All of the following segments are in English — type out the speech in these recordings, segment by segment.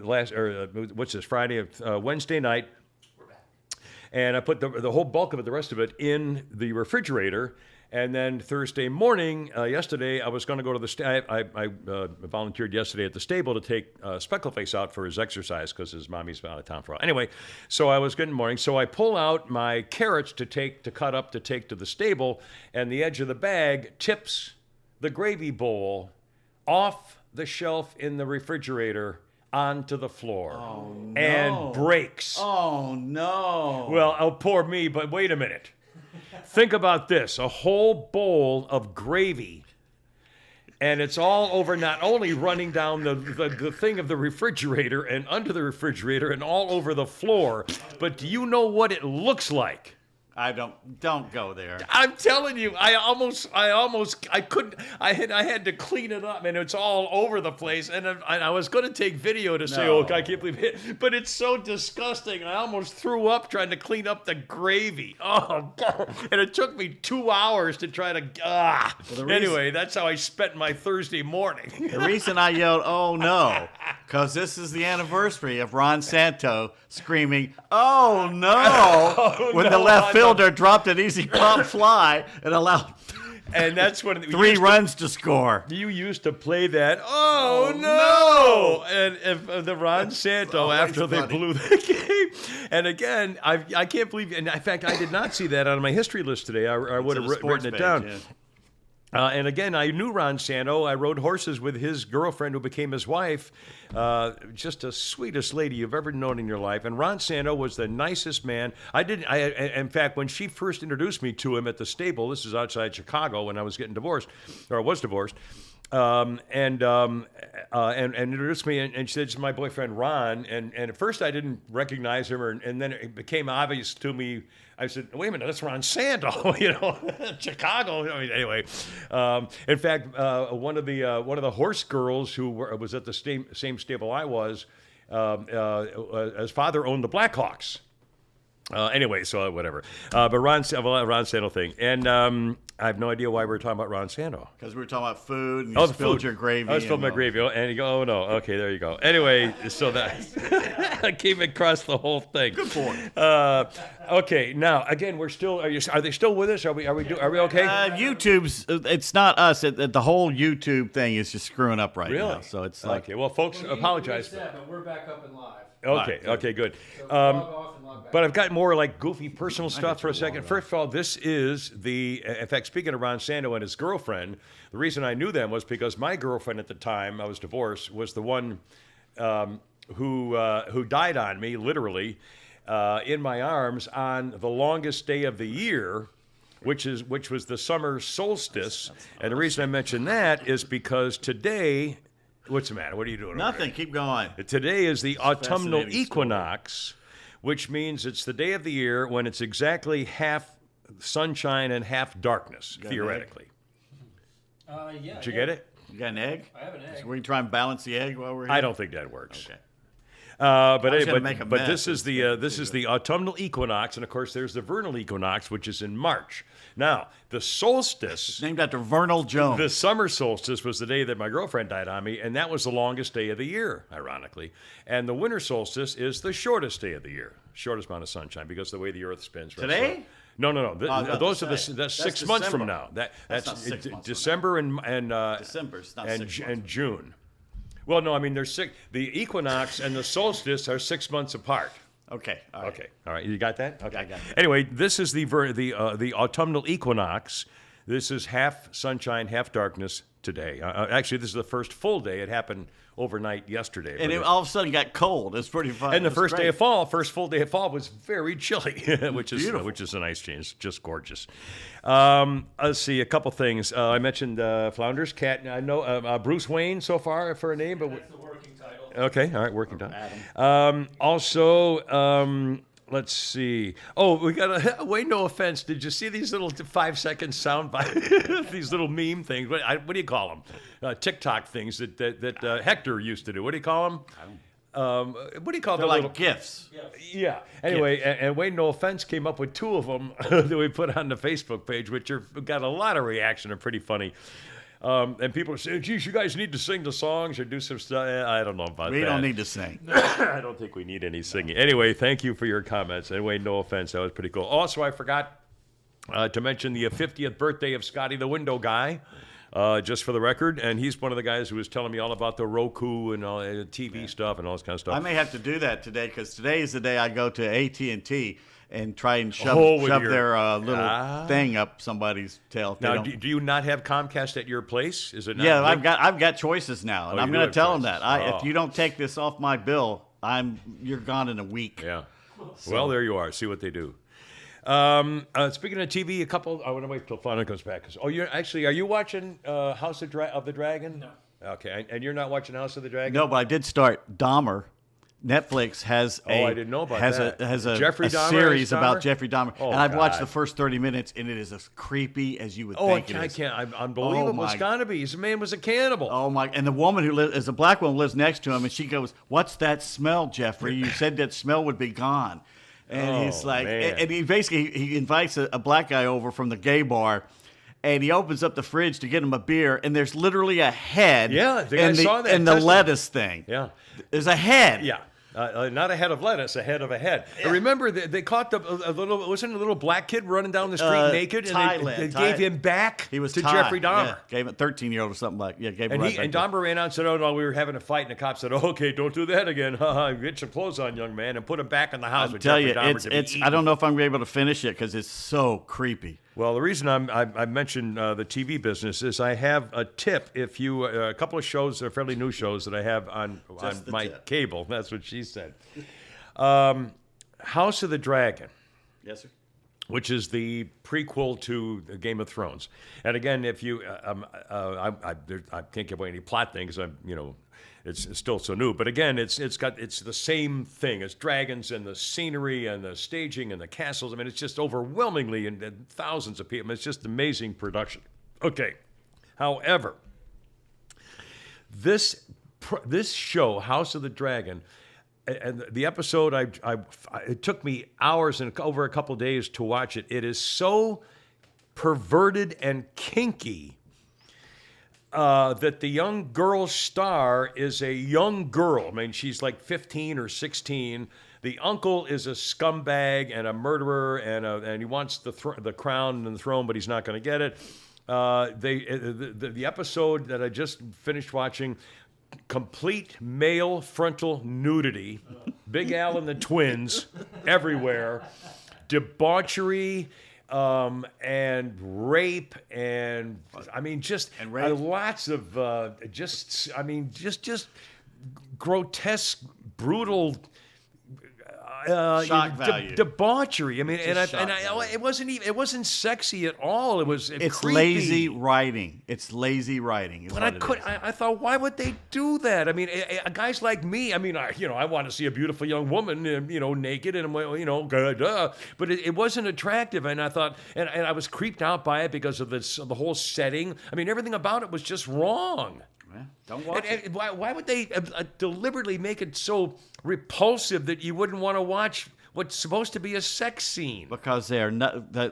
what's this, Wednesday night. And I put the whole bulk of it, the rest of it, in the refrigerator. And then Thursday morning, yesterday, I was going to go to the I volunteered yesterday at the stable to take Speckleface out for his exercise because his mommy's out of town for a while. Anyway, so I was good in the morning. So I pull out my carrots to cut up to take to the stable, and the edge of the bag tips the gravy bowl off the shelf in the refrigerator onto the floor. Oh, no. And breaks. Oh, no. Well, oh, poor me, but wait a minute. Think about this, a whole bowl of gravy, and it's all over, not only running down the thing of the refrigerator and under the refrigerator and all over the floor, but do you know what it looks like? Don't go there. I'm telling you, I couldn't. I had to clean it up, and it's all over the place. And I was going to take video to say, "Oh, I can't believe it," but it's so disgusting. I almost threw up trying to clean up the gravy. Oh God! And it took me 2 hours to try to. Anyway, that's how I spent my Thursday morning. The reason I yelled, "Oh no," because this is the anniversary of Ron Santo screaming, "Oh no!" when the left fielder dropped an easy pop fly and allowed and that's when three runs to score. You used to play that. Oh no! And if the Ron Santo after they blew the game. And again, I can't believe. And in fact, I did not see that on my history list today. I would have written it down. Yeah. And again, I knew Ron Santo. I rode horses with his girlfriend, who became his wife. Just the sweetest lady you've ever known in your life. And Ron Santo was the nicest man. In fact, when she first introduced me to him at the stable, this is outside Chicago when I was getting divorced, or was divorced, and introduced me, and she said, "This is my boyfriend Ron." And at first I didn't recognize him, and then it became obvious to me. I said, "Wait a minute, that's Ron Santo, Chicago." I mean, anyway, in fact, one of the horse girls who was at the same stable I was, his father owned the Blackhawks. Anyway, so whatever. But Ron Santo thing, and I have no idea why we were talking about Ron Santo. Because we were talking about food, and you spilled your gravy. I spilled my gravy, and you go, "Oh no, okay, there you go." Anyway, so that I came across the whole thing. Good point. Okay, now again, we're still. Are they still with us? Are we okay? YouTube's. It's not us. The whole YouTube thing is just screwing up right now. So it's like. Okay, well, folks, apologize. But we're back up and live. Okay, okay, good. So log off and log back. But I've got more like goofy personal stuff for a second. First of all, this is in fact, speaking of Ron Santo and his girlfriend, the reason I knew them was because my girlfriend at the time, I was divorced, was the one who died on me, literally, in my arms on the longest day of the year, which was the summer solstice. And the reason I mention that is because today. What's the matter? What are you doing? Nothing. Keep going. Today is the autumnal equinox, which means it's the day of the year when it's exactly half sunshine and half darkness, theoretically. Yeah. Did you get it? You got an egg? I have an egg. So we can try and balance the egg while we're here? I don't think that works. Okay. But this is the autumnal equinox, and of course there's the vernal equinox, which is in March. Now the solstice, it's named after Vernal Jones. The summer solstice was the day that my girlfriend died on me, and that was the longest day of the year, ironically. And the winter solstice is the shortest day of the year, shortest amount of sunshine, because of the way the Earth spins. Right? Today? No. Those are that's 6 months from now. That's not 6 months December from now. December's not 6 months and June. Well, no, I mean there's the equinox and the solstice are 6 months apart. Okay. All right. Okay. All right. You got that? Okay. I got it. Anyway, this is the autumnal equinox. This is half sunshine, half darkness today. Actually, this is the first full day. It happened overnight yesterday. And it all of a sudden got cold. It's pretty fun. And the first full day of fall was very chilly, which is a nice change. Just gorgeous. Let's see, a couple things. I mentioned Flounder's cat. I know Bruce Wayne so far for a name, but that's the working title. Okay, all right, working title. Also. Let's see. Oh, we got wait. No offense. Did you see these little 5-second sound bites? These little meme things. What do you call them? TikTok things that Hector used to do. What do you call them? What do you call them? They're like GIFs. Yeah. Anyway, and Wayne No Offense came up with 2 of them that we put on the Facebook page, which got a lot of reaction. Are pretty funny. And people are saying, geez, you guys need to sing the songs or do some stuff. I don't know about that. We don't need to sing. I don't think we need any singing. Anyway, thank you for your comments. Anyway, no offense. That was pretty cool. Also, I forgot to mention the 50th birthday of Scotty the Window Guy, just for the record. And he's one of the guys who was telling me all about the Roku and all TV stuff and all this kind of stuff. I may have to do that today because today is the day I go to AT&T and try and shove their little thing up somebody's tail. Now, do you not have Comcast at your place? Is it not? Yeah, I've got choices now, and I'm going to tell them that Oh. if you don't take this off my bill, you're gone in a week. Yeah. Well, there you are. See what they do. Speaking of TV, I want to wait till Fauna comes back. Are you watching House of the Dragon? No. Okay, and you're not watching House of the Dragon? No, but I did start Dahmer. Netflix has I didn't know about that. has a Jeffrey Dahmer series as Dahmer? about Jeffrey Dahmer, Oh, and I've watched God. the first 30 minutes, and it is as creepy as you would Oh, think I it is. can't. Unbelievable. It's got to be. This man was a cannibal. Oh my! And the woman who is a black woman lives next to him, and she goes, "What's that smell, Jeffrey? You said that smell would be gone." And he's like, man. and he basically he invites a black guy over from the gay bar, and he opens up the fridge to get him a beer, and there's literally a head. Yeah, I think I saw that in the testimony. lettuce thing. Yeah. There's a head. Yeah. Not a head of lettuce, a head of a head. Yeah. Remember, they caught wasn't a little black kid running down the street naked, and they gave him back He was to tied. Jeffrey Dahmer. Yeah, gave him a 13-year-old or something like. Yeah, gave him And, right back and to him. Dahmer ran out and said, "Oh no, we were having a fight," and the cop said, "Oh, okay, don't do that again. Get your clothes on, young man," and put him back in the house with Tell Jeffrey you, Dahmer to be it's. eaten. I don't know if I'm gonna be able to finish it because it's so creepy. Well, the reason I mentioned the TV business is I have a tip. If you a couple of shows, they're fairly new shows that I have on my tip. cable. That's what she said. House of the Dragon. Yes, sir. Which is the prequel to Game of Thrones. And again, if you, I can't give away any plot things. It's still so new. But again, it's the same thing. It's dragons and the scenery and the staging and the castles. I mean, it's just overwhelmingly and thousands of people. It's just amazing production. Okay. However, this show, House of the Dragon. And the episode, it took me hours and over a couple of days to watch it. It is so perverted and kinky that the young girl star is a young girl. I mean, she's like 15 or 16. The uncle is a scumbag and a murderer, and he wants the crown and the throne, but he's not going to get it. The episode that I just finished watching. Complete male frontal nudity, Big Al and the twins everywhere, debauchery, and rape, and I mean lots of just grotesque, brutal. Shock value. Debauchery. I mean, It wasn't sexy at all. It's creepy. lazy writing. It's lazy writing. But I thought, why would they do that? I mean, guys like me. I mean, I want to see a beautiful young woman, naked, and but it wasn't attractive. And I thought, and I was creeped out by it because of the whole setting. I mean, everything about it was just wrong. Don't watch it. Why would they deliberately make it so repulsive that you wouldn't want to watch what's supposed to be a sex scene? Because they are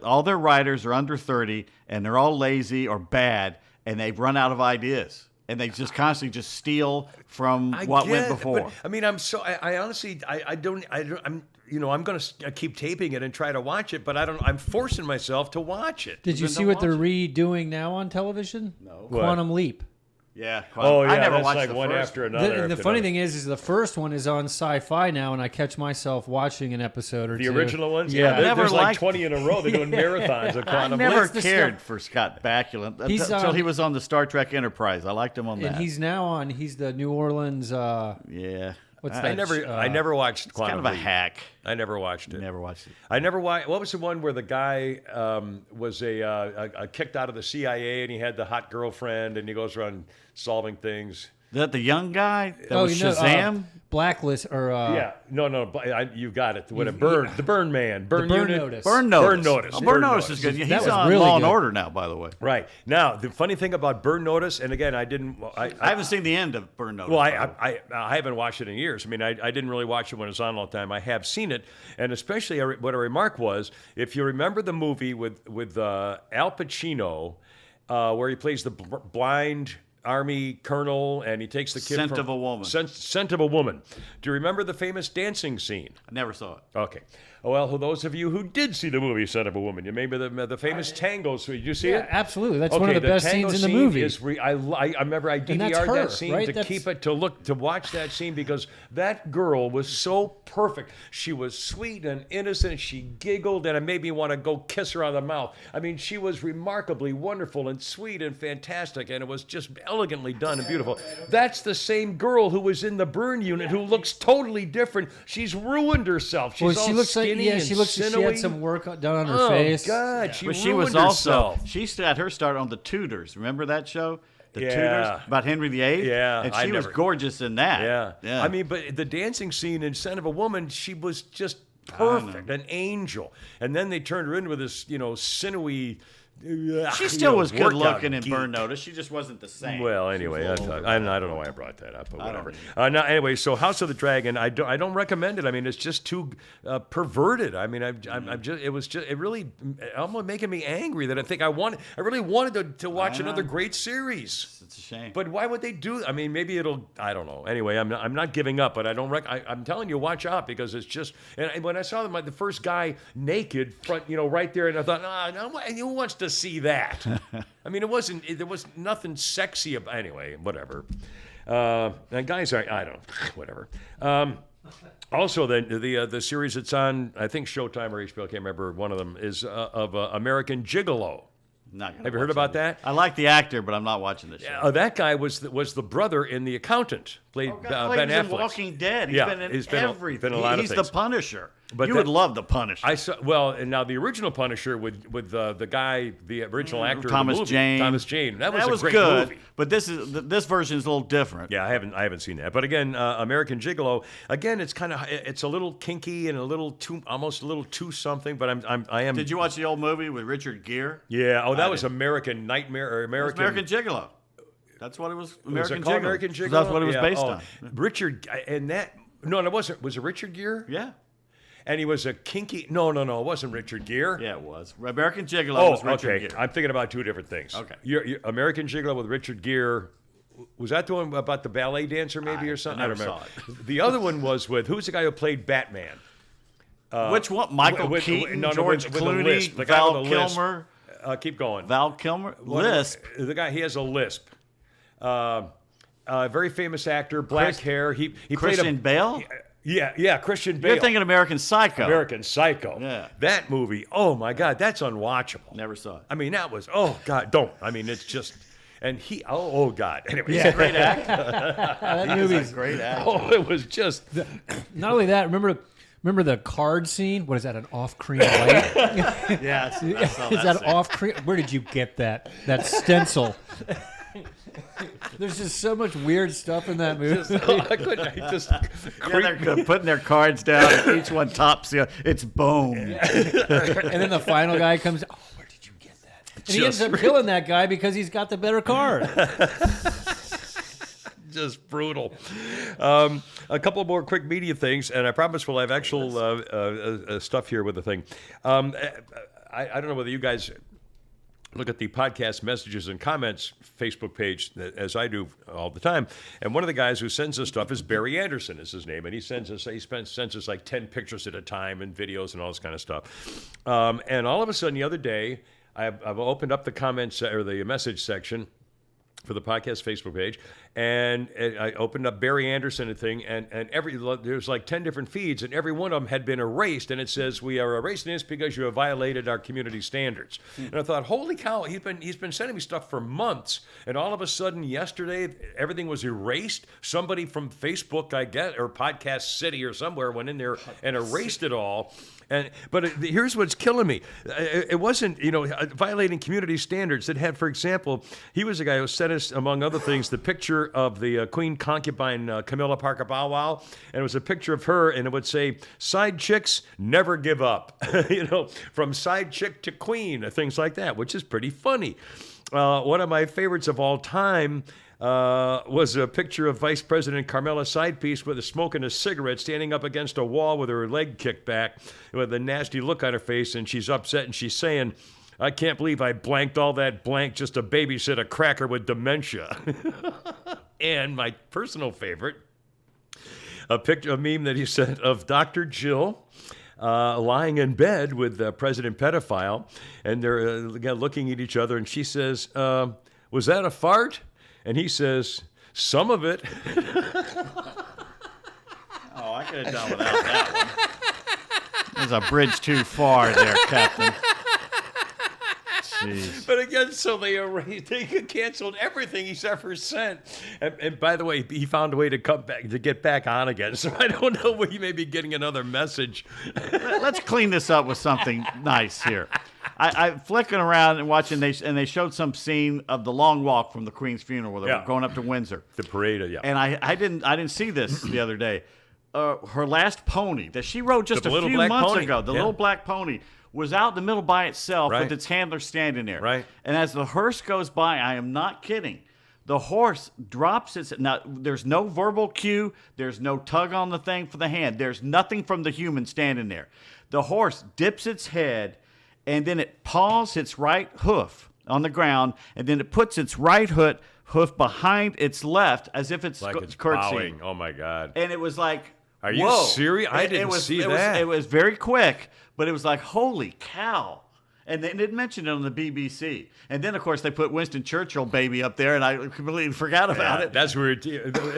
all their writers are under 30, and they're all lazy or bad, and they've run out of ideas, and they just constantly just steal from what went before. But, I mean, I honestly, I'm going to keep taping it and try to watch it, but I'm forcing myself to watch it. Did you see what they're redoing now on television? No. Quantum Leap. Yeah. Oh, yeah, I never that's watched like the one first after another. The funny thing is the first one is on Sci-Fi now, and I catch myself watching an episode or The two. original ones? Yeah. There's like liked- 20 in a row. They're doing marathons of I Quantum never Leap. the cared stuff- for Scott Bakula He's until on- he was on the Star Trek Enterprise. I liked him on that. And he's the New Orleans, yeah. what's I that? I never watched Kind Quantum of a Leap. hack. I never watched it. Never watched it. I never watched. What was the one where the guy was kicked out of the CIA and he had the hot girlfriend and he goes around solving things? That the young guy that was Shazam? Blacklist or Yeah, no, you got it. What a burn, the Burn Man, Burn Burn Unit, Notice. Burn Notice. Burn Notice. Oh, Burn Burn Notice Notice. is good. He's That was on really Law and good. Order now, by the way. Right now, the funny thing about Burn Notice, and again, I haven't seen the end of Burn Notice. Well, by the way. I haven't watched it in years. I mean, I didn't really watch it when it was on all the time. I have seen it, and especially what a remark was, if you remember the movie with Al Pacino where he plays the blind Army colonel, and he takes the kid Scent from of a Woman. Scent of a Woman. Do you remember the famous dancing scene? I never saw it. Okay. Well, for those of you who did see the movie Scent of a Woman, you remember the famous tangos. Did you see Yeah, it? absolutely. That's one of the best tango scenes in the scene movie. Is I remember I And that's DVR'd her, that scene right? to watch that scene because that girl was so perfect. She was sweet and innocent. She giggled, and it made me want to go kiss her on the mouth. I mean, she was remarkably wonderful and sweet and fantastic, and it was just elegantly done and beautiful. That's the same girl who was in the burn unit who looks totally different. She's ruined herself. She's all skinny and she looks like she sinewy. had some work done on her face. Oh God, But she ruined was also, herself. she had her start on The Tudors. Remember that show? The Yeah. Tutors about Henry VIII? Yeah, And I she was never- gorgeous in that. Yeah. I mean, but the dancing scene in Son of a Woman, she was just perfect, an angel. And then they turned her into this, sinewy. she still was good workout looking in geek. Burn Notice. She just wasn't the same. Well, She was anyway, a I little don't know why I brought that up, but whatever. Now, anyway, so House of the Dragon, I don't recommend it. I mean, it's just too perverted. I mean, it really almost making me angry that I really wanted to watch another great series. It's a shame. But why would they do? I mean, maybe I don't know. Anyway, I'm not giving up, but I don't. I'm telling you, watch out because it's just. And when I saw the first guy naked, right there, and I thought, no, who wants to see that? I mean, there was nothing sexy about. Anyway, whatever. And guys are, I don't, whatever. Also, the series that's on, I think Showtime or HBO, I can't remember. One of them is of American Gigolo. Have you heard about that? I like the actor, but I'm not watching this show. That guy was the brother in The Accountant, played Ben He's in Affleck. Walking Dead. He's Yeah, been in he's been everything. been a lot of He's things. the Punisher. But you would love the Punisher. I saw and now the original Punisher with the guy, the original actor, Thomas of the movie, Jane. Thomas Jane. That was a great good, movie. but this version is a little different. Yeah, I haven't seen that. But again, American Gigolo. Again, it's a little kinky and almost a little too something. But I am. Did you watch the old movie with Richard Gere? Yeah. Oh, that I was did. American Nightmare or American. American Gigolo. That's what it was. American Was it called Gigolo. American Gigolo? That's what it was based on. Richard and that. No, it wasn't. Was it Richard Gere? Yeah. And he was a kinky. No, it wasn't Richard Gere. Yeah, it was. American Gigolo was Richard Gere. I'm thinking about two different things. Okay. You're American Gigolo with Richard Gere. Was that the one about the ballet dancer, maybe, or something? I I never don't remember. saw The other one was with who's the guy who played Batman? Which one? Michael with- Keaton, no, George with a Clooney, lisp. The guy Val with a lisp. Kilmer. Keep going. Val Kilmer. Lisp. The guy, he has a lisp. Very famous actor, black hair. He Christian played Bale. Yeah, Christian Bale. You're thinking American Psycho. American Psycho. Yeah. That movie. Oh my God, that's unwatchable. Never saw it. I mean, that was. Oh God, don't. I mean, it's just. And he. Oh God. Anyway. He's a great actor. That He's movie's a great actor. Oh, it was just. not only that. Remember the card scene? What is that? An off cream light? Yes, I saw Is that scene. off cream? Where did you get that? That stencil. There's just so much weird stuff in that movie. I couldn't. I just. Yeah, they're putting their cards down. And each one tops the other. It's boom. And then the final guy comes. Oh, where did you get that? And he ends Just- up killing that guy because he's got the better card. Just brutal. A couple more quick media things, and I promise we'll have actual stuff here with the thing. I don't know whether you guys look at the podcast messages and comments Facebook page as I do all the time. And one of the guys who sends us stuff is Barry Anderson is his name. And he sends us like 10 pictures at a time and videos and all this kind of stuff. And all of a sudden the other day, I've opened up the comments or the message section for the podcast Facebook page, and I opened up Barry Anderson thing, and there's like 10 different feeds, and every one of them had been erased, and it says we are erasing this because you have violated our community standards. And I thought, holy cow, he's been sending me stuff for months, and all of a sudden yesterday everything was erased. Somebody from Facebook, I guess, or Podcast City or somewhere went in there and erased it all. But here's what's killing me. It wasn't, violating community standards. It had, for example, he was the guy who sent us, among other things, the picture of the Queen concubine Camilla Parker Bow Wow. And it was a picture of her, and it would say, side chicks never give up. From side chick to queen, things like that, which is pretty funny. One of my favorites of all time was a picture of Vice President Carmela Sidepiece with a smoking a cigarette standing up against a wall with her leg kicked back with a nasty look on her face, and she's upset and she's saying, I can't believe I blanked all that blank just to babysit a cracker with dementia. And my personal favorite, a meme that he sent of Dr. Jill lying in bed with the president pedophile, and they're looking at each other, and she says, was that a fart? And he says, some of it. Oh, I could have done without that one. There's a bridge too far there, Captain. Jeez. But again, so they canceled everything he's ever sent. And by the way, he found a way to get back on again. So I don't know where he may be getting another message. Let's clean this up with something nice here. I'm flicking around and watching, and they showed some scene of the long walk from the Queen's funeral where they were going up to Windsor. The parade, yeah. And I didn't see this the other day. Her last pony that she rode just a few months ago, the little black pony, was out in the middle by itself with its handler standing there. Right. And as the hearse goes by, I am not kidding, the horse drops its... Now, there's no verbal cue. There's no tug on the thing for the hand. There's nothing from the human standing there. The horse dips its head, and then it paws its right hoof on the ground, and then it puts its right hoof behind its left as if it's like it's curtsying. bowing. Oh, my God. And it was like... Are you serious? I didn't see that. It was very quick, but it was like, holy cow. And they didn't mention it on the BBC. And then, of course, they put Winston Churchill baby up there, and I completely forgot about it. That's where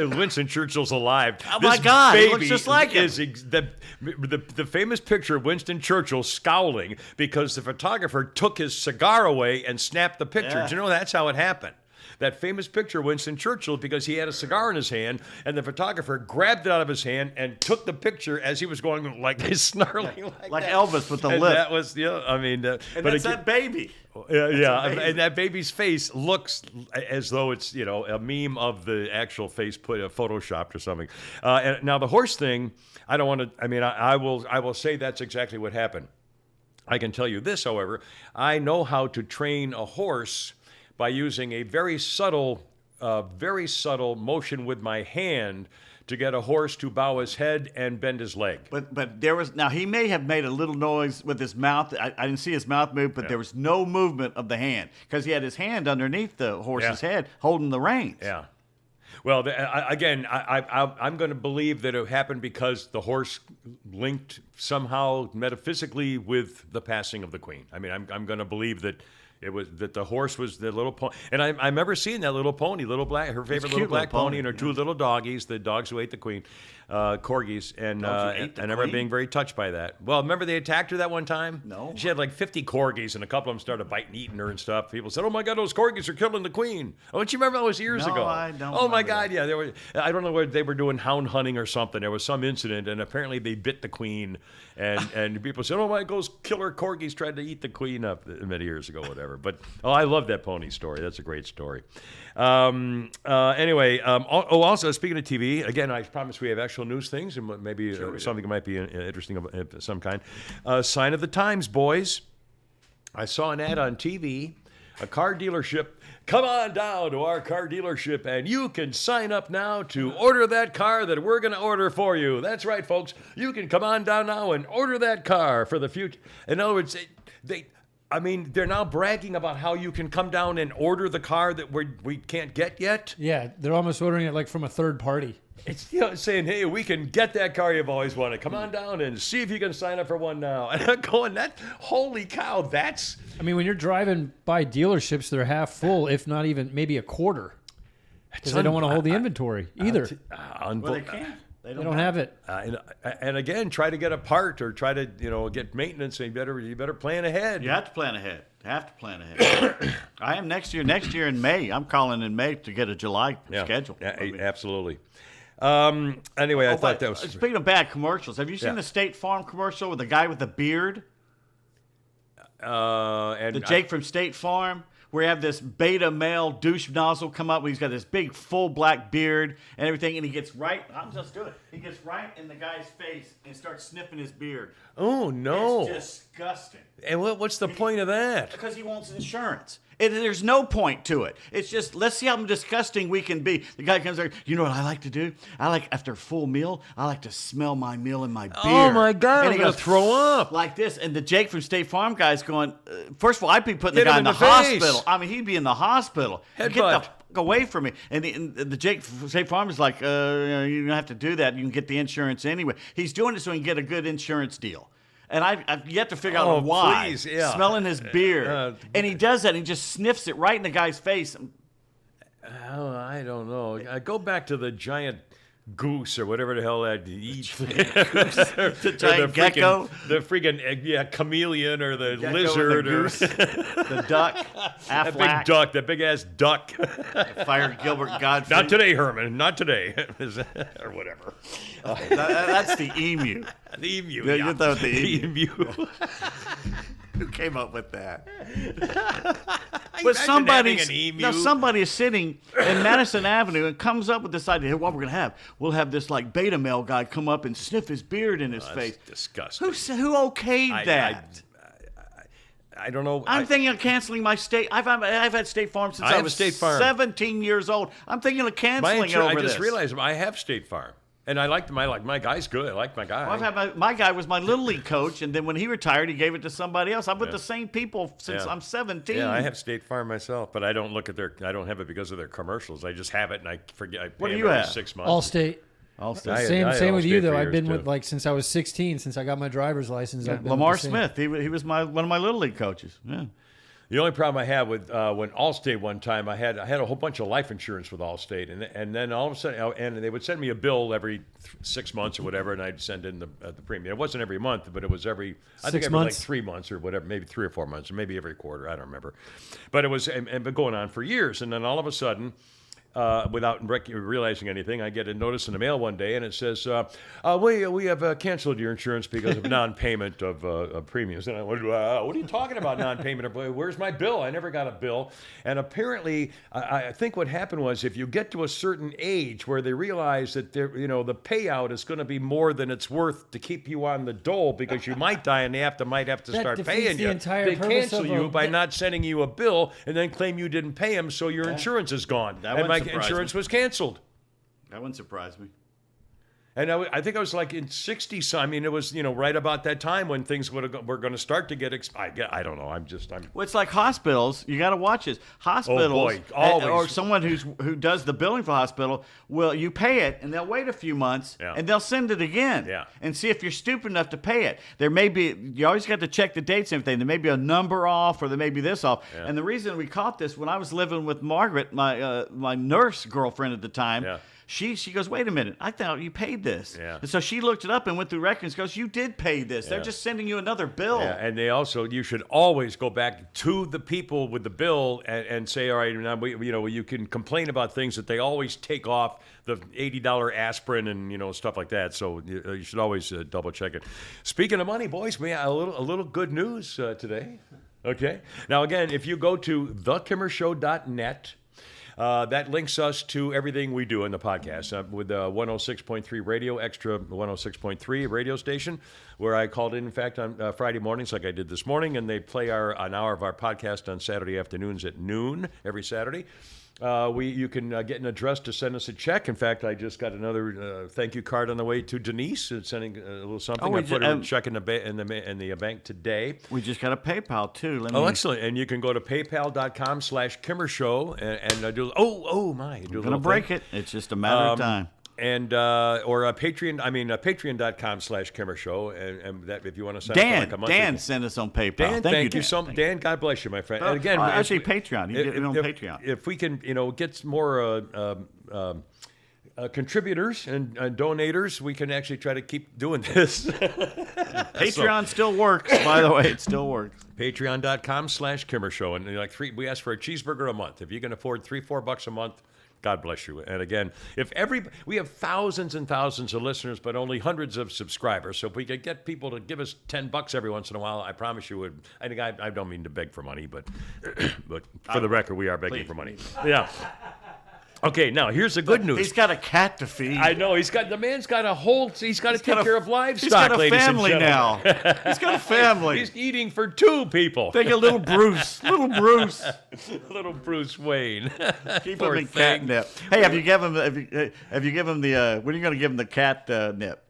Winston Churchill's alive. Oh, my God. He looks just like him. The famous picture of Winston Churchill scowling because the photographer took his cigar away and snapped the picture. Yeah. Do you know that's how it happened? That famous picture of Winston Churchill, because he had a cigar in his hand, and the photographer grabbed it out of his hand and took the picture as he was going like snarling like that. Elvis with the and lip. That was, I mean, and that's that baby. Yeah, and that baby's face looks as though it's a meme of the actual face photoshopped or something. And now the horse thing, I don't want to. I mean, I will say that's exactly what happened. I can tell you this, however, I know how to train a horse by using a very subtle motion with my hand to get a horse to bow his head and bend his leg. But there was, now he may have made a little noise with his mouth. I didn't see his mouth move, but there was no movement of the hand because he had his hand underneath the horse's head holding the reins. Yeah. Well, I'm going to believe that it happened because the horse linked somehow metaphysically with the passing of the Queen. I mean, I'm going to believe that it was that the horse was the little pony, and I remember seeing that little pony, her favorite little black pony, and her two little doggies, the dogs who ate the Queen, corgis, and I remember being very touched by that. Well, remember they attacked her that one time? No. She had like 50 corgis, and a couple of them started biting, eating her and stuff. People said, "Oh my God, those corgis are killing the Queen." Oh, don't you remember that was years ago? I don't. Oh my God, yeah, I don't know where they were doing hound hunting or something. There was some incident, and apparently they bit the Queen, and people said, "Oh my, those killer corgis tried to eat the Queen up many years ago, whatever." But I love that pony story. That's a great story. Anyway, also speaking of TV, again, I promise we have actual news things and maybe something that might be interesting of some kind. Sign of the times, boys. I saw an ad on TV, a car dealership. Come on down to our car dealership and you can sign up now to order that car that we're going to order for you. That's right, folks. You can come on down now and order that car for the future. In other words, they're now bragging about how you can come down and order the car that we can't get yet. Yeah, they're almost ordering it like from a third party. It's saying, hey, we can get that car you've always wanted. Come on down and see if you can sign up for one now. And I'm going, holy cow, that's... I mean, when you're driving by dealerships, they're half full, if not even maybe a quarter. Because they don't want to hold the inventory either. Well, they can't. They don't have it. And again, try to get a part or try to get maintenance. And you better plan ahead. You have to plan ahead. I am next year in May. I'm calling in May to get a July schedule. Yeah, absolutely. Anyway, I thought that was... Speaking of bad commercials, have you seen the State Farm commercial with the guy with the beard? And Jake from State Farm, where you have this beta male douche nozzle come up, where he's got this big full black beard and everything, and he gets right... I'm just doing it. He gets right in the guy's face and starts sniffing his beard. Oh, no. It's disgusting. And what's the point of that? Because he wants insurance. There's no point to it. It's just, let's see how disgusting we can be. The guy comes there, you know what I like to do? After a full meal, I like to smell my meal in my beer. Oh, my God, and I'm going to throw up. like this. And the Jake from State Farm guy's going, first of all, I'd be putting Hit the guy him in in the the face. hospital. I mean, he'd be in the hospital. Headbutt. Get the fuck away from me. And the Jake from State Farm is like, you don't have to do that. You can get the insurance anyway. He's doing it so he can get a good insurance deal. And I've yet to figure out why. Please, yeah. Smelling his beer. And he does that. And he just sniffs it right in the guy's face. Oh, I don't know. Go back to the giant goose or whatever the hell that eats. The giant gecko. The freaking chameleon or the Gecko lizard or the or goose, the duck, that big duck, that big ass duck. Fire Gilbert Godfrey. Not today, Herman. Not today, or whatever. That's the emu. The emu. Yeah, you thought the emu. Who came up with that? But somebody is sitting in Madison Avenue and comes up with this idea. Hey, what we're gonna have? We'll have this like beta male guy come up and sniff his beard in his face. Disgusting. Who okayed that? I don't know. I'm thinking of canceling my state. I've had State Farm since I was 17 years old. I'm thinking of canceling it over I this. just realized I have State Farm. And I like my guy's good. I like my guy. Well, I've had my guy was my little league coach, and then when he retired, he gave it to somebody else. I'm with the same people since I'm 17. Yeah, I have State Farm myself, but I don't look at I don't have it because of their commercials. I just have it, and I forget. I pay What do them you every have? 6 months. Allstate. Allstate. Same with you Allstate though. for I've been years, with too. since I was 16. Since I got my driver's license. I've been Lamar with the same. Smith. He was one of my little league coaches. Yeah. The only problem I had with when Allstate one time, I had a whole bunch of life insurance with Allstate, and then all of a sudden, and they would send me a bill every 6 months or whatever, and I'd send in the premium. It wasn't every month, but it was every 6 months? like 3 months or whatever, maybe 3 or 4 months, or maybe every quarter. I don't remember, but it was been going on for years, and then all of a sudden. Without realizing anything, I get a notice in the mail one day, and it says, we have canceled your insurance because of non-payment of premiums. And I went, what are you talking about, non-payment of where's my bill? I never got a bill. And apparently, I think what happened was if you get to a certain age where they realize that the payout is going to be more than it's worth to keep you on the dole because you might die and they might have to That start defeats paying the you. entire They purpose cancel of you a- by not sending you a bill and then claim you didn't pay them, so your insurance is gone. That And my wouldn't surprise insurance me. was canceled. That wouldn't surprise me. And I think I was like in 60s. I mean, it was, right about that time when things were going to start to get, I don't know. I'm Well, it's like hospitals. You got to watch this. Hospitals, boy, always. or someone who does the billing for hospital, you pay it, and they'll wait a few months, and they'll send it again, and see if you're stupid enough to pay it. There may be, you always got to check the dates and everything. There may be a number off, or there may be this off. Yeah. And the reason we caught this, when I was living with Margaret, my nurse girlfriend at the time, She goes, wait a minute, I thought you paid this. Yeah. And so she looked it up and went through records, goes, you did pay this. They're just sending you another bill. Yeah, and you should always go back to the people with the bill and say, all right, now you can complain about things that they always take off the $80 aspirin and stuff like that. So you should always double check it. Speaking of money, boys, we have a little good news today. Okay. Now again, if you go to thekimmershow.net. That links us to everything we do in the podcast with 106.3 radio, extra 106.3 radio station, where I called in fact, on Friday mornings like I did this morning, and they play an hour of our podcast on Saturday afternoons at noon every Saturday. You can get an address to send us a check. In fact, I just got another thank you card on the way to Denise, sending a little something. I put a check in the bank today. We just got a PayPal too. Excellent! And you can go to paypal.com/KimmerShow and do. I'm gonna break it. It's just a matter of time. And or Patreon. Patreon.com/KimmerShow, and that if you want to send us like a monthly. Dan sent us on PayPal. Dan, thank you so much. Dan, God bless you, my friend. And again, actually, Patreon. You get it on Patreon. If we can, get more contributors and donators, we can actually try to keep doing this. Patreon still works, by the way. It still works. Patreon.com/KimmerShow, and we ask for a cheeseburger a month. If you can afford $3-4 a month. God bless you. And again, we have thousands and thousands of listeners, but only hundreds of subscribers. So if we could get people to give us $10 every once in a while, I promise you would. I think I don't mean to beg for money, but for the record, we are begging for money. Yeah. Okay, now here's the good news. He's got a cat to feed. I know the man's got a whole. He's got to take care of livestock. He's got a ladies family and now. He's got a family. He's eating for 2 people. Think of little Bruce. Little Bruce. Little Bruce Wayne. Keep Poor him in thing. catnip. Hey, have you given him the? When are you going to give him the cat nip?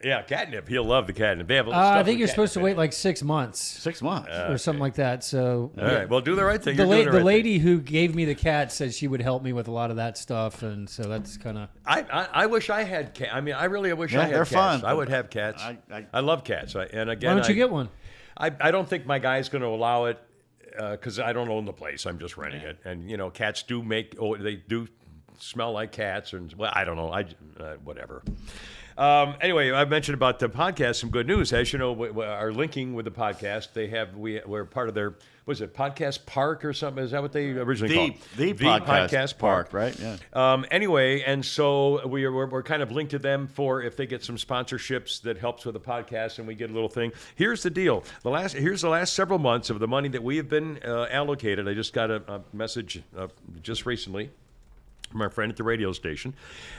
Yeah, catnip. He'll love the catnip. They have I think you're supposed to wait like 6 months 6 months. or something like that. So All right. Well, do the right thing. the, You're doing the right lady who gave me the cat said she would help me with a lot of that stuff, and so that's kind of. I wish I had cats. I mean, I really wish I had they're cats. fun. I would have cats. I love cats. And again, Why don't you get one? I don't think my guy's going to allow it because I don't own the place. I'm just renting it. And, cats do they do smell like cats. And, well, I don't know. Whatever. Anyway, I mentioned about the podcast. Some good news, as you know, we are linking with the podcast. We're part of their Podcast Park or something? Is that what they originally called? The podcast Park, right? Yeah. Anyway, and so we're kind of linked to them for if they get some sponsorships that helps with the podcast, and we get a little thing. Here's the deal: here's the last several months of the money that we have been allocated. I just got a message just recently from our friend at the radio station.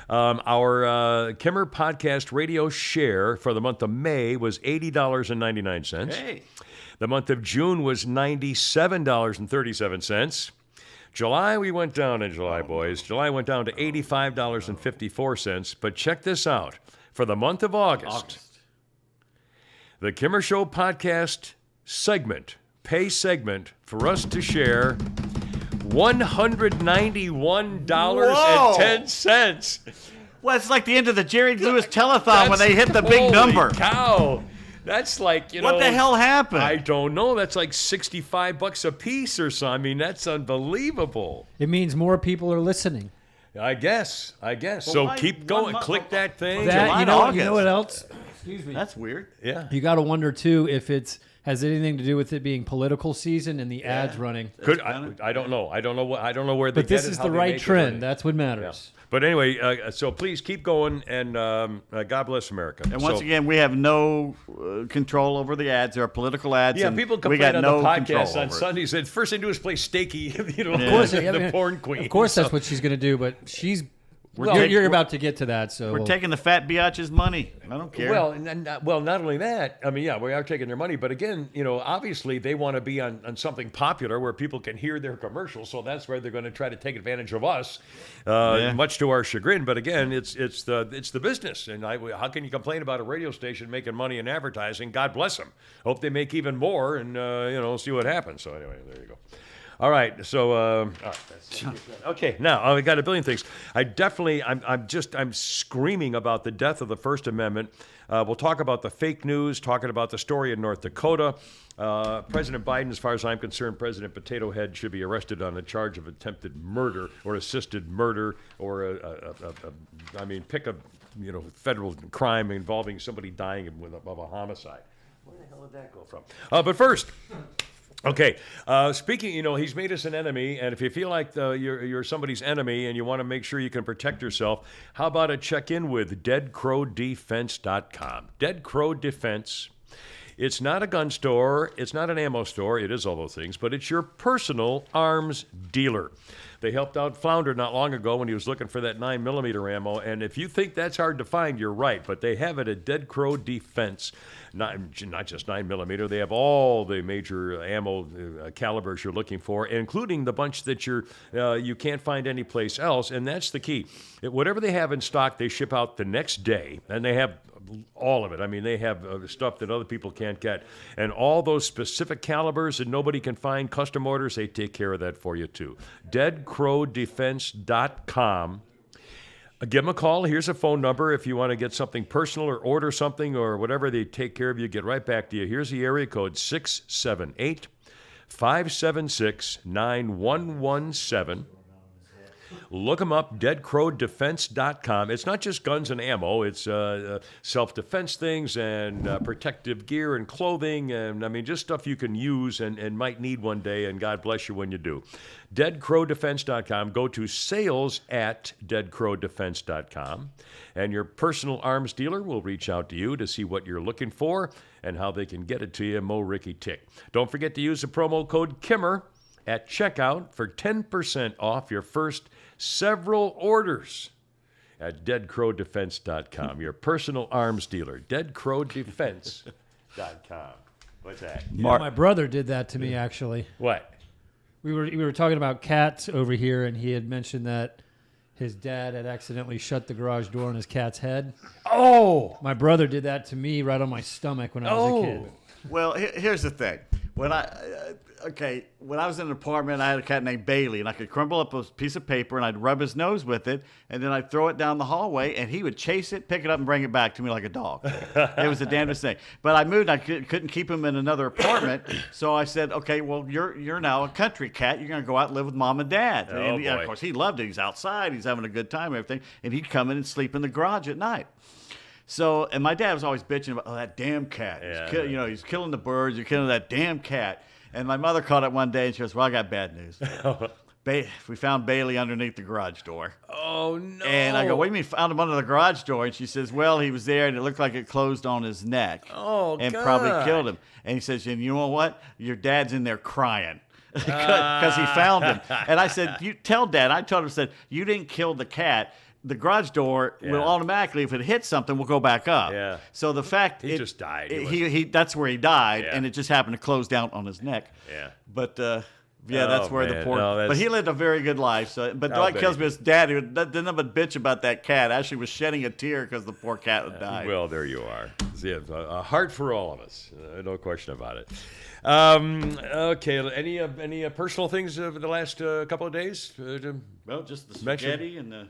Our Kimmer Podcast radio share for the month of May was $80.99. Hey. The month of June was $97.37. July, we went down in July, boys. July went down to $85.54. But check this out. For the month of August. The Kimmer Show podcast segment, pay segment, for us to share $191.10. Well, it's like the end of the Jerry Lewis telethon when they hit the big number. Holy cow. That's like, what the hell happened? I don't know. That's like $65 a piece or something. I mean, that's unbelievable. It means more people are listening. I guess. So keep going. Click that thing. You know what else? Excuse me. That's weird. Yeah. You got to wonder too if has anything to do with it being political season and the ads running. I don't know. I don't know where they But get this it, is how the they right make it trend. money. That's what matters. Yeah. But anyway, so please keep going, and God bless America. And once again, we have no control over the ads. There are political ads. Yeah, and people we complain got on no the control podcast on over it. Sundays. The first thing they do is play Stakey, Of course, the porn queen. Of course, that's what she's going to do. But Well, you're about to get to that. So We're taking the fat biatch's money. I don't care. Well, not only that. I mean, yeah, we are taking their money, but again, obviously they want to be on something popular where people can hear their commercials. So that's where they're going to try to take advantage of us, much to our chagrin. But again, it's the business, and how can you complain about a radio station making money in advertising? God bless them. Hope they make even more, and see what happens. So anyway, there you go. All right, so okay. Now I got a billion things. I'm screaming about the death of the First Amendment. We'll talk about the fake news, talking about the story in North Dakota. President Biden, as far as I'm concerned, President Potato Head should be arrested on a charge of attempted murder or assisted murder, or pick a federal crime involving somebody dying of a homicide. Where the hell did that go from? But first. Okay, speaking, he's made us an enemy, and if you feel like you're somebody's enemy and you want to make sure you can protect yourself, how about a check-in with deadcrowdefense.com. Dead Crow Defense. It's not a gun store, it's not an ammo store, it is all those things, but it's your personal arms dealer. They helped out Flounder not long ago when he was looking for that 9mm ammo, and if you think that's hard to find, you're right, but they have it at Dead Crow Defense. Not just 9mm, they have all the major ammo calibers you're looking for, including the bunch that you can't find anyplace else, and that's the key. Whatever they have in stock, they ship out the next day, and they have all of it. I mean, they have stuff that other people can't get. And all those specific calibers that nobody can find, custom orders, they take care of that for you too. DeadCrowDefense.com. Give them a call. Here's a phone number if you want to get something personal or order something or whatever. They take care of you, get right back to you. Here's the area code, 678-576-9117. Look them up, deadcrowdefense.com. It's not just guns and ammo. It's self-defense things and protective gear and clothing and, just stuff you can use and might need one day, and God bless you when you do. Deadcrowdefense.com. Go to sales@deadcrowdefense.com, and your personal arms dealer will reach out to you to see what you're looking for and how they can get it to you, Mo Ricky Tick. Don't forget to use the promo code KIMMER, at checkout for 10% off your first several orders at deadcrowdefense.com. Your personal arms dealer, deadcrowdefense.com. What's that? My brother did that to me, actually. What? We were talking about cats over here, and he had mentioned that his dad had accidentally shut the garage door on his cat's head. Oh! My brother did that to me right on my stomach when I was a kid. Well, here's the thing. When I was in an apartment, I had a cat named Bailey, and I could crumble up a piece of paper, and I'd rub his nose with it, and then I'd throw it down the hallway, and he would chase it, pick it up, and bring it back to me like a dog. It was the damnedest thing. But I moved. I couldn't keep him in another apartment, so I said, okay, well, you're now a country cat. You're going to go out and live with mom and dad. Oh, and boy. of course, he loved it. He's outside. He's having a good time and everything, and he'd come in and sleep in the garage at night. So, and my dad was always bitching about, that damn cat. He's killing the birds. You're killing that damn cat. And my mother called it one day, and she goes, well, I got bad news. We found Bailey underneath the garage door. Oh, no. And I go, what do you mean found him under the garage door? And she says, well, he was there, and it looked like it closed on his neck. Oh, and God. probably killed him. And he says, and you know what? Your dad's in there crying. Because he found him. And I said, you tell Dad. I told him, said, you didn't kill the cat. The garage door will automatically, if it hits something, will go back up. Yeah. So the fact He just died. He that's where he died, Yeah. and it just happened to close down on his neck. Yeah. But that's where the man. poor. No, but he lived a very good life. So, but I'll Dwight bet kills he me. His dad, who didn't have a bitch about that cat, actually was shedding a tear because the poor cat had died. Well, there you are. Yeah, a heart for all of us. No question about it. Okay. Any personal things over the last couple of days? Well, just the Mention- spaghetti and the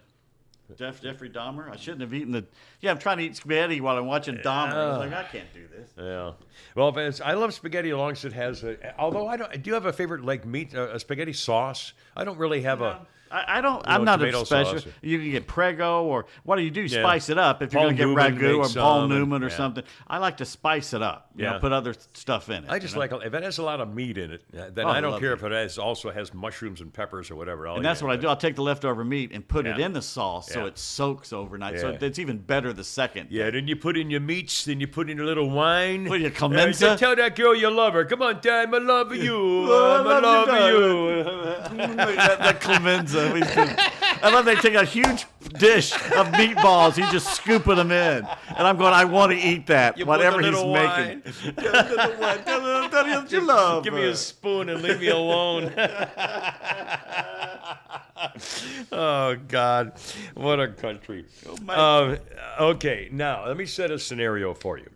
Jeffrey Dahmer. I shouldn't have eaten the. Yeah, I'm trying to eat spaghetti while I'm watching Dahmer. I was like, I can't do this. Yeah. Well, I love spaghetti as long as it has. Although I do you have a favorite like meat a spaghetti sauce? I don't really have a. I don't. I'm not a tomato special. sauce. You can get Prego or what do you do? Yeah. Spice it up if you're Paul going to get Newman ragu or makes Paul some, Newman or yeah. something. I like to spice it up. You know, Yeah. put other stuff in it. I just like if it has a lot of meat in it. Then Oh, I I don't love care meat. if it also has mushrooms and peppers or whatever. And that's what I do. I'll take the leftover meat and put it Yeah. in the sauce so Yeah. it soaks overnight. So Yeah. it's even better the second. Yeah, then you put in your meats, then you put in a little wine. What, your Clemenza? You tell that girl you love her. Come on, Dad, I love you. Oh, I I love love you, you. that Clemenza. I love they take a huge dish of meatballs. He's just scooping them in. And I'm going, I want to eat that. You whatever put the he's little making. wine. Tell you what you love. Give me a spoon and leave me alone. Oh, God. What a country. Okay, now let me set a scenario for you.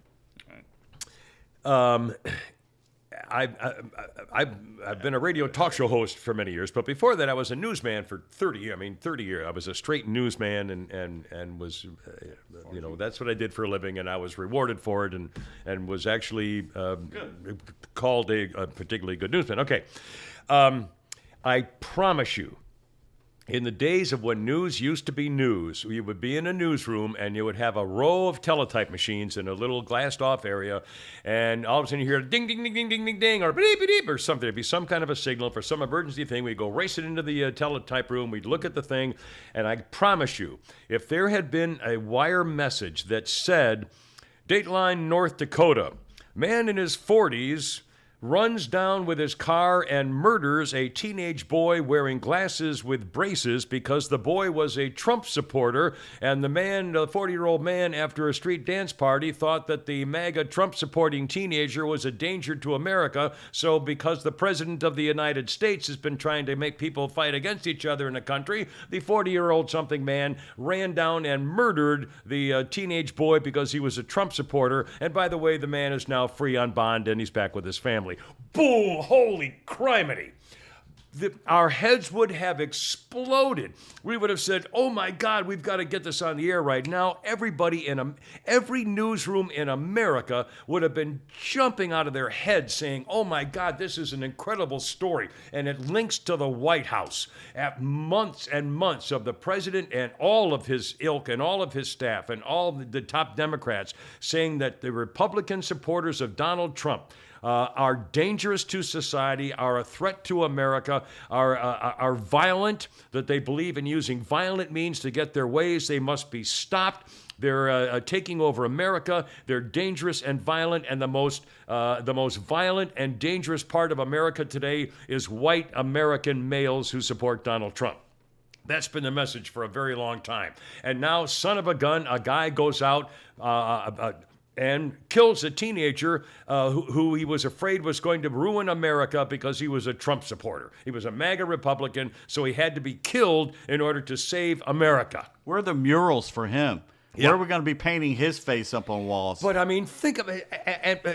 I've been a radio talk show host for many years, but before that I was a newsman for 30 years. 30 years. I was a straight newsman and was, that's what I did for a living, and I was rewarded for it and was actually called a particularly good newsman. Okay. I promise you, in the days of when news used to be news, you would be in a newsroom and you would have a row of teletype machines in a little glassed-off area, and all of a sudden you hear ding, ding, ding, ding, ding, ding, ding, or beep, beep, beep, or something. It'd be some kind of a signal for some emergency thing. We'd go racing into the teletype room. We'd look at the thing, and I promise you, if there had been a wire message that said, Dateline, North Dakota, man in his 40s runs down with his car and murders a teenage boy wearing glasses with braces because the boy was a Trump supporter, and the 40-year-old man, after a street dance party, thought that the MAGA Trump-supporting teenager was a danger to America, so because the President of the United States has been trying to make people fight against each other in the country, the 40-year-old something man ran down and murdered the teenage boy because he was a Trump supporter, and by the way, the man is now free on bond and he's back with his family. Boom! Holy criminy! Our heads would have exploded. We would have said, oh my God, we've got to get this on the air right now. Every newsroom in America would have been jumping out of their heads saying, oh my God, this is an incredible story. And it links to the White House at months and months of the president and all of his ilk and all of his staff and all the top Democrats saying that the Republican supporters of Donald Trump are dangerous to society, are a threat to America, are violent, that they believe in using violent means to get their ways. They must be stopped. They're taking over America. They're dangerous and violent, and the most violent and dangerous part of America today is white American males who support Donald Trump. That's been the message for a very long time. And now, son of a gun, a guy goes out and kills a teenager who he was afraid was going to ruin America because he was a Trump supporter. He was a MAGA Republican, so he had to be killed in order to save America. Where are the murals for him? Yeah. Where are we going to be painting his face up on walls? But I mean, think of it,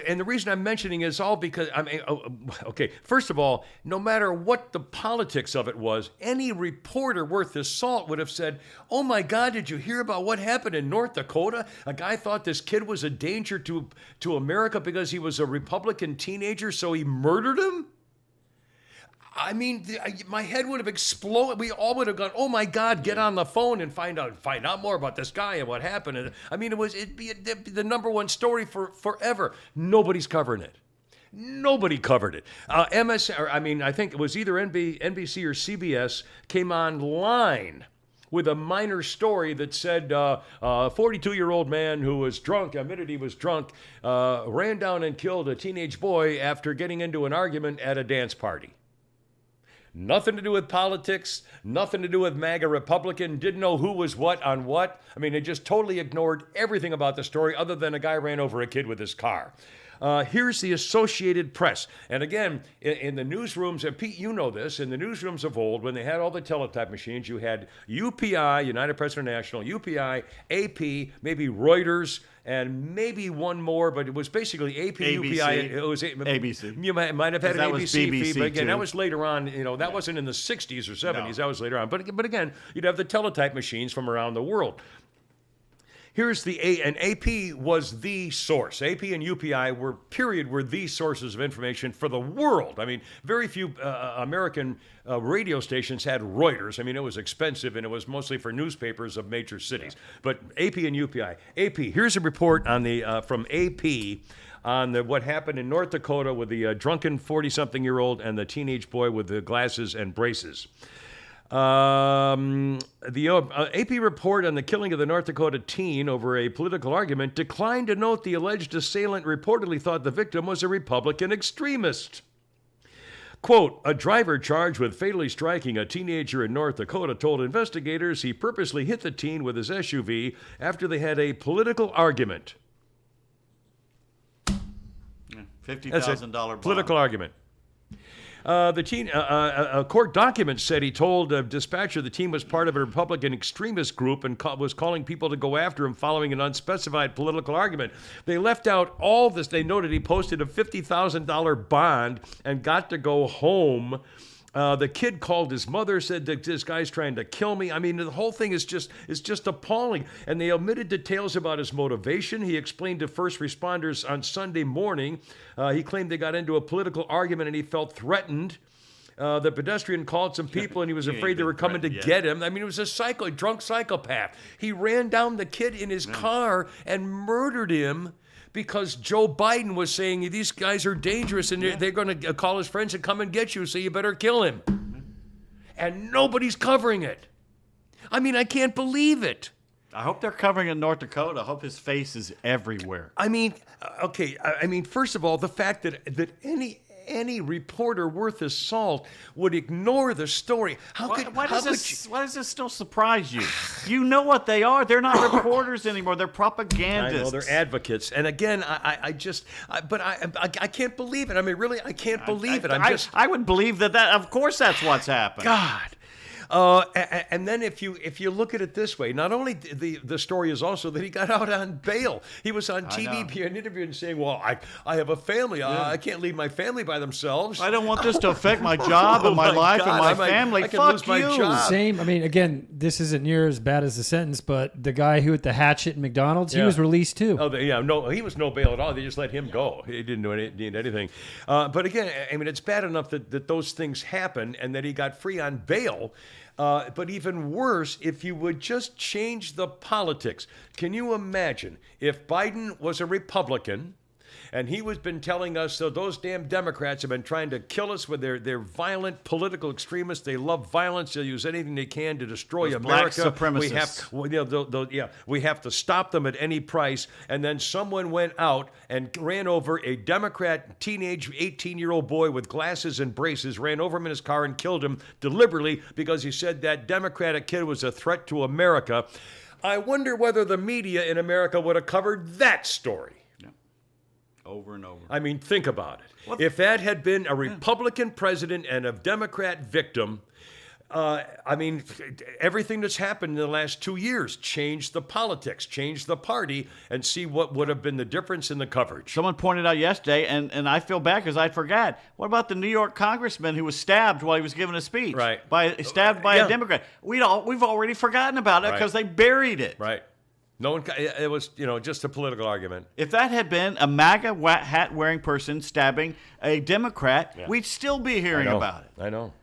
and the reason I'm mentioning is all because, I mean, okay, first of all, no matter what the politics of it was, any reporter worth his salt would have said, oh my God, did you hear about what happened in North Dakota? A guy thought this kid was a danger to America because he was a Republican teenager, so he murdered him? I mean, my head would have exploded. We all would have gone, oh my God, get on the phone and find out more about this guy and what happened. And I mean, it'd be the number one story for forever. Nobody's covering it. Nobody covered it. I think it was either NBC or CBS came online with a minor story that said a 42-year-old man who was drunk, admitted he was drunk, ran down and killed a teenage boy after getting into an argument at a dance party. Nothing to do with politics, nothing to do with MAGA Republican, didn't know who was what on what. I mean, they just totally ignored everything about the story other than a guy ran over a kid with his car. Here's the Associated Press. And again, in the newsrooms, and Pete, you know this, in the newsrooms of old, when they had all the teletype machines, you had UPI, United Press International, UPI, AP, maybe Reuters, and maybe one more, but it was basically AP, ABC. UPI. It was ABC. You might have had an ABC feed, but again, too. that was later on. That wasn't in the 60s or 70s. No. That was later on. But again, you'd have the teletype machines from around the world. Here's and AP was the source. AP and UPI were the sources of information for the world. I mean, very few American radio stations had Reuters. I mean, it was expensive, and it was mostly for newspapers of major cities. But AP and UPI. AP, here's a report on from AP on what happened in North Dakota with the drunken 40-something-year-old and the teenage boy with the glasses and braces. The AP report on the killing of the North Dakota teen over a political argument declined to note the alleged assailant reportedly thought the victim was a Republican extremist. Quote, a driver charged with fatally striking a teenager in North Dakota told investigators he purposely hit the teen with his SUV after they had a political argument. $50,000 bond. Political argument. The teen, a court document said he told a dispatcher the teen was part of a Republican extremist group and was calling people to go after him following an unspecified political argument. They left out all this. They noted he posted a $50,000 bond and got to go home. The kid called his mother, said that this guy's trying to kill me. I mean, the whole thing is just appalling. And they omitted details about his motivation. He explained to first responders on Sunday morning. He claimed they got into a political argument and he felt threatened. The pedestrian called some people and he was afraid they were coming to get him. I mean, he was a drunk psychopath. He ran down the kid in his car and murdered him because Joe Biden was saying these guys are dangerous and they're going to call his friends and come and get you, so you better kill him. And nobody's covering it. I mean, I can't believe it. I hope they're covering in North Dakota. I hope his face is everywhere. I mean, okay. I mean, first of all, the fact that any reporter worth his salt would ignore the story. Why does this still surprise you? You know what they are. They're not reporters anymore. They're propagandists. I know, they're advocates. And again, I can't believe it. I mean, really, I can't believe it. I would believe that of course that's what's happened. God. And then if you look at it this way, not only the story is also that he got out on bail. He was on TV being interviewed and saying, well, I have a family. I can't leave my family by themselves. I don't want this to affect my job and my life and my family. I can Fuck lose my you. job. Same. I mean, again, this isn't near as bad as the sentence, but the guy who with the hatchet in McDonald's, he was released too. Oh, no, he was no bail at all. They just let him go. He didn't need anything. But again, I mean, it's bad enough that those things happen and that he got free on bail. But even worse, if you would just change the politics. Can you imagine if Biden was a Republican And he was been telling us, so those damn Democrats have been trying to kill us with their violent political extremists. They love violence. They'll use anything they can to destroy Those America. black supremacists. We have to stop them at any price. And then someone went out and ran over a Democrat teenage 18-year-old boy with glasses and braces, ran over him in his car and killed him deliberately because he said that Democratic kid was a threat to America. I wonder whether the media in America would have covered that story. Over and over. I mean, think about it. If that had been a Republican president and a Democrat victim, I mean, everything that's happened in the last 2 years changed the politics, changed the party, and see what would have been the difference in the coverage. Someone pointed out yesterday, and I feel bad because I forgot. What about the New York congressman who was stabbed while he was giving a speech? Right. Stabbed by a Democrat. We've already forgotten about it because they buried it. Right. No one. It was, just a political argument. If that had been a MAGA hat wearing person stabbing a Democrat, we'd still be hearing about it. I know.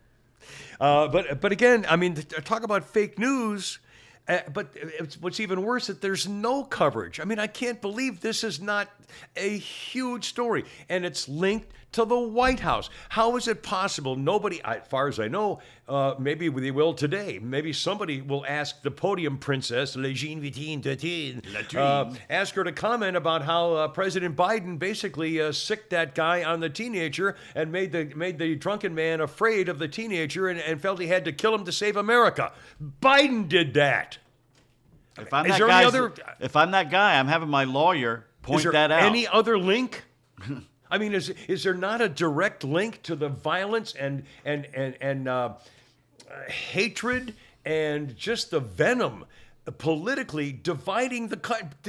But again, I mean, talk about fake news. But what's even worse that there's no coverage. I mean, I can't believe this is not a huge story, and it's linked to the White House. How is it possible? Nobody, as far as I know, maybe they will today. Maybe somebody will ask the podium princess, ask her to comment about how President Biden basically sicked that guy on the teenager and made the drunken man afraid of the teenager and felt he had to kill him to save America. Biden did that. If I'm that guy, I'm having my lawyer point that out. Any other link? I mean, is there not a direct link to the violence and hatred and just the venom politically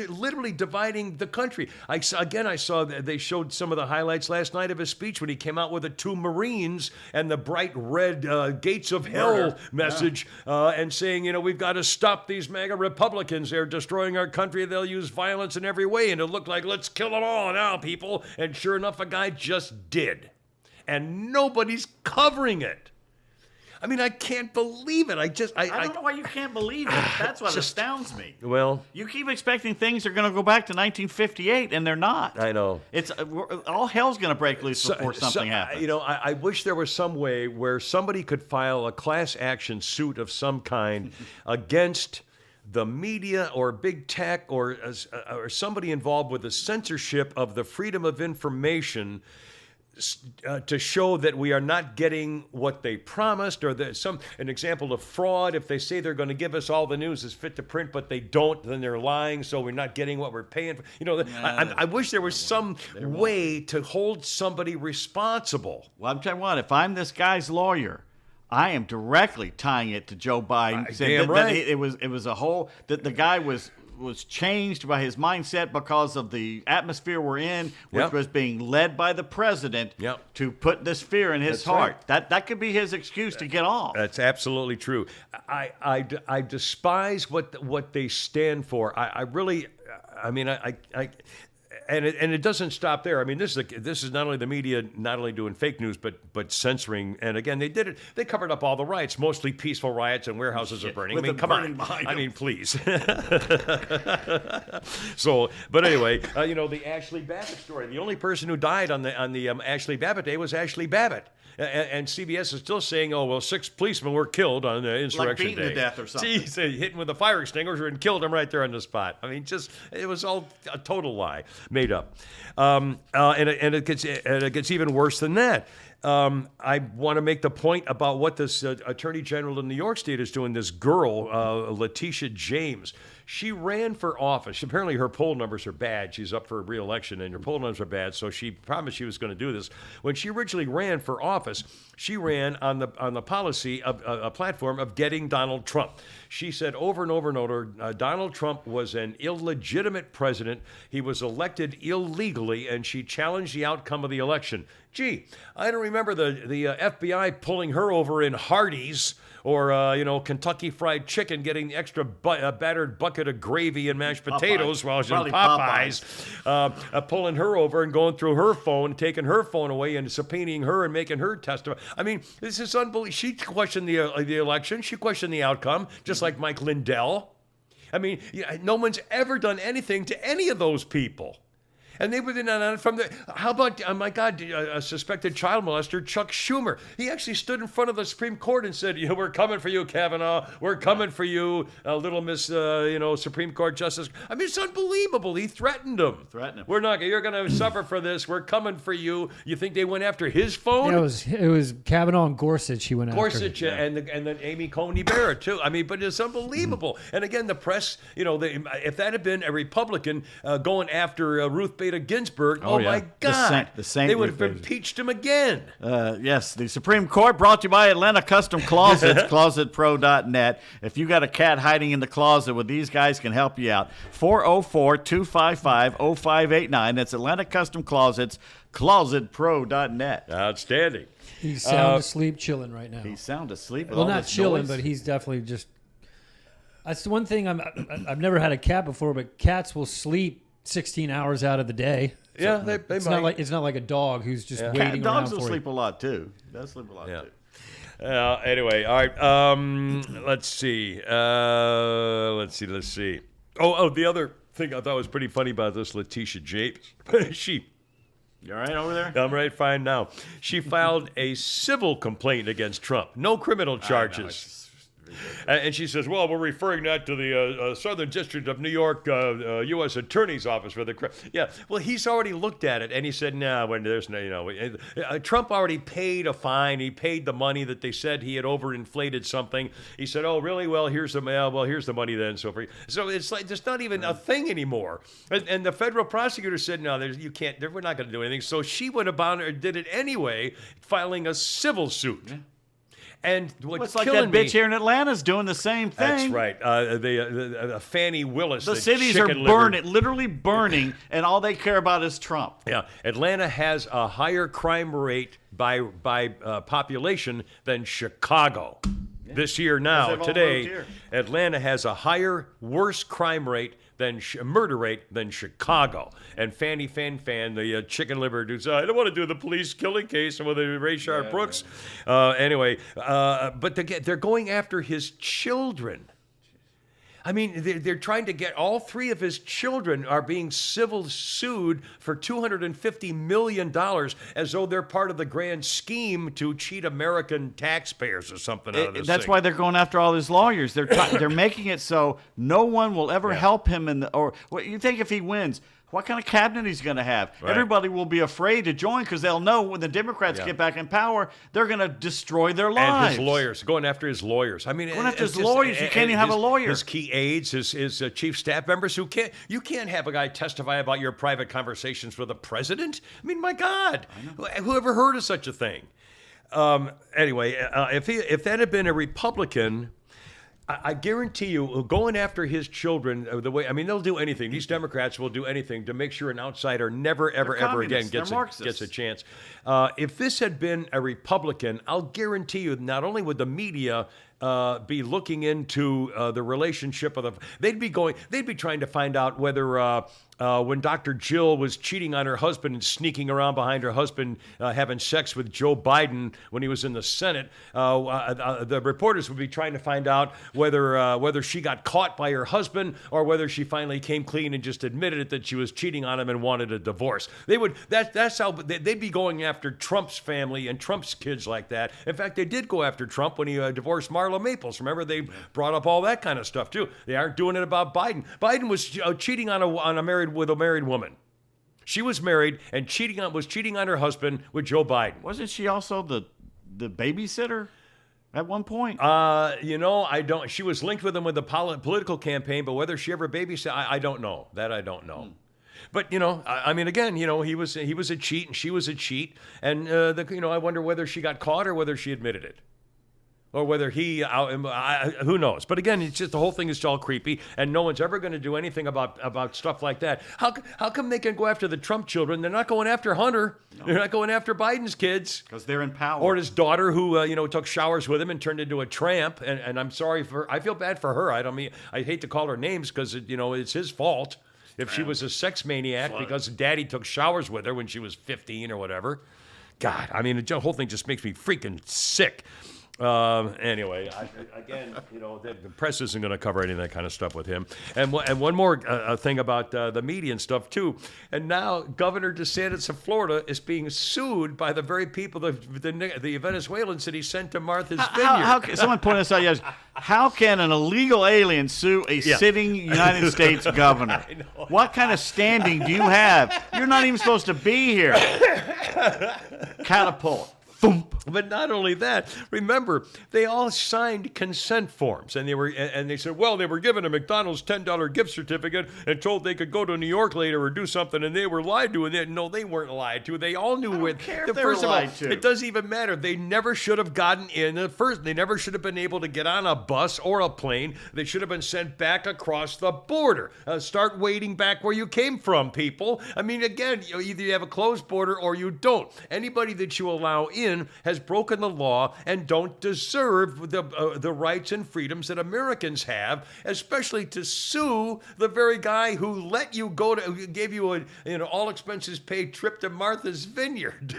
literally dividing the country? I saw that they showed some of the highlights last night of his speech when he came out with the two Marines and the bright red gates of hell message and saying, we've got to stop these MAGA Republicans. They're destroying our country. They'll use violence in every way. And it looked like, let's kill them all now, people. And sure enough, a guy just did. And nobody's covering it. I mean, I can't believe it. I don't know why you can't believe it. That's what astounds me. Well, you keep expecting things are going to go back to 1958, and they're not. I know. It's all hell's going to break loose before something happens. I wish there was some way where somebody could file a class action suit of some kind against the media or big tech or somebody involved with the censorship of the freedom of information. To show that we are not getting what they promised, or an example of fraud. If they say they're going to give us all the news is fit to print, but they don't, then they're lying. So we're not getting what we're paying for. I wish there was some way to hold somebody responsible. Well, I'm telling you what. If I'm this guy's lawyer, I am directly tying it to Joe Biden. Damn right. It was a whole that the guy was changed by his mindset because of the atmosphere we're in, which was being led by the president to put this fear in his heart. Right. That could be his excuse to get off. That's absolutely true. I despise what they stand for. And it doesn't stop there. I mean, this is not only the media not only doing fake news, but censoring. And again, they did it. They covered up all the riots, mostly peaceful riots, and warehouses are burning. I mean, please. So, but anyway, the Ashley Babbitt story. The only person who died on the Ashley Babbitt Day was Ashley Babbitt. And CBS is still saying, 6 policemen were killed on the insurrection like beaten to death or something. Jeez, they hit him with a fire extinguisher and killed him right there on the spot. I mean, it was all a total lie, made up. And it gets even worse than that. I want to make the point about what this Attorney General in New York State is doing. This girl, Letitia James, she ran for office. Apparently her poll numbers are bad. She's up for re-election, and her poll numbers are bad, so she promised she was going to do this. When she originally ran for office, she ran on the policy of a platform of getting Donald Trump. She said over and over and over, Donald Trump was an illegitimate president. He was elected illegally, and she challenged the outcome of the election. Gee, I don't remember the FBI pulling her over in Hardee's or Kentucky Fried Chicken, getting the extra battered bucket of gravy and mashed potatoes while she's in Popeyes. Pulling her over and going through her phone, taking her phone away and subpoenaing her and making her testify. I mean, this is unbelievable. She questioned the election. She questioned the outcome, just like Mike Lindell. I mean, no one's ever done anything to any of those people. And they were from the. How about, oh my God, a suspected child molester, Chuck Schumer? He actually stood in front of the Supreme Court and said, we're coming for you, Kavanaugh. We're coming for you, little Miss, Supreme Court Justice. I mean, it's unbelievable. He threatened him. You're going to suffer for this. We're coming for you. You think they went after his phone? Yeah, it was Kavanaugh and Gorsuch he went after. Gorsuch and then Amy Coney Barrett, too. I mean, but it's unbelievable. And again, the press, if that had been a Republican going after Ruth Bader Ginsburg, my God, they would have impeached him again. Yes, the Supreme Court brought to you by Atlanta Custom Closets, closetpro.net. If you got a cat hiding in the closet, these guys can help you out. 404-255-0589. That's Atlanta Custom Closets, closetpro.net. Outstanding. He's sound asleep, chilling right now. He's sound asleep. Well, not chilling, but he's definitely just. That's the one thing I've never had a cat before, but cats will sleep 16 hours out of the day. Yeah, they might. It's not like a dog who's just waiting around for you. Dogs will sleep a lot too. They sleep a lot too. Anyway, all right. Let's see. Let's see. Oh, the other thing I thought was pretty funny about this, Letitia James. You all right over there? I'm right fine now. She filed a civil complaint against Trump. No criminal charges. And she says, well, we're referring that to the Southern District of New York U.S. Attorney's Office for the crime. Yeah, well, he's already looked at it, and he said, when there's no, Trump already paid a fine. He paid the money that they said he had overinflated something. He said, oh, really? Well, here's the money then. So it's like there's not even a thing anymore. And the federal prosecutor said, no, you can't. We're not going to do anything. So she went about or did it anyway, filing a civil suit. Yeah. And what's like that bitch here in Atlanta's doing the same thing. That's right. Fannie Willis. The cities are literally burning, and all they care about is Trump. Yeah, Atlanta has a higher crime rate by population than Chicago. Yeah. This year today, Atlanta has a worse crime rate murder rate than Chicago. And Fanny Fan, the chicken liver dude, I don't want to do the police killing case with Rayshard Brooks. Anyway, but they're going after his children. I mean, they're trying to get all three of his children are being civil sued for $250 million as though they're part of the grand scheme to cheat American taxpayers or something out of this That's thing. why they're going after all his lawyers. They're making it so no one will ever help him you think if he wins, what kind of cabinet he's going to have? Right. Everybody will be afraid to join because they'll know when the Democrats get back in power, they're going to destroy their lives. And his lawyers, going after his lawyers. I mean, going after his lawyers, you can't even have a lawyer. His key aides, his chief staff members, you can't have a guy testify about your private conversations with the president. I mean, my God, who ever heard of such a thing? Anyway, if that had been a Republican, I guarantee you, going after his children, they'll do anything. These Democrats will do anything to make sure an outsider never, ever, ever again gets a chance. If this had been a Republican, I'll guarantee you, not only would the media be looking into the relationship of they'd be trying to find out whether when Dr. Jill was cheating on her husband and sneaking around behind her husband, having sex with Joe Biden when he was in the Senate, the reporters would be trying to find out whether she got caught by her husband or whether she finally came clean and just admitted it that she was cheating on him and wanted a divorce. That's how they'd be going after Trump's family and Trump's kids like that. In fact, they did go after Trump when he divorced Marla Maples. Remember, they brought up all that kind of stuff too. They aren't doing it about Biden. Biden was cheating with a married woman. She was married and was cheating on her husband with Joe Biden. Wasn't she also the babysitter at one point? I don't. She was linked with him with the political campaign, but whether she ever babysat, I don't know. That I don't know. But I mean, again, he was a cheat and she was a cheat, and I wonder whether she got caught or whether she admitted it. Or whether who knows? But again, it's just the whole thing is all creepy, and no one's ever going to do anything about stuff like that. How come they can go after the Trump children? They're not going after Hunter. No. They're not going after Biden's kids because they're in power. Or his daughter, who took showers with him and turned into a tramp. And I'm sorry I feel bad for her. I hate to call her names because it's his fault if she was a sex maniac because Daddy took showers with her when she was 15 or whatever. God, I mean, the whole thing just makes me freaking sick. Anyway, again, the press isn't going to cover any of that kind of stuff with him. And one more thing about the media and stuff too. And now Governor DeSantis of Florida is being sued by the very people, the Venezuelans that he sent to Martha's Vineyard. Someone pointed this out yesterday. How can an illegal alien sue a sitting United States governor? What kind of standing do you have? You're not even supposed to be here. Catapult. Thump. But not only that, remember, they all signed consent forms, and they said, well, they were given a McDonald's $10 gift certificate and told they could go to New York later or do something, and they were lied to. And no, they weren't lied to. They all knew it. First of all, it doesn't even matter. They never should have gotten in. They never should have been able to get on a bus or a plane. They should have been sent back across the border. Start waiting back where you came from, people. I mean, again, either you have a closed border or you don't. Anybody that you allow in has broken the law and don't deserve the rights and freedoms that Americans have, especially to sue the very guy who let you who gave you an all expenses paid trip to Martha's Vineyard.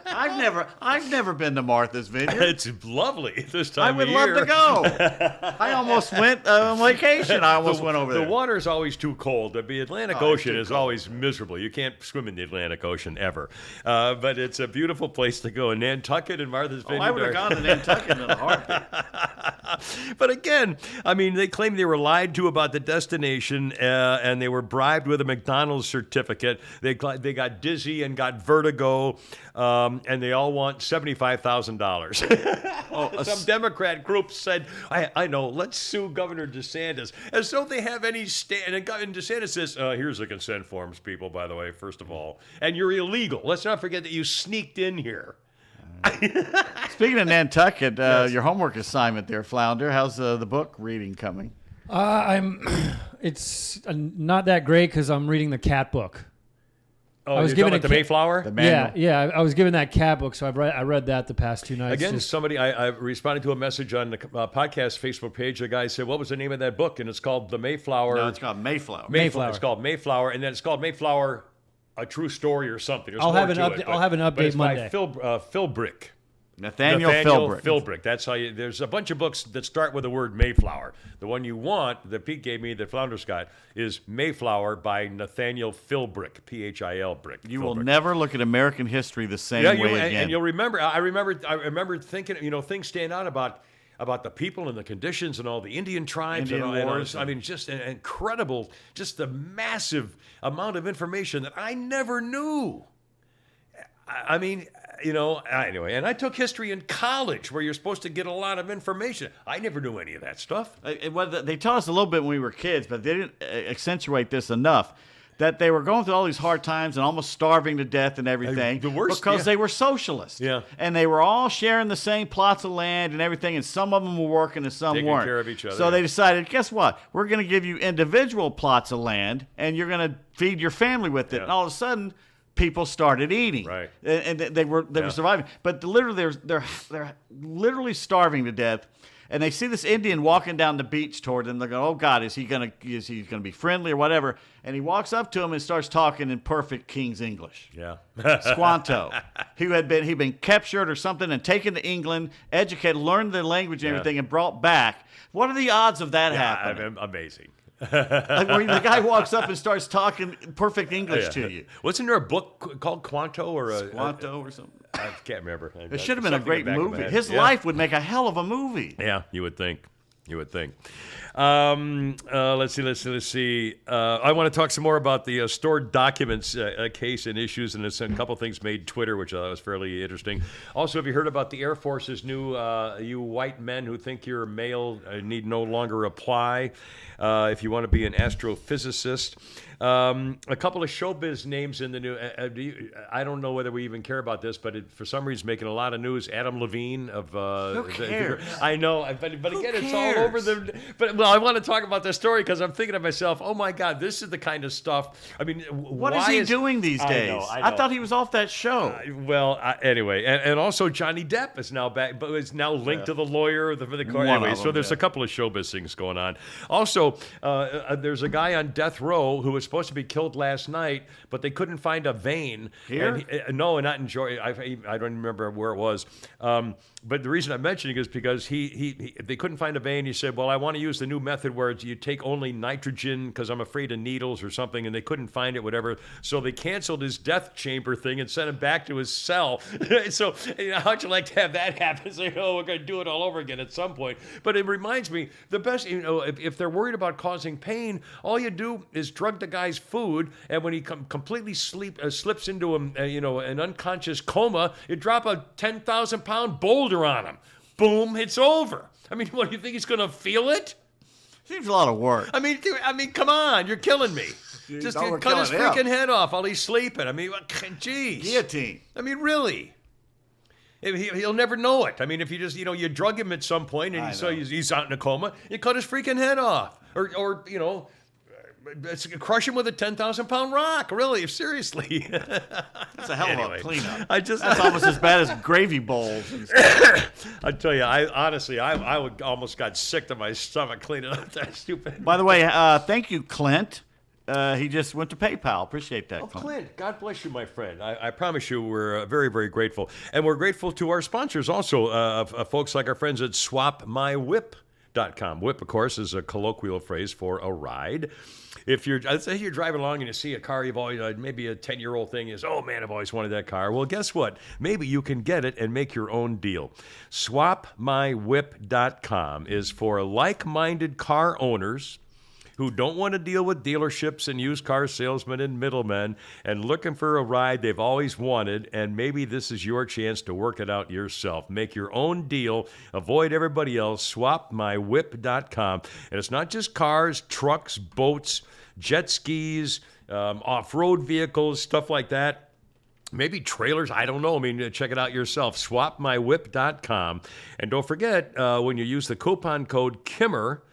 I've never been to Martha's Vineyard. It's lovely this time of year. I would love to go. I almost went on vacation. I almost went over there. The water is always too cold. The Atlantic Ocean is always miserable. You can't swim in the Atlantic Ocean ever. But it's a beautiful place to go. And Nantucket and Martha's Vineyard. I would have gone to Nantucket in a heartbeat. But again, I mean, they claim they were lied to about the destination, and they were bribed with a McDonald's certificate. They got dizzy and got vertigo, and they all want $75,000. Some Democrat group said, I know, let's sue Governor DeSantis. As though they have any stand. And DeSantis says, here's the consent forms, people, by the way, first of all. And you're illegal. Let's not forget that you sneaked in here. Speaking of Nantucket, your homework assignment there, Flounder. How's the book reading coming? It's not that great because I'm reading the cat book. Oh, I was given the Mayflower? The manual? Yeah. I was given that cat book, so I read that the past 2 nights. Again, I responded to a message on the podcast Facebook page. The guy said, what was the name of that book? And it's called The Mayflower. No, it's called Mayflower. It's called Mayflower, and then it's called Mayflower, A True Story or something. I'll have an update Monday. By Philbrick. Nathaniel Philbrick. Philbrick. That's how you. There's a bunch of books that start with the word Mayflower. The one you want, that Pete gave me, that Flounder's got, is Mayflower by Nathaniel Philbrick. Phil Brick. You will never look at American history the same way again. And you'll remember. I remember thinking. Things stand out about the people and the conditions and all the Indian tribes and wars. I mean, just an incredible, just the massive amount of information that I never knew. I mean, anyway, and I took history in college where you're supposed to get a lot of information. I never knew any of that stuff. They taught us a little bit when we were kids, but they didn't accentuate this enough. That they were going through all these hard times and almost starving to death and everything because they were socialists. Yeah. And they were all sharing the same plots of land and everything, and some of them were working and some Taking weren't. care of each other. So they decided, guess what? We're going to give you individual plots of land, and you're going to feed your family with it. Yeah. And all of a sudden, people started eating, right? And they were surviving, but literally they're literally starving to death. And they see this Indian walking down the beach toward them. They go, "Oh God, is he gonna be friendly or whatever?" And he walks up to him and starts talking in perfect King's English. Yeah, Squanto, he'd been captured or something and taken to England, educated, learned the language and everything, and brought back. What are the odds of that happening? Amazing. Like where the guy walks up and starts talking perfect English to you. Wasn't there a book called Quanto or Squanto or something? I can't remember. It should have been a great movie. His life would make a hell of a movie. Yeah, you would think. Let's see. I want to talk some more about the stored documents case and issues, and there's a couple things made Twitter, which I thought was fairly interesting. Also, have you heard about the Air Force's new you white men who think you're male need no longer apply if you want to be an astrophysicist? A couple of showbiz names in the new. I don't know whether we even care about this, but for some reason making a lot of news. Adam Levine of. Who cares? I know, but again, it's all over the. But Well, I want to talk about this story because I'm thinking to myself, oh my God, this is the kind of stuff. I mean, What is he doing these days? I know. thought he was off that show. Anyway, and also Johnny Depp is now back, but is now linked to the lawyer for the court. Anyway, so there's a couple of showbiz things going on. Also, there's a guy on death row who was supposed to be killed last night, but they couldn't find a vein. Here? No, not in Georgia. I don't remember where it was. But the reason I'm mentioning is because they couldn't find a vein. He said, well, I want to use the new method where you take only nitrogen because I'm afraid of needles or something, and they couldn't find it, whatever. So they canceled his death chamber thing and sent him back to his cell. So how'd you like to have that happen? Say, oh, we're going to do it all over again at some point. But it reminds me, the best, if they're worried about causing pain, all you do is drug the guy's food, and when he completely slips into an unconscious coma, you drop a 10,000-pound boulder on him. Boom, it's over. I mean, what, do you think he's going to feel it? Seems a lot of work. I mean, come on, you're killing me. Just cut his freaking head off while he's sleeping. I mean, geez. Guillotine. I mean, really. He'll never know it. I mean, if you just, you drug him at some point and he's out in a coma, you cut his freaking head off. Or crush him with a 10,000-pound rock. Really, seriously. That's a hell of a cleanup. That's almost as bad as gravy bowls. I tell you, I would almost got sick to my stomach cleaning up that stupid. By the way, thank you, Clint. He just went to PayPal. Appreciate that, Clint. God bless you, my friend. I promise you we're very, very grateful. And we're grateful to our sponsors also, folks like our friends at swapmywhip.com. Whip, of course, is a colloquial phrase for a ride. Let's say you're driving along and you see a car you've always, maybe a 10-year-old thing is, oh man, I've always wanted that car. Well, guess what? Maybe you can get it and make your own deal. Swapmywhip.com is for like-minded car owners who don't want to deal with dealerships and used car salesmen and middlemen and looking for a ride they've always wanted, and maybe this is your chance to work it out yourself. Make your own deal. Avoid everybody else. SwapMyWhip.com. And it's not just cars, trucks, boats, jet skis, off-road vehicles, stuff like that. Maybe trailers, I don't know. I mean, check it out yourself. SwapMyWhip.com. And don't forget, when you use the coupon code KIMMER,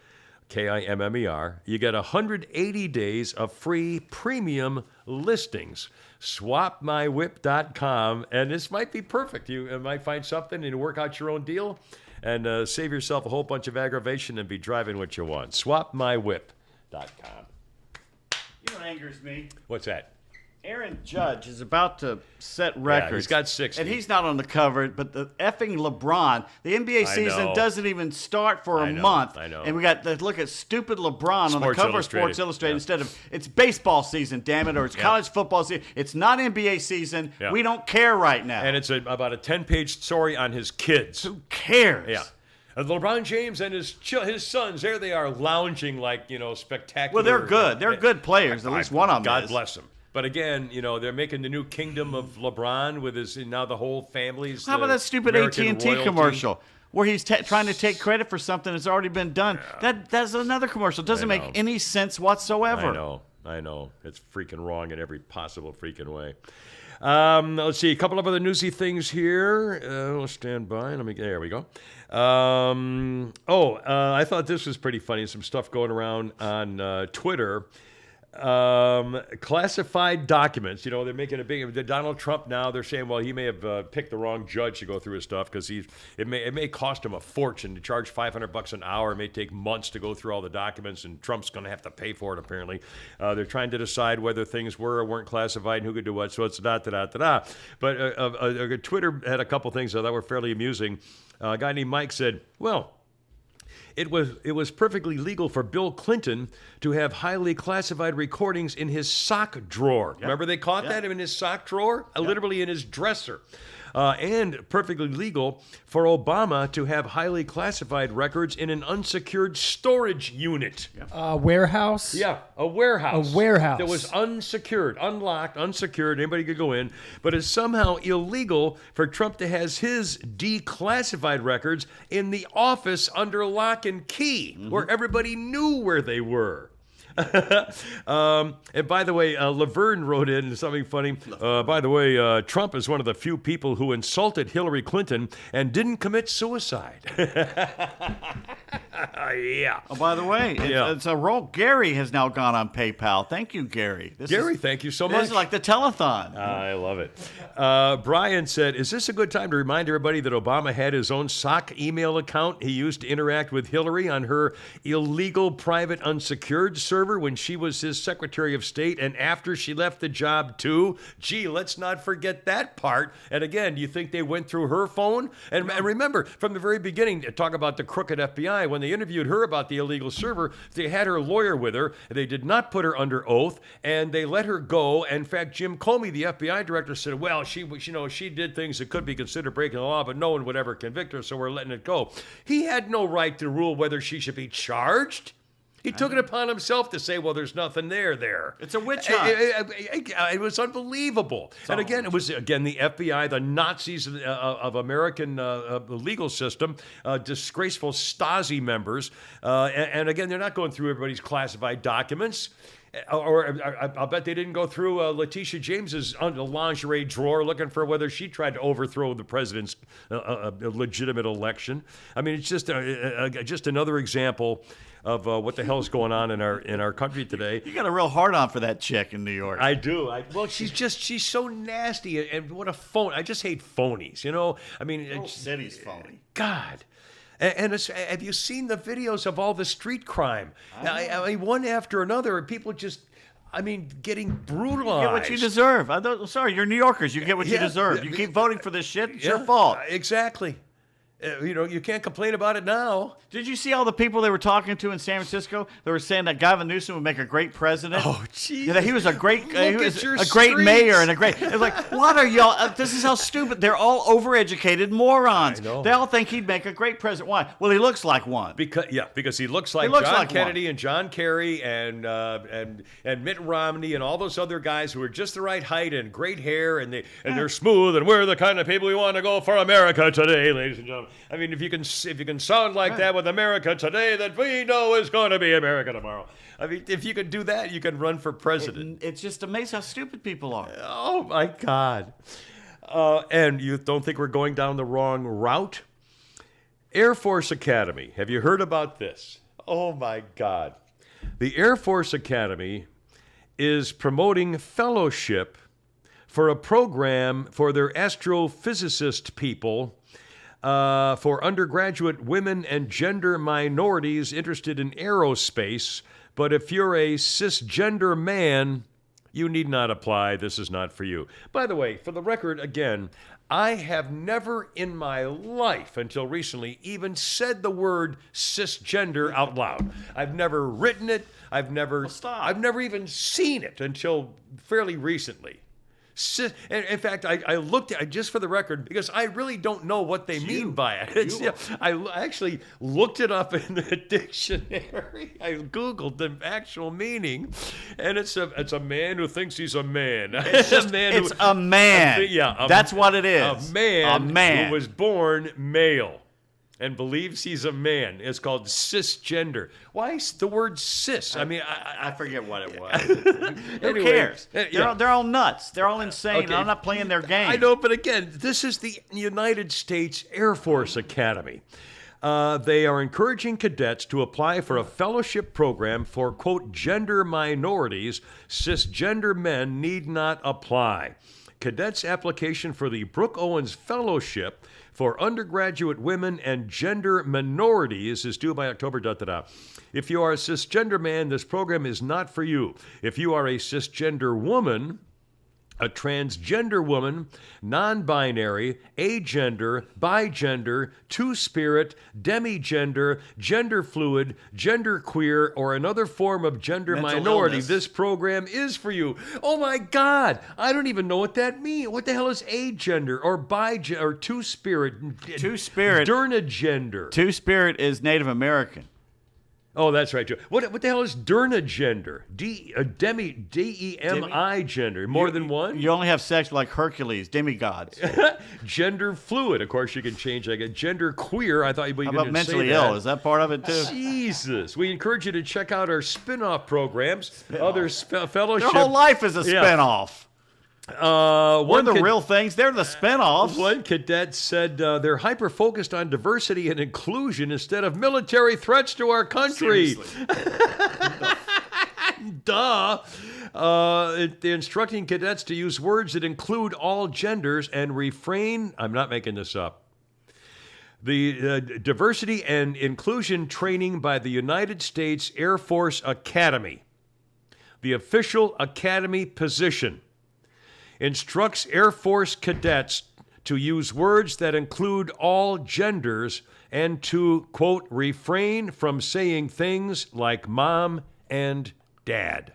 KIMMER, you get 180 days of free premium listings. SwapMyWhip.com, and this might be perfect. You might find something and work out your own deal and save yourself a whole bunch of aggravation and be driving what you want. SwapMyWhip.com. You know what angers me? What's that? Aaron Judge is about to set records. Yeah, he's got 60. And he's not on the cover, but the effing LeBron, the NBA season doesn't even start for a month. I know. And we got to look at stupid LeBron on the cover of Sports Illustrated instead of, it's baseball season, damn it, or it's college football season. It's not NBA season. Yeah. We don't care right now. And it's about a 10-page story on his kids. Who cares? Yeah. LeBron James and his sons, there they are lounging like, spectacular. Well, they're good. They're good players. At least one of them God bless them. But again, they're making the new kingdom of LeBron with now the whole family's. How about that stupid AT&T commercial where he's trying to take credit for something that's already been done? Yeah. That's another commercial. It doesn't make any sense whatsoever. I know. It's freaking wrong in every possible freaking way. Let's see. A couple of other newsy things here. We'll stand by. There we go. I thought this was pretty funny. Some stuff going around on Twitter. Classified documents. They're making a big. Donald Trump now. They're saying, well, he may have picked the wrong judge to go through his stuff because it may cost him a fortune to charge $500 an hour. It may take months to go through all the documents, and Trump's going to have to pay for it. Apparently, they're trying to decide whether things were or weren't classified and who could do what. So it's But Twitter had a couple things that were fairly amusing. A guy named Mike said, well, it was perfectly legal for Bill Clinton to have highly classified recordings in his sock drawer. Yep. Remember they caught that in his sock drawer? Yep. Literally in his dresser. And perfectly legal for Obama to have highly classified records in an unsecured storage unit. A warehouse? Yeah, a warehouse. A warehouse. That was unsecured, unlocked, unsecured. Anybody could go in. But it's somehow illegal for Trump to have his declassified records in the office under lock and key, where everybody knew where they were. And by the way, Laverne wrote in something funny. By the way, Trump is one of the few people who insulted Hillary Clinton and didn't commit suicide. Yeah. Oh, by the way, Yeah. it's a roll. Gary has now gone on PayPal. Thank you, Gary. Gary, thank you so This much. is like the telethon. I love it. Brian said, is this a good time to remind everybody that Obama had his own sock email account he used to interact with Hillary on her illegal private unsecured server when she was his Secretary of State and after she left the job too? Gee, let's not forget that part. And again, you think they went through her phone? And remember, from the very beginning, talk about the crooked FBI, when they interviewed her about the illegal server, they had her lawyer with her. They did not put her under oath, and they let her go. In fact, Jim Comey, the FBI director, said, well, she did things that could be considered breaking the law, but no one would ever convict her, so we're letting it go. He had no right to rule whether she should be charged. He took it upon himself to say, well, there's nothing there. It's a witch hunt. It was unbelievable. And again, it was, the FBI, the Nazis of American legal system, disgraceful Stasi members. And again, they're not going through everybody's classified documents. Or I'll bet they didn't go through Letitia James's lingerie drawer looking for whether she tried to overthrow the president's legitimate election. I mean, it's just another example of what the hell's going on in our country today. You got a real hard on for that chick in New York. I do. Well, she's so nasty, and what a phone. I just hate phonies. I mean, the whole city's phony. God. And have you seen the videos of all the street crime? I mean, one after another, and people just, getting brutalized. You get what you deserve. Sorry, you're New Yorkers. You get what you deserve. You keep voting for this shit. It's your fault. Exactly. You can't complain about it now. Did you see all the people they were talking to in San Francisco? They were saying that Gavin Newsom would make a great president. Oh, jeez. Yeah, he was a great, great streets. mayor and a great. It's like, what are y'all? This is how stupid. They're all overeducated morons. I know. They all think he'd make a great president. Why? Well, he looks like one. Because he looks like John Kennedy and John Kerry and Mitt Romney and all those other guys who are just the right height and great hair and they're smooth and we're the kind of people we want to go for America today, ladies and gentlemen. I mean, if you can sound like that with America today, that we know is going to be America tomorrow. I mean, if you can do that, you can run for president. It's just amazing how stupid people are. Oh my God! And you don't think we're going down the wrong route? Air Force Academy. Have you heard about this? Oh my God! The Air Force Academy is promoting fellowship for a program for their astrophysicist people. For undergraduate women and gender minorities interested in aerospace. But if you're a cisgender man, you need not apply. This is not for you. By the way, for the record, again, I have never in my life until recently even said the word cisgender out loud. I've never written it. I've never even seen it until fairly recently. In fact, I looked at it just for the record because I really don't know what they mean by it. I actually looked it up in the dictionary. I Googled the actual meaning, and it's a man who thinks he's a man. It's a man. That's what it is. A man who was born male and believes he's a man. It's called cisgender. Why the word cis? I forget what it was. Who cares? They're all nuts. They're all insane. Okay. I'm not playing their game. I know, but again, this is the United States Air Force Academy. They are encouraging cadets to apply for a fellowship program for, quote, gender minorities. Cisgender men need not apply. Cadets' application for the Brooke Owens Fellowship for undergraduate women and gender minorities is due by October. If you are a cisgender man, this program is not for you. If you are a cisgender woman, a transgender woman, non-binary, agender, bigender, two-spirit, demigender, gender fluid, genderqueer, or another form of gender minority, this program is for you. Oh my God! I don't even know what that means. What the hell is agender or bigender or two-spirit? Two-spirit. Dernigender. Two-spirit is Native American. Oh, that's right, Joe. What the hell is Demi-gender? D-E-M-I gender. More than one? You only have sex with like Hercules, demigods. Gender fluid. Of course, you can change like a gender queer. I thought you were How going about to say mentally that. ill? Is that part of it too? Jesus. We encourage you to check out our spin-off programs. Other fellowship. Their whole life is a spinoff. We're the real things. They're the spinoffs. One cadet said they're hyper-focused on diversity and inclusion instead of military threats to our country. Seriously. Duh. They're instructing cadets to use words that include all genders and refrain. I'm not making this up. The diversity and inclusion training by the United States Air Force Academy, the official academy position, instructs Air Force cadets to use words that include all genders and to, quote, refrain from saying things like mom and dad.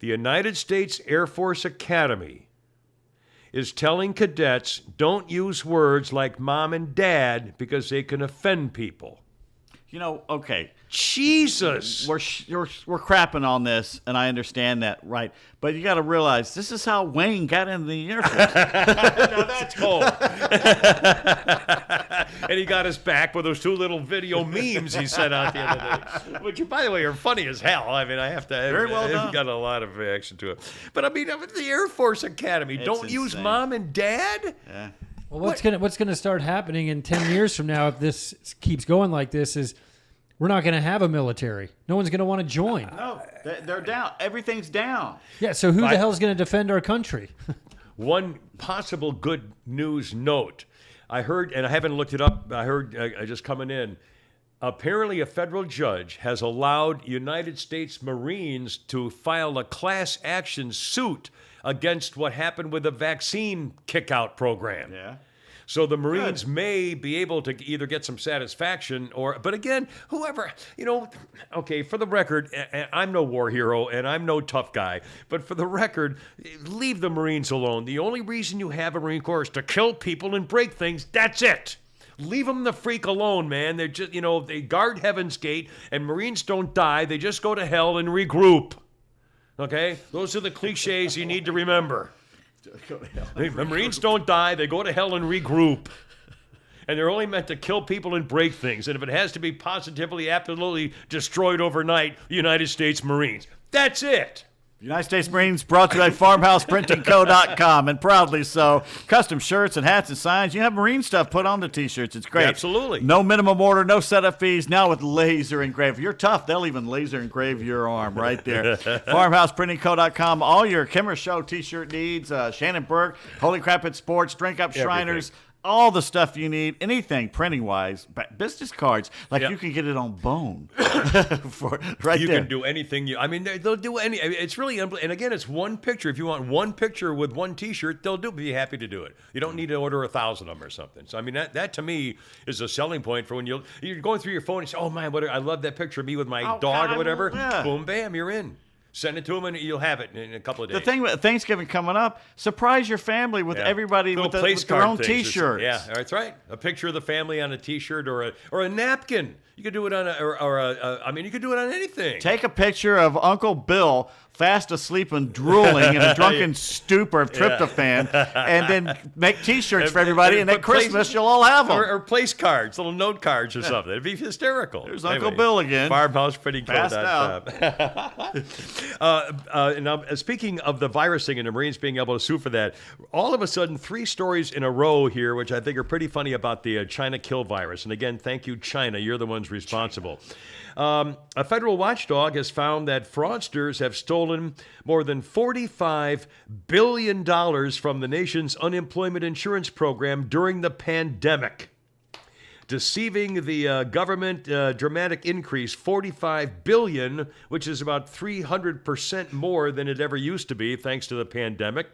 The United States Air Force Academy is telling cadets don't use words like mom and dad because they can offend people. You know, okay. Jesus. We're crapping on this, and I understand that, right? But you got to realize this is how Wayne got into the Air Force. Now that's cool. And he got us back with those two little video memes he sent out the other day, which, by the way, are funny as hell. I mean, I have to. Very well done. Got a lot of reaction to it. But I mean, the Air Force Academy, It's don't use insane. mom and dad. Yeah. Well, what's gonna start happening in 10 years from now if this keeps going like this is we're not gonna have a military. No one's gonna want to join. No, they're down. Everything's down. Yeah. So who the hell's gonna defend our country? One possible good news note. I heard, and I haven't looked it up, I heard just coming in, apparently a federal judge has allowed United States Marines to file a class action suit against what happened with the vaccine kick-out program. Yeah. So the Marines may be able to either get some satisfaction but again, whoever, okay, for the record, I'm no war hero and I'm no tough guy, but for the record, leave the Marines alone. The only reason you have a Marine Corps is to kill people and break things. That's it. Leave them the freak alone, man. They're just, they guard Heaven's Gate and Marines don't die. They just go to hell and regroup. Okay? Those are the cliches you need to remember. The Marines don't die. They go to hell and regroup. And they're only meant to kill people and break things. And if it has to be positively, absolutely destroyed overnight, United States Marines. That's it. United States Marines brought to you by FarmhousePrintingCo.com, and proudly so. Custom shirts and hats and signs. You have Marine stuff put on the T-shirts. It's great. Absolutely. No minimum order, no setup fees. Now with laser engraved. If you're tough, they'll even laser engrave your arm right there. FarmhousePrintingCo.com. All your Kimmer Show T-shirt needs. Shannon Burke, Holy Crap at Sports, Drink Up Shriners. All the stuff you need, anything printing-wise, business cards, like you can get it on bone. You can do anything. They'll do any. It's really, and again, it's one picture. If you want one picture with one T-shirt, they'll be happy to do it. You don't need to order 1,000 of them or something. So that to me is a selling point for when you're going through your phone and say, "Oh man, I love that picture of me with my dog or whatever." Yeah. Boom, bam, you're in. Send it to them and you'll have it in a couple of days. The thing with Thanksgiving coming up, surprise your family with everybody with their own T-shirts. Yeah, that's right. A picture of the family on a T-shirt or a napkin. You could do it on you could do it on anything. Take a picture of Uncle Bill fast asleep and drooling in a drunken stupor of tryptophan, and then make T-shirts for everybody, and at Christmas you'll all have them. Or place cards, little note cards or something. It'd be hysterical. There's Uncle Bill again. FarmhousePrintingCo.com. Now, speaking of the virus thing and the Marines being able to sue for that, all of a sudden 3 stories in a row here, which I think are pretty funny about the China kill virus. And again, thank you, China. You're the ones responsible. A federal watchdog has found that fraudsters have stolen more than $45 billion from the nation's unemployment insurance program during the pandemic. Deceiving the government, dramatic increase, $45 billion, which is about 300% more than it ever used to be, thanks to the pandemic.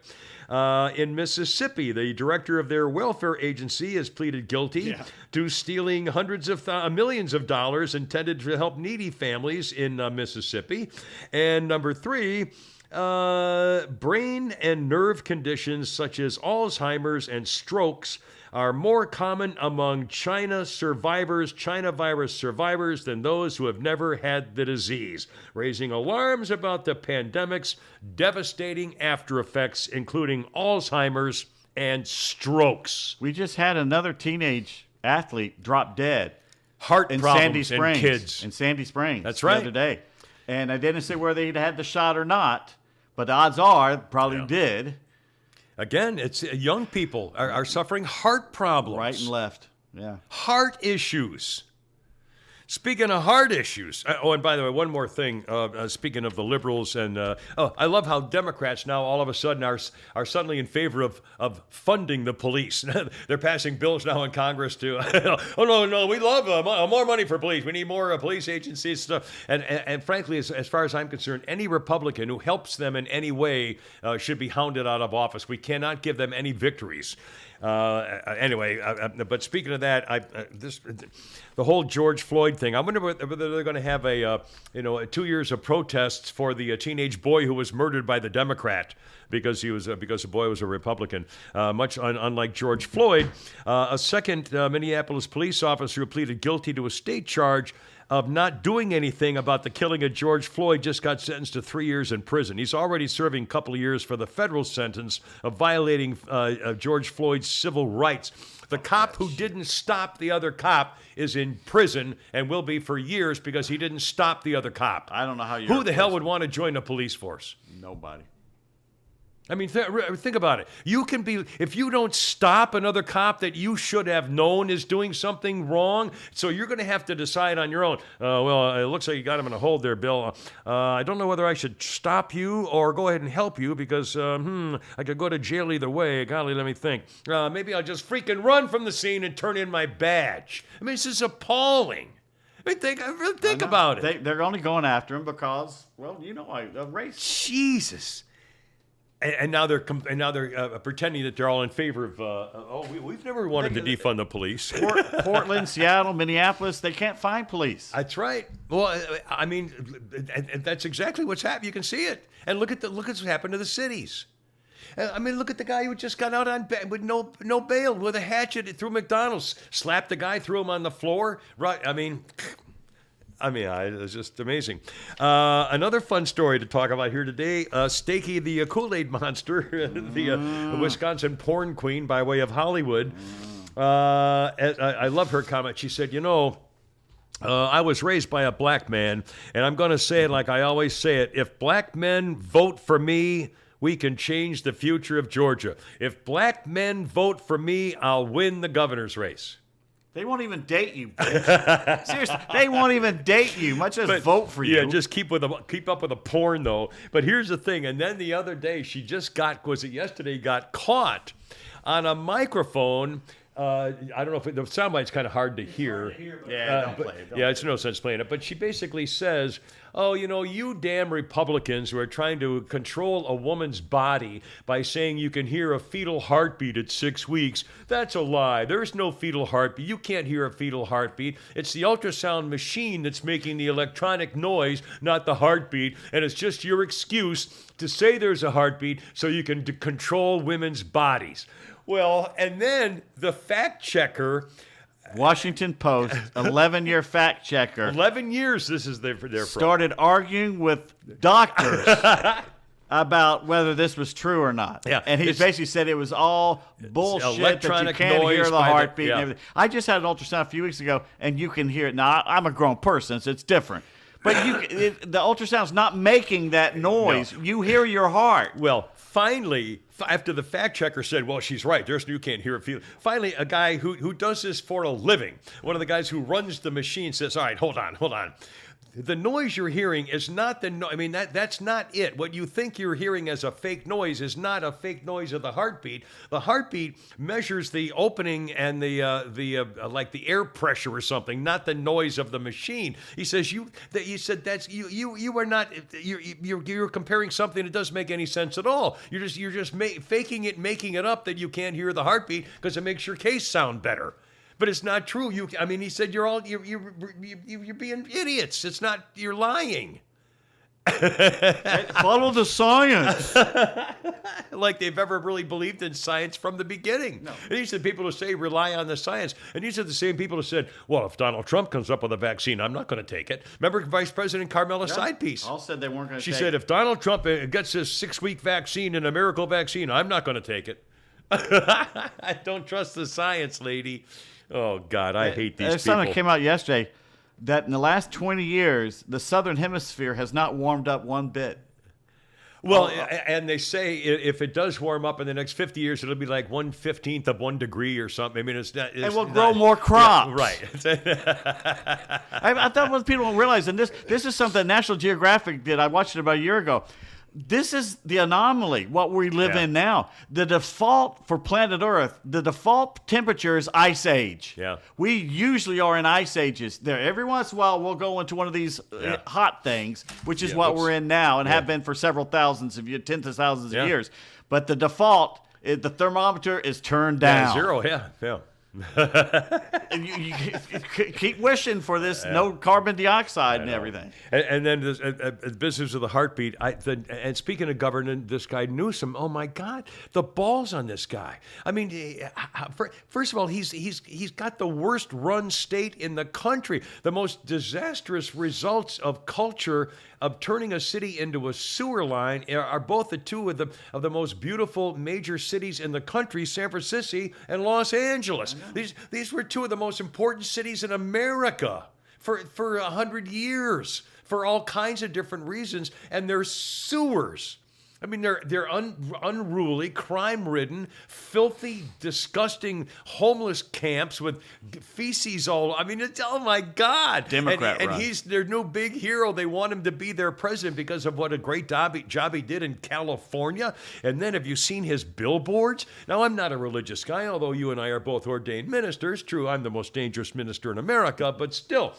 In Mississippi, the director of their welfare agency has pleaded guilty to stealing hundreds of millions of dollars intended to help needy families in Mississippi. And number 3, brain and nerve conditions such as Alzheimer's and strokes are more common among China virus survivors than those who have never had the disease, raising alarms about the pandemic's devastating after effects, including Alzheimer's and strokes. We just had another teenage athlete drop dead. Heart in problems Sandy Springs. in kids. In Sandy Springs. That's right. The other day. And I didn't say whether he'd had the shot or not, but the odds are probably did. Again, it's young people are suffering heart problems. Right and left. Yeah. Heart issues. Speaking of heart issues, and by the way, one more thing. Speaking of the liberals, and I love how Democrats now all of a sudden are suddenly in favor of funding the police. They're passing bills now in Congress to, oh no, we love more money for police. We need more police agencies stuff. And frankly, as far as I'm concerned, any Republican who helps them in any way should be hounded out of office. We cannot give them any victories. Anyway, but speaking of that, the whole George Floyd thing. I wonder whether they're going to have a 2 years of protests for the teenage boy who was murdered by the Democrat because the boy was a Republican. Much unlike George Floyd, a second Minneapolis police officer who pleaded guilty to a state charge of not doing anything about the killing of George Floyd just got sentenced to 3 years in prison. He's already serving a couple of years for the federal sentence of violating George Floyd's civil rights. The cop who didn't stop the other cop is in prison and will be for years because he didn't stop the other cop. I don't know how you. Who the hell would want to join the police force? Nobody. I mean, think about it. You can be, if you don't stop another cop that you should have known is doing something wrong, so you're going to have to decide on your own. Well, it looks like you got him in a hold there, Bill. I don't know whether I should stop you or go ahead and help you because, I could go to jail either way. Golly, let me think. Maybe I'll just freaking run from the scene and turn in my badge. I mean, this is appalling. I mean, think about it. They're only going after him because, well, race. Jesus. And now they're pretending that they're all in favor of. We've never wanted to defund the police. Portland, Seattle, Minneapolis, they can't find police. That's right. Well, I mean, and that's exactly what's happened. You can see it, and look at what's happened to the cities. I mean, look at the guy who just got out on with no bail with a hatchet through McDonald's, slapped the guy, threw him on the floor. Right? I mean, it's just amazing. Another fun story to talk about here today. Stakey, the Kool-Aid monster, the Wisconsin porn queen by way of Hollywood. I love her comment. She said, I was raised by a black man, and I'm going to say it like I always say it. If black men vote for me, we can change the future of Georgia. If black men vote for me, I'll win the governor's race. They won't even date you, bitch. Seriously, they won't even date you, much as vote for you. Yeah, just keep up with the porn, though. But here's the thing. And then the other day, she just got caught on a microphone. I don't know if the soundbite's kind of hard to hear. Don't play it. It's no sense playing it. But she basically says, you damn Republicans who are trying to control a woman's body by saying you can hear a fetal heartbeat at 6 weeks. That's a lie. There's no fetal heartbeat. You can't hear a fetal heartbeat. It's the ultrasound machine that's making the electronic noise, not the heartbeat. And it's just your excuse to say there's a heartbeat so you can control women's bodies. Well, and then the fact checker, Washington Post, 11-year fact checker. 11 years this is there from. Started arguing with doctors about whether this was true or not. Yeah, and he basically said it was all bullshit, electronic that you can't noise hear the by heartbeat and everything. I just had an ultrasound a few weeks ago, and you can hear it. Now, I'm a grown person, so it's different. But the ultrasound's not making that noise. No. You hear your heart. Well, finally, after the fact checker said, well, she's right, you can't hear it. Finally, a guy who does this for a living, one of the guys who runs the machine says, all right, hold on. The noise you're hearing is not that's not it. What you think you're hearing as a fake noise is not a fake noise of the heartbeat. The heartbeat measures the opening and the air pressure or something, not the noise of the machine. He says you are not you're comparing something that doesn't make any sense at all. You're just faking it, making it up that you can't hear the heartbeat because it makes your case sound better. But it's not true. He said you're being idiots. It's not. You're lying. Follow the science. Like they've ever really believed in science from the beginning. No. And these are the people who say rely on the science. And these are the same people who said, well, if Donald Trump comes up with a vaccine, I'm not going to take it. Remember Vice President Carmela Sidepiece? All said they weren't going to She take said, it. if Donald Trump gets this 6-week vaccine and a miracle vaccine, I'm not going to take it. I don't trust the science, lady. Oh, God, I hate these There's people. something that came out yesterday that in the last 20 years, the southern hemisphere has not warmed up one bit. Well, and they say if it does warm up in the next 50 years, it'll be like 1/15 of 1 degree or something. I mean, it's not. And we'll grow more crops. Yeah, right. I thought what people don't realize, and this is something National Geographic did. I watched it about a year ago. This is the anomaly, what we live in now. The default for planet Earth, the default temperature is ice age. Yeah. We usually are in ice ages. There, every once in a while, we'll go into one of these hot things, which is what we're in now and have been for several thousands of years, tens of thousands of years. But the default, the thermometer is turned down. 0, yeah. And you keep wishing for this no carbon dioxide and everything. And then this business of the heartbeat. And speaking of government, this guy Newsom. Oh my God, the balls on this guy. I mean, first of all, he's got the worst run state in the country. The most disastrous results of culture of turning a city into a sewer line are both the two of the most beautiful major cities in the country, San Francisco and Los Angeles. These were two of the most important cities in America for 100 years for all kinds of different reasons, and they're sewers. I mean, they're unruly, crime-ridden, filthy, disgusting homeless camps with feces all. I mean, it's, oh my God! Democrat and run. he's their new big hero. They want him to be their president because of what a great job he did in California. And then, have you seen his billboards? Now, I'm not a religious guy, although you and I are both ordained ministers. True, I'm the most dangerous minister in America, but still.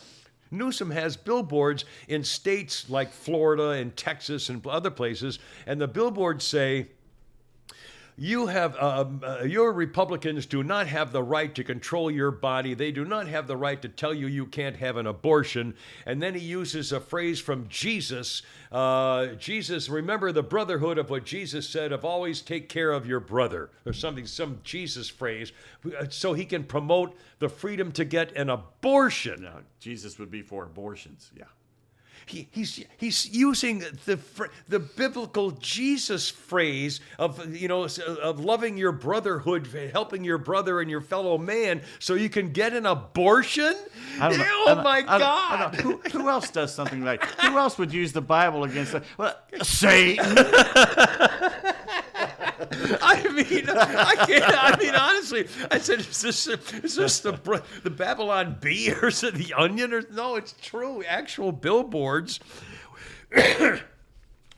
Newsom has billboards in states like Florida and Texas and other places, and the billboards say, your Republicans do not have the right to control your body. They do not have the right to tell you can't have an abortion. And then he uses a phrase from Jesus. Jesus, remember the brotherhood of what Jesus said of always take care of your brother, or some Jesus phrase, so he can promote the freedom to get an abortion. No, Jesus would be for abortions. Yeah. He's using the biblical Jesus phrase of loving your brotherhood, helping your brother and your fellow man, so you can get an abortion. Oh my God! Who else does something like? Who else would use the Bible against? Satan. I mean, I can't. I mean, honestly, I said, is this the Babylon Bee or is it the Onion? Or no, it's true. Actual billboards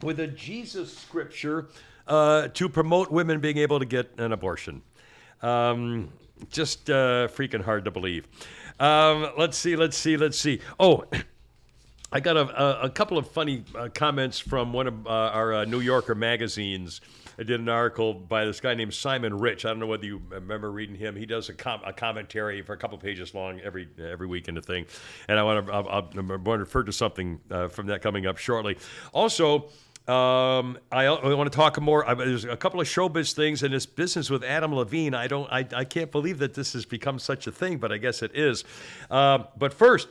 with a Jesus scripture to promote women being able to get an abortion. Just freaking hard to believe. Let's see. Oh. I got a couple of funny comments from one of our New Yorker magazines. I did an article by this guy named Simon Rich. I don't know whether you remember reading him. He does a commentary for a couple of pages long every week in the thing. And I want to refer to something from that coming up shortly. Also, I want to talk more. There's a couple of showbiz things in this business with Adam Levine. I can't believe that this has become such a thing, but I guess it is. But first,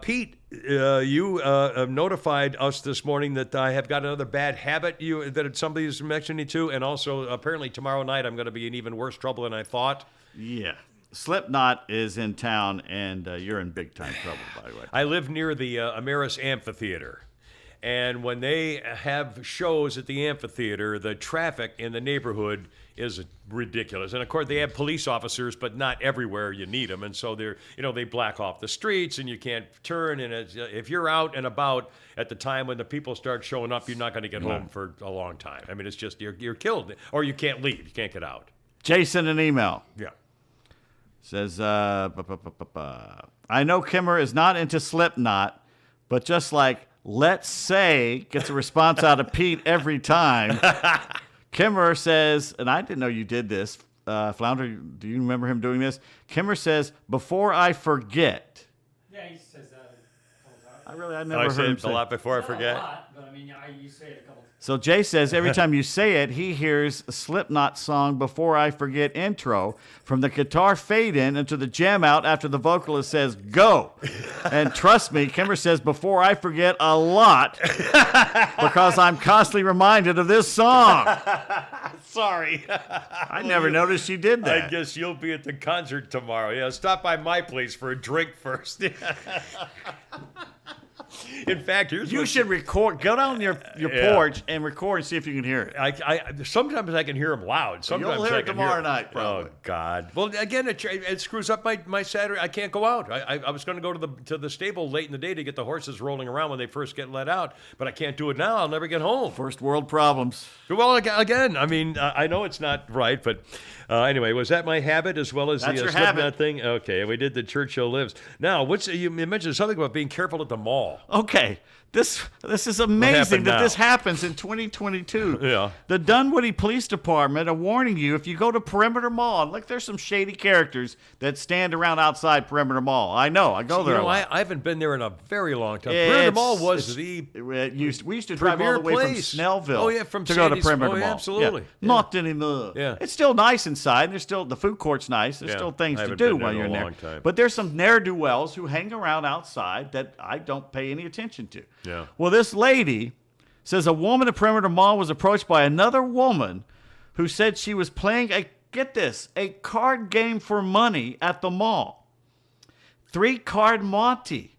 Pete, you notified us this morning that I have got another bad habit that somebody's mentioning to, and also apparently tomorrow night I'm going to be in even worse trouble than I thought. Yeah. Slipknot is in town, and you're in big time trouble, by the way. I live near the Ameris Amphitheater. And when they have shows at the amphitheater, the traffic in the neighborhood is ridiculous. And of course, they have police officers, but not everywhere you need them. And so they black off the streets, and you can't turn. And if you're out and about at the time when the people start showing up, you're not going to get home for a long time. I mean, it's just you're killed, or you can't leave. You can't get out. Jason, an email. Yeah. Says, I know Kimmer is not into Slipknot, but just like let's say gets a response out of Pete every time. Kimmer says, and I didn't know you did this. Flounder, do you remember him doing this? Kimmer says, before I forget. Yeah, he says that a couple times. I never I heard say him it a say lot before I Not a forget. lot, but I mean, you say it a couple times. So Jay says every time you say it, he hears a Slipknot song Before I Forget intro from the guitar fade in into the jam out after the vocalist says go. And trust me, Kimber says Before I Forget a lot because I'm constantly reminded of this song. Sorry. I never noticed she did that. I guess you'll be at the concert tomorrow. Yeah, stop by my place for a drink first. In fact, You should record. Go down your porch and record and see if you can hear it. I sometimes I can hear them loud. Sometimes You'll hear I it can tomorrow hear night, probably. Oh God! Well, again, it screws up my Saturday. I can't go out. I was going to go to the stable late in the day to get the horses rolling around when they first get let out, but I can't do it now. I'll never get home. First world problems. Well, again, I mean, I know it's not right, but anyway, was that my habit as well as That's the your Slipknot habit. thing? Okay, we did the Churchill Lives. Now, you mentioned something about being careful at the mall. Okay. This is amazing happened that now? this happens in 2022. Yeah. The Dunwoody Police Department are warning you if you go to Perimeter Mall. Look, there's some shady characters that stand around outside Perimeter Mall. I know. I go there. You a know, lot. I haven't been there in a very long time. Perimeter Mall was we used to drive all premier the way place. from Snellville Oh, yeah, from to go to Sandy's. Perimeter Oh, yeah, Mall. absolutely. Yeah. Yeah. Not anymore. Yeah. It's still nice inside. There's still the food court's nice. There's Yeah. still things I to haven't do been there while in you're a in there. long time. But there's some ne'er-do-wells who hang around outside that I don't pay any attention to. Yeah. Well, this lady says a woman at Perimeter Mall was approached by another woman who said she was playing a card game for money at the mall. 3-card Monty.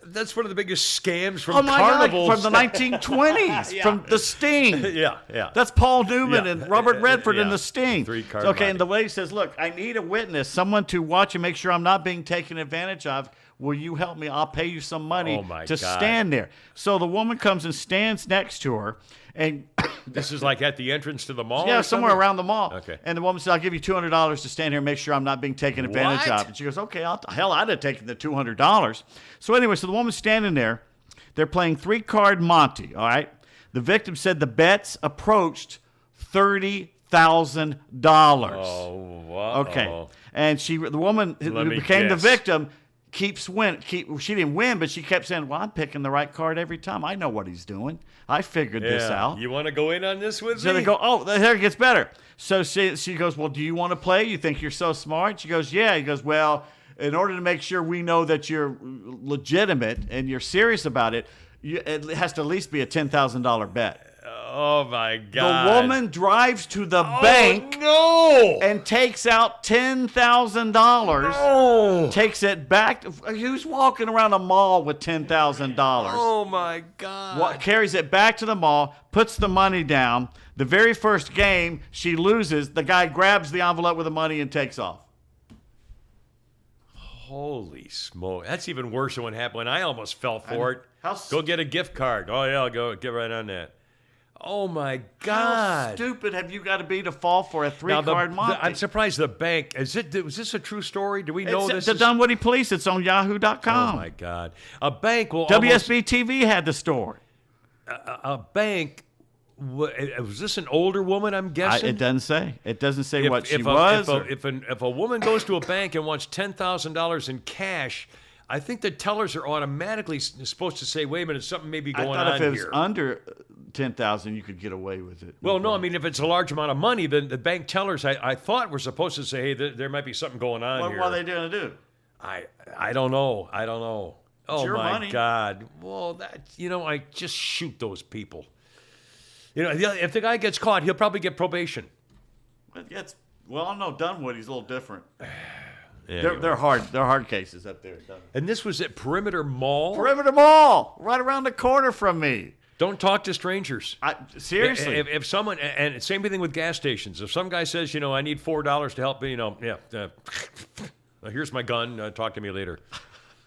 That's one of the biggest scams from Oh my carnivals. God, from the 1920s, from The Sting. Yeah. That's Paul Newman Yeah. and Robert Redford in Yeah. The Sting. 3-card Okay, Monty. and the lady says, look, I need a witness, someone to watch and make sure I'm not being taken advantage of. Will you help me? I'll pay you some money Oh, my to God. stand there. So the woman comes and stands next to her, and This is like at the entrance to the mall. yeah, or somewhere something? around the mall. Okay. And the woman says, I'll give you $200 to stand here and make sure I'm not being taken advantage What? of. And she goes, okay, hell, I'd have taken the $200. So anyway, so the woman's standing there. They're playing 3-card Monty, all right? The victim said the bets approached $30,000. Oh, wow. Okay. And the woman who Let me became the guess. victim she didn't win, but she kept saying, well, I'm picking the right card every time. I know what he's doing. I figured this out. You want to go in on this with So me? they go, oh, there it gets better. So she goes, well, do you want to play? You think you're so smart? She goes, yeah. He goes, well, in order to make sure we know that you're legitimate and you're serious about it, it has to at least be a $10,000 bet. Oh, my God. The woman drives to the bank No. and takes out $10,000. Oh. Takes it back. Who's walking around a mall with $10,000? Oh, my God. Carries it back to the mall, puts the money down. The very first game, she loses. The guy grabs the envelope with the money and takes off. Holy smoke. That's even worse than what happened when I almost fell for it. How Go get a gift card. Oh, yeah, I'll go get right on that. Oh, my How God. stupid have you got to be to fall for a Now, 3-card Monty? I'm surprised the bank. Was this a true story? Do we know It's this? the Dunwoody Police. It's on Yahoo.com. Oh, my God. A bank will WSB TV had the story. a bank. Was this an older woman? I'm guessing. It doesn't say. It doesn't say what she was. If a woman goes to a bank and wants $10,000 in cash, I think the tellers are automatically supposed to say, "Wait a minute, something may be going I thought on if it was here." under 10,000, you could get away with it. Well, no, I mean if it's a large amount of money, then the bank tellers, I thought, were supposed to say, "Hey, there might be something going on What here." are they going to do? I don't know. Oh your my money. God! Well, I just shoot those people. If the guy gets caught, he'll probably get probation. Well, no, Dunwoody's a little different. Anyway. They're hard. They're hard cases up there. And this was at Perimeter Mall. Perimeter Mall, right around the corner from me. Don't talk to strangers. Seriously. If someone, and same thing with gas stations. If some guy says, I need $4 to help me, here's my gun. Talk to me later.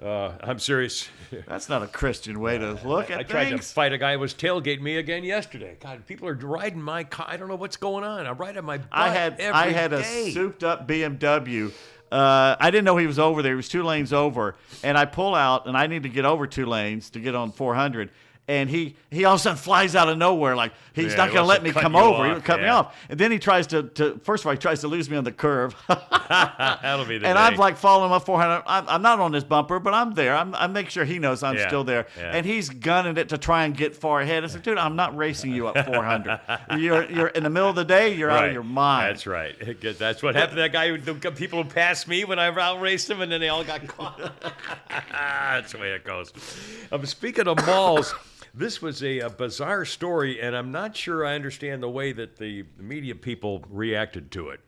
I'm serious. That's not a Christian way to look at I tried to things. fight a guy who was tailgating me again yesterday. God, people are riding my car. I don't know what's going on. I'm riding my butt I had a day. souped-up BMW. I didn't know he was over there. He was 2 lanes over. And I pull out, and I need to get over 2 lanes to get on 400. And he all of a sudden flies out of nowhere, like he's not going to let me come over. He'll cut me off. And then he tries to first of all, he tries to lose me on the curve. That'll be the and day. I'm like following him up 400. I'm not on his bumper, but I'm there. I make sure he knows I'm still there. Yeah. And he's gunning it to try and get far ahead. I said, dude, I'm not racing you up 400. You're in the middle of the day. You're out of your mind. That's right. That's what happened to that guy. People who passed me when I outraced him, and then they all got caught. That's the way it goes. Speaking of malls. This was a bizarre story, and I'm not sure I understand the way that the media people reacted to it.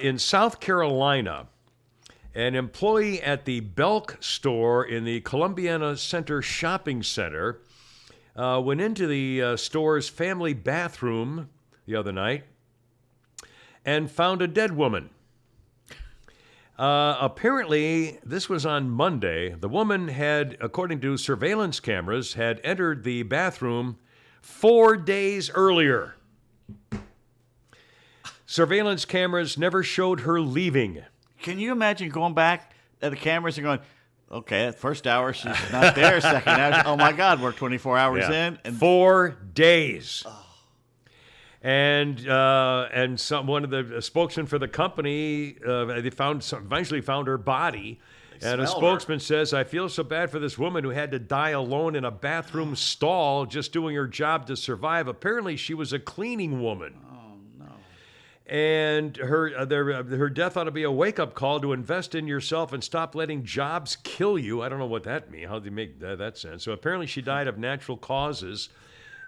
In South Carolina, an employee at the Belk store in the Columbiana Center shopping center went into the store's family bathroom the other night and found a dead woman. Apparently, this was on Monday. The woman had, according to surveillance cameras, had entered the bathroom 4 days earlier. Surveillance cameras never showed her leaving. Can you imagine going back at the cameras and going, okay, that first hour she's not there, second hour, oh my God, we're 24 hours in. And 4 days. And one of the spokesmen for the company, they eventually found her body. And a spokesman says, I feel so bad for this woman who had to die alone in a bathroom stall just doing her job to survive. Apparently, she was a cleaning woman. Oh, no. And her death ought to be a wake-up call to invest in yourself and stop letting jobs kill you. I don't know what that means. How do you make that sense? So apparently she died of natural causes.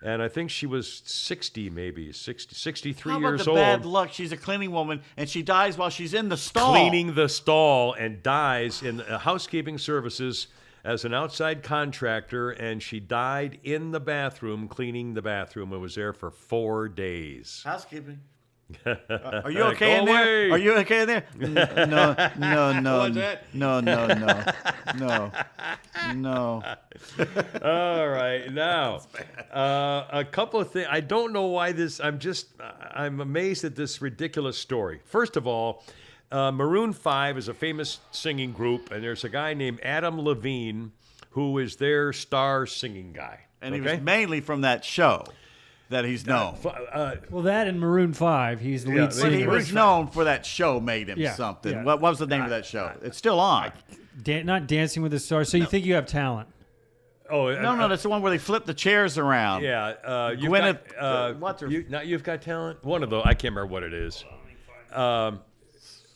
And I think she was 63 years old. How about the bad luck? She's a cleaning woman, and she dies while she's in the stall. Cleaning the stall and dies in housekeeping services as an outside contractor, and she died in the bathroom, cleaning the bathroom, and was there for 4 days. Housekeeping. Are you okay in there? Are you okay in there? No. What's that? No. All right, now a couple of things. I don't know why this. I'm amazed at this ridiculous story. First of all, Maroon 5 is a famous singing group, and there's a guy named Adam Levine who is their star singing guy. And he was mainly from that show that he's known. Well, that and Maroon 5, he's the lead singer. But he was known for that show made him something. Yeah. What was the name of that show? It's still on. Not Dancing with the Stars. So you think you have talent? Oh no, that's the one where they flip the chairs around. Yeah, You've Got Talent. One of those. I can't remember what it is.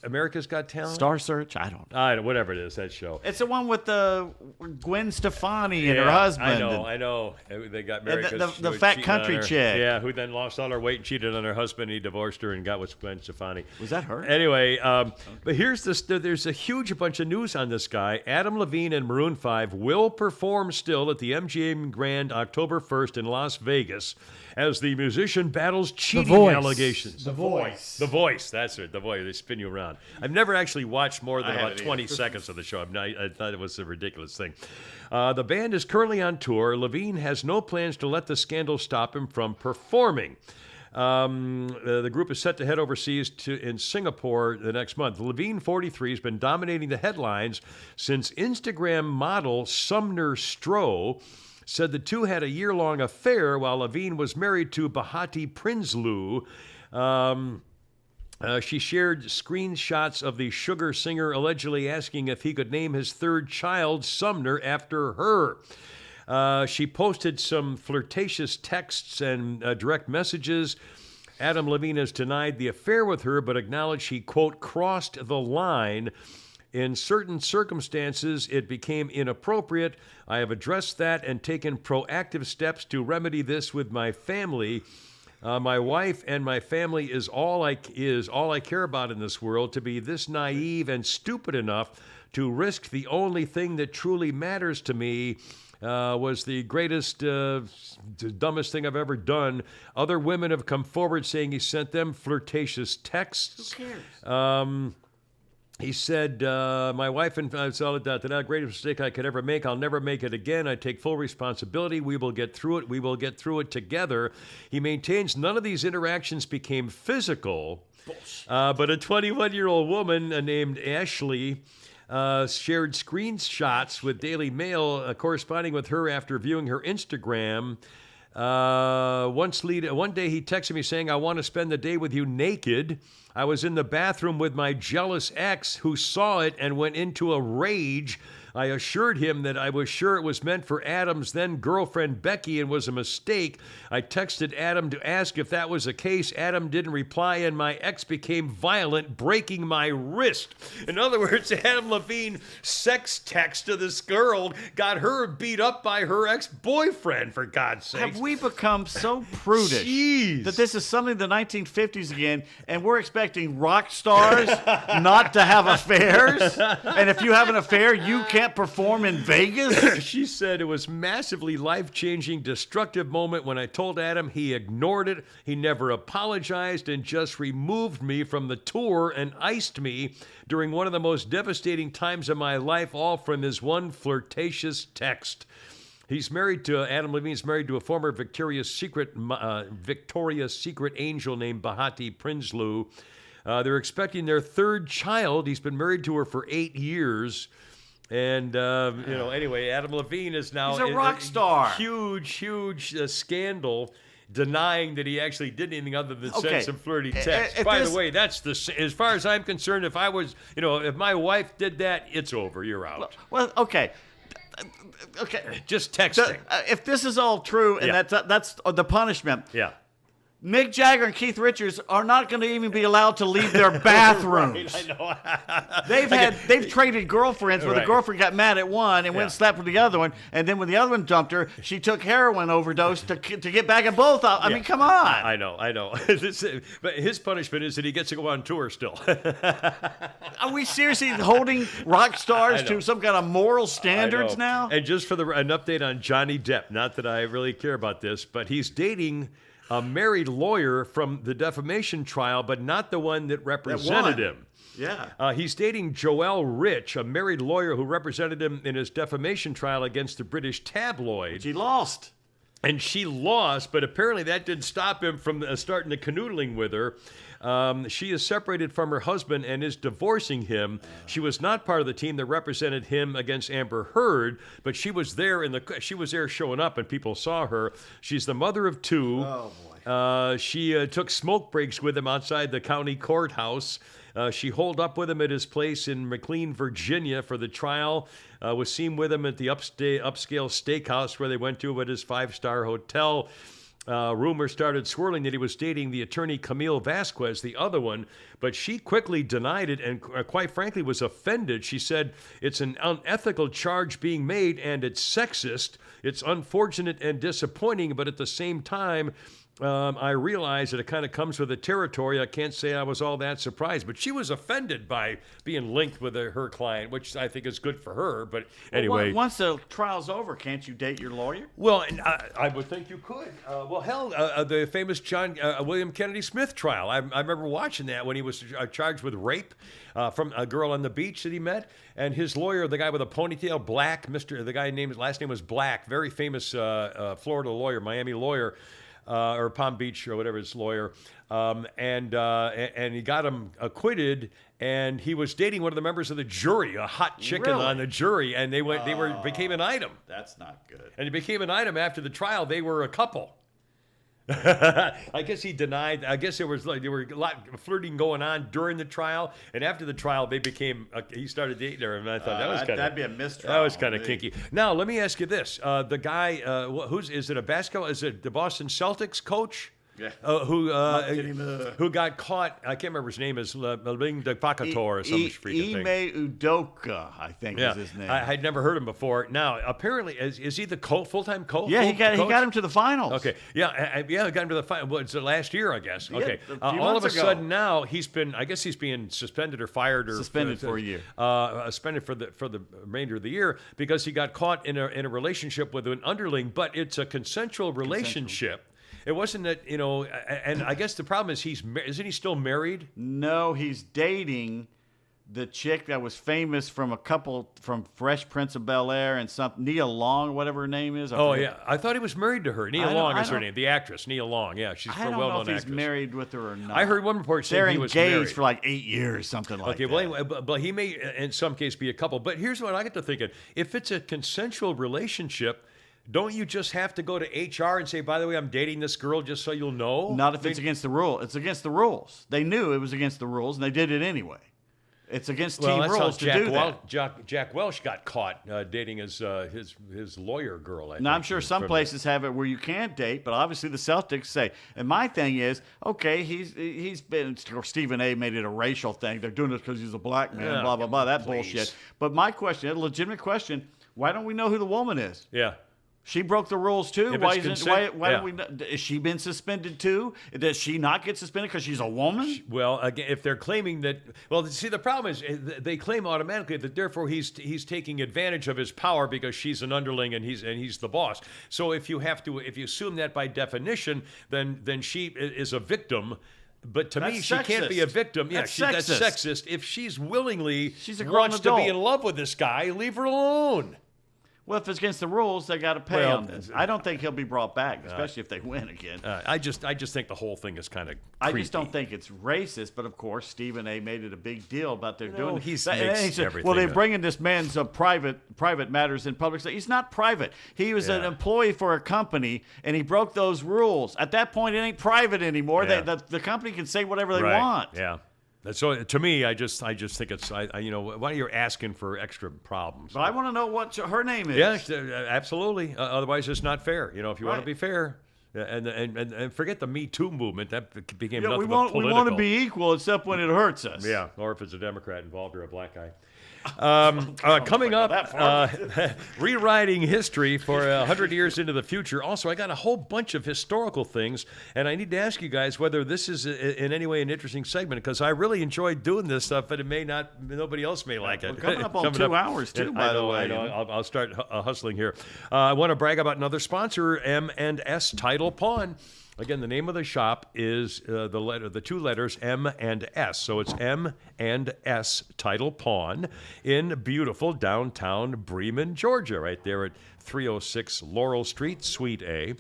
America's Got Talent? Star Search? I don't know. Whatever it is, that show. It's the one with Gwen Stefani and her husband. I know. They got married. The fat country chick. Yeah, who then lost all her weight and cheated on her husband. He divorced her and got with Gwen Stefani. Was that her? Anyway, but here's this. There's a huge bunch of news on this guy. Adam Levine and Maroon 5 will perform still at the MGM Grand October 1st in Las Vegas as the musician battles cheating allegations. The Voice. The Voice. That's it. The Voice. They spin you around. I've never actually watched more than about 20 seconds of the show. I thought it was a ridiculous thing. The band is currently on tour. Levine has no plans to let the scandal stop him from performing. The group is set to head overseas in Singapore the next month. Levine, 43, has been dominating the headlines since Instagram model Sumner Stroh said the two had a year-long affair while Levine was married to Bahati Prinsloo. She shared screenshots of the sugar singer allegedly asking if he could name his third child Sumner after her. She posted some flirtatious texts and direct messages. Adam Levine has denied the affair with her, but acknowledged he, quote, crossed the line. In certain circumstances, it became inappropriate. I have addressed that and taken proactive steps to remedy this with my family. My wife and my family is all I care about in this world. To be this naive and stupid enough to risk the only thing that truly matters to me was the greatest, dumbest thing I've ever done. Other women have come forward saying he sent them flirtatious texts. Who cares? He said, my wife and I saw that the greatest mistake I could ever make. I'll never make it again. I take full responsibility. We will get through it. We will get through it together. He maintains none of these interactions became physical, but a 21-year-old woman named Ashley shared screenshots with Daily Mail corresponding with her after viewing her Instagram. One day he texted me saying, "I want to spend the day with you naked." I was in the bathroom with my jealous ex who saw it and went into a rage. I assured him that I was sure it was meant for Adam's then girlfriend Becky and was a mistake. I texted Adam to ask if that was the case. Adam didn't reply, and my ex became violent, breaking my wrist. In other words, Adam Levine sex text to this girl, got her beat up by her ex-boyfriend, for God's sake. Have we become so prudish that this is something of the 1950s again, and we're expecting rock stars not to have affairs? And if you have an affair, you can't perform in Vegas? She said, "It was massively life-changing, destructive moment when I told Adam. He ignored it. He never apologized and just removed me from the tour and iced me during one of the most devastating times of my life, all from his one flirtatious text." Adam Levine's married to a former Victoria's Secret angel named Bahati Prinsloo. They're expecting their third child. He's been married to her for 8 years. And, anyway, Adam Levine is now... He's a rock star. Huge scandal denying that he actually did anything other than send some flirty texts. By the way, that's as far as I'm concerned, if my wife did that, it's over. You're out. Well, okay. Just texting. If this is all true, and that's the punishment. Yeah. Mick Jagger and Keith Richards are not going to even be allowed to leave their bathrooms. Right, I know. They've traded girlfriends where the girlfriend got mad at one and went and slept with the other one, and then when the other one dumped her, she took heroin overdose to get back at both. I mean, come on. I know. But his punishment is that he gets to go on tour still. Are we seriously holding rock stars to some kind of moral standards now? And just for an update on Johnny Depp, not that I really care about this, but he's dating a married lawyer from the defamation trial, but not the one that represented him. Yeah. He's dating Joelle Rich, a married lawyer who represented him in his defamation trial against the British tabloid. She lost. And she lost, but apparently that didn't stop him from starting the canoodling with her. She is separated from her husband and is divorcing him. She was not part of the team that represented him against Amber Heard, but she was there showing up, and people saw her. She's the mother of 2. Oh boy. She took smoke breaks with him outside the county courthouse. She holed up with him at his place in McLean, Virginia for the trial. Was seen with him at the upscale steakhouse where they went to at his 5-star hotel. Rumors started swirling that he was dating the attorney Camille Vasquez, the other one, but she quickly denied it and quite frankly was offended. She said, "It's an unethical charge being made and it's sexist. It's unfortunate and disappointing, but at the same time, I realize that it kind of comes with the territory. I can't say I was all that surprised." But she was offended by being linked with her client, which I think is good for her. But anyway. Once the trial's over, can't you date your lawyer? Well, I would think you could. The famous William Kennedy Smith trial. I remember watching that when he was charged with rape from a girl on the beach that he met. And his lawyer, the guy with a ponytail, Black, his last name was Black, very famous Florida lawyer, Miami lawyer. Or Palm Beach or whatever, his lawyer, and he got him acquitted. And he was dating one of the members of the jury, a hot chicken on the jury, and they became an item. That's not good. And it became an item after the trial. They were a couple. I guess he denied. I guess there were a lot of flirting going on during the trial, and after the trial, he started dating her, and I thought that'd be a mistrial. That was kind of kinky. Now, let me ask you this: the guy is it a basketball? Is it the Boston Celtics coach? Yeah. Who got caught? I can't remember his name. Is Ling de Pacator or some freaking thing. Ime Udoka, I think is his name. I'd never heard him before. Now, apparently, is he the full-time coach? Yeah, he got him to the finals. Okay, he got him to the final. Well, it's last year, I guess. Okay, all of a sudden now he's being suspended or fired or suspended for a year. Suspended for the remainder of the year because he got caught in a relationship with an underling, but it's a consensual relationship. It wasn't that, and I guess the problem is isn't he still married? No, he's dating the chick that was famous from a couple from Fresh Prince of Bel-Air and something, Nia Long, whatever her name is. Oh, yeah. I thought he was married to her. Nia Long is her name. The actress, Nia Long. Yeah, she's a well-known actress. I don't know if he's married with her or not. I heard one report saying they're he was married. They're engaged for like 8 years, something like that. Okay, well, anyway, but he may, in some case, be a couple. But here's what I get to thinking. If it's a consensual relationship, don't you just have to go to HR and say, by the way, I'm dating this girl just so you'll know? Not if it's against the rule. It's against the rules. They knew it was against the rules, and they did it anyway. It's against team rules to do that. Jack Welch got caught dating his lawyer girl. Now, I'm sure some places have it where you can't date, but obviously the Celtics say. And my thing is, okay, he's been, or Stephen A. made it a racial thing. They're doing it because he's a black man, blah, blah, blah, that bullshit. But my question, a legitimate question, why don't we know who the woman is? Yeah. She broke the rules too. If why don't we? Is she been suspended too? Does she not get suspended because she's a woman? Well, again, if they're claiming that, well, see, the problem is they claim automatically that therefore he's taking advantage of his power because she's an underling and he's the boss. So if you assume that by definition, then she is a victim. But to me, she can't be a victim. Yeah, that's sexist. If she's willingly wants to be in love with this guy, leave her alone. Well, if it's against the rules, they got to pay on this. I don't think he'll be brought back, especially if they win again. I just think the whole thing is kind of creepy. I just don't think it's racist, but of course, Stephen A. made it a big deal about they're doing. He makes everything. Well, they're bringing this man's private matters in public. He's not private. He was an employee for a company, and he broke those rules. At that point, it ain't private anymore. Yeah. The company can say whatever they want. Yeah. So to me, I just think it's why you're asking for extra problems. But I want to know what her name is. Yes, absolutely. Otherwise, it's not fair. If you want to be fair, and forget the Me Too movement. That became nothing but political. We want to be equal, except when it hurts us. Yeah, or if it's a Democrat involved or a black guy. Coming up, rewriting history for 100 years into the future. Also, I got a whole bunch of historical things, and I need to ask you guys whether this is in any way an interesting segment, because I really enjoyed doing this stuff, but it may not. Nobody else may like it. We're coming up on 2 hours too. By the way, I know. I'll start hustling here. I want to brag about another sponsor, M&S Title Pawn. Again, the name of the shop is the two letters M and S. So it's M&S Title Pawn in beautiful downtown Bremen, Georgia, right there at 306 Laurel Street, Suite A.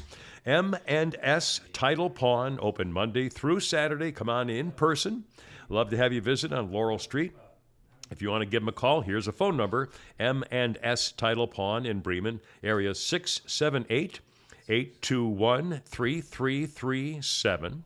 M&S Title Pawn, open Monday through Saturday. Come on in person. Love to have you visit on Laurel Street. If you want to give them a call, here's a phone number. M&S Title Pawn in Bremen, area 678-821-3337.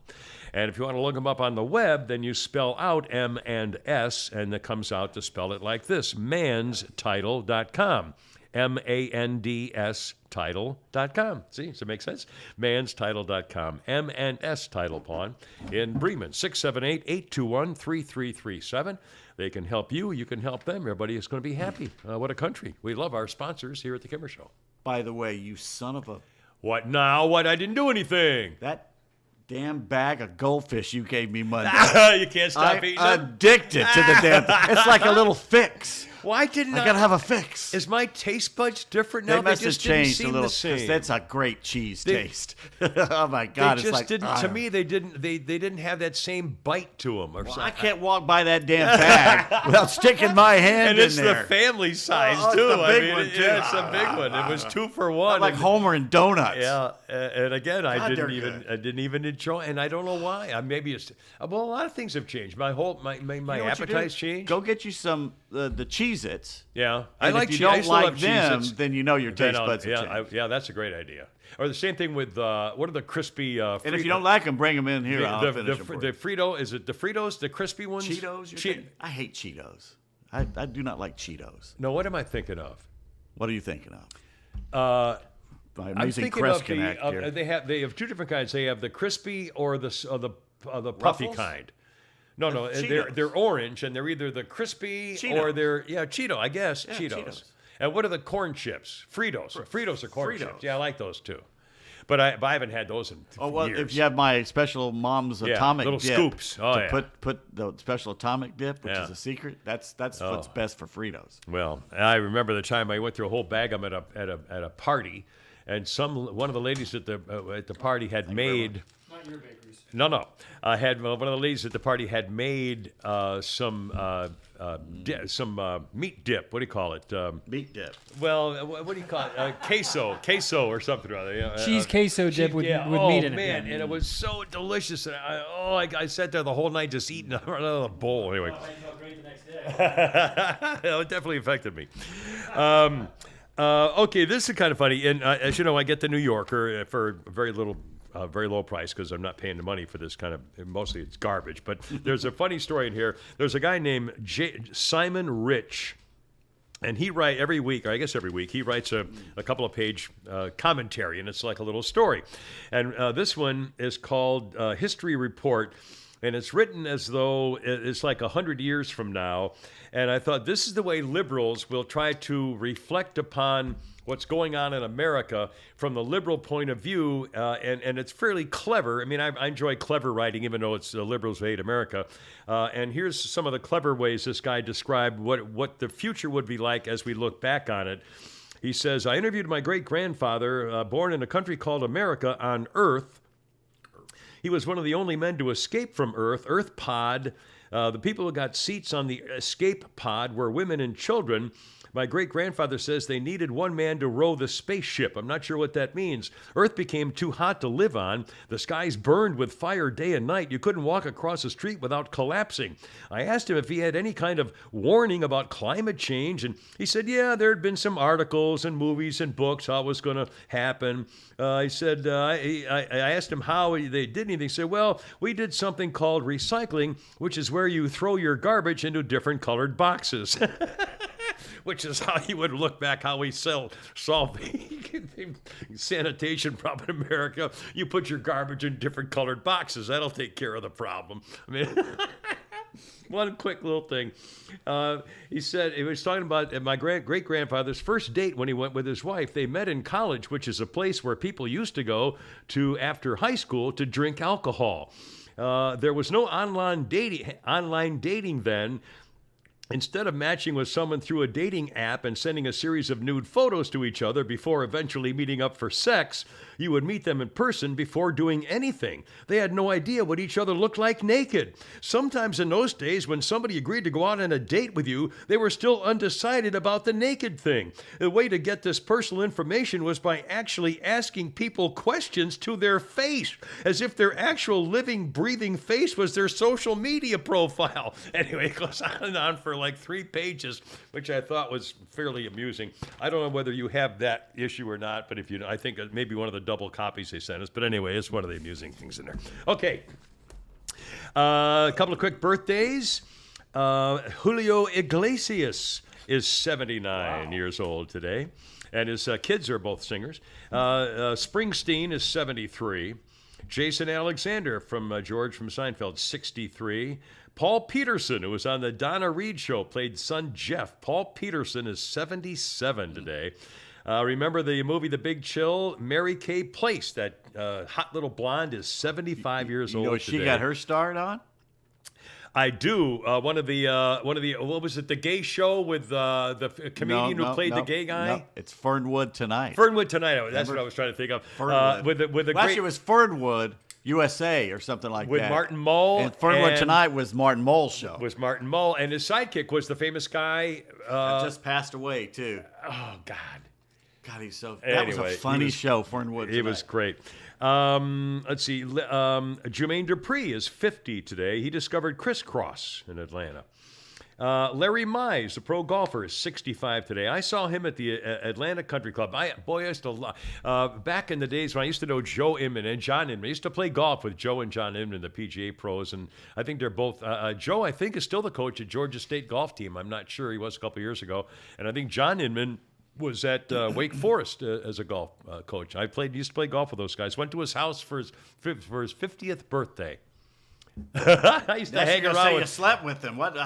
And if you want to look them up on the web, then you spell out M and S, and it comes out to spell it like this, manstitle.com. MANDS title.com. See, does it make sense? Manstitle.com. M&S Title Pawn in Bremen, 678-821-3337. They can help you. You can help them. Everybody is going to be happy. What a country. We love our sponsors here at The Kimmer Show. By the way, you son of a... What now? What? I didn't do anything. That damn bag of goldfish you gave me Monday. You can't stop eating them? I'm addicted to the damn thing. It's like a little fix. Why didn't I? I gotta have a fix. Is my taste buds different now? They must have changed a little. The same. That's a great cheese taste. Oh my God! They just didn't. To me, they didn't. They didn't have that same bite to them. Or something. I can't walk by that damn bag without sticking my hand in there. And it's the family size too. It's the big one too. Yeah, it's a big one. It was 2 for 1. Like Homer and donuts. Yeah, and again, I didn't even enjoy, and I don't know why. Maybe it's a lot of things have changed. My appetite's changed. Go get you some the Cheez-Its. Yeah, I like. If you don't like them, then you know your taste buds have changed. Yeah, that's a great idea. Or the same thing with what are the crispy? And if you don't like them, bring them in here. I'll finish them for you. The Frito, is it the Fritos, the crispy ones? Cheetos. I hate Cheetos. I do not like Cheetos. No, what am I thinking of? What are you thinking of? I'm thinking of they have 2 different kinds. They have the crispy or the puffy Ruffles? kind. No, they're orange, and they're either the crispy or they're Cheeto, I guess. Yeah, Cheetos. And what are the corn chips? Fritos. Fritos are corn chips. Yeah, I like those too. But I haven't had those in years. If you have my special mom's atomic little dip scoops. Put the special atomic dip, which is a secret. That's what's best for Fritos. Well, I remember the time I went through a whole bag of them at a party, and one of the ladies at the party had made. Not your bakeries. No. I had one of the ladies at the party had made some meat dip. What do you call it? Meat dip. Well, what do you call it? Queso or something or other. You know, Cheese queso dip with meat in it. Man, and it was so delicious. And I sat there the whole night just eating out of the bowl. Anyway, it definitely affected me. Okay, this is kind of funny. And as you know, I get the New Yorker for very low price because I'm not paying the money for this kind of, mostly it's garbage. But there's a funny story in here. There's a guy named Simon Rich, and he every week, he writes a couple of page commentary, and it's like a little story. And this one is called History Report, and it's written as though it's like 100 years from now. And I thought this is the way liberals will try to reflect upon what's going on in America from the liberal point of view, and it's fairly clever. I mean, I enjoy clever writing, even though it's liberals who hate America. And here's some of the clever ways this guy described what the future would be like as we look back on it. He says, I interviewed my great-grandfather, born in a country called America, on Earth. He was one of the only men to escape from Earth pod. The people who got seats on the escape pod were women and children. My great-grandfather says they needed one man to row the spaceship. I'm not sure what that means. Earth became too hot to live on. The skies burned with fire day and night. You couldn't walk across the street without collapsing. I asked him if he had any kind of warning about climate change, and he said, yeah, there had been some articles and movies and books how it was going to happen. He said, I asked him how they did anything. He said, well, we did something called recycling, which is where you throw your garbage into different colored boxes. Which is how he would look back how we solve the sanitation problem in America. You put your garbage in different colored boxes. That'll take care of the problem. I mean, one quick little thing. He said, he was talking about my great-grandfather's first date when he went with his wife. They met in college, which is a place where people used to go to after high school to drink alcohol. There was no online dating then. Instead of matching with someone through a dating app and sending a series of nude photos to each other before eventually meeting up for sex, you would meet them in person before doing anything. They had no idea what each other looked like naked. Sometimes in those days, when somebody agreed to go out on a date with you, they were still undecided about the naked thing. The way to get this personal information was by actually asking people questions to their face, as if their actual living, breathing face was their social media profile. Anyway, it goes on and on for like 3 pages, which I thought was fairly amusing. I don't know whether you have that issue or not, but if you, I think maybe one of the double copies they sent us. But anyway, it's one of the amusing things in there. Okay, a couple of quick birthdays. Julio Iglesias is 79 years old today, and his kids are both singers. Springsteen is 73. Jason Alexander from George from Seinfeld, 63. Paul Peterson, who was on the Donna Reed show, played son Jeff. Paul Peterson is 77 today. Remember the movie The Big Chill? Mary Kay Place, that hot little blonde, is 75 years old today. She got her start on? I do. One of the what was it? The gay show with the comedian who played the gay guy. No. It's Fernwood Tonight. Fernwood Tonight. That's what I was trying to think of. With the great. Actually, it was Fernwood USA or something like with that. With Martin Mull. And Fernwood Tonight was Martin Mull's show. Was Martin Mull, and his sidekick was the famous guy. Just passed away too. Oh God. God, he's so. That was a funny show, Fernwood Tonight. It was great. Let's see. Jermaine Dupri is 50 today. He discovered crisscross in Atlanta. Larry Mize, the pro golfer, is 65 today. I saw him at the Atlanta Country Club. I used to back in the days when I used to know Joe Inman and John Inman. I used to play golf with Joe and John Inman, the PGA pros, and I think they're both. Joe, I think, is still the coach at Georgia State golf team. I'm not sure. He was a couple years ago, and I think John Inman was at Wake Forest as a golf coach. Used to play golf with those guys. Went to his house for his 50th birthday. I used to hang Say around you with. slept with him. What?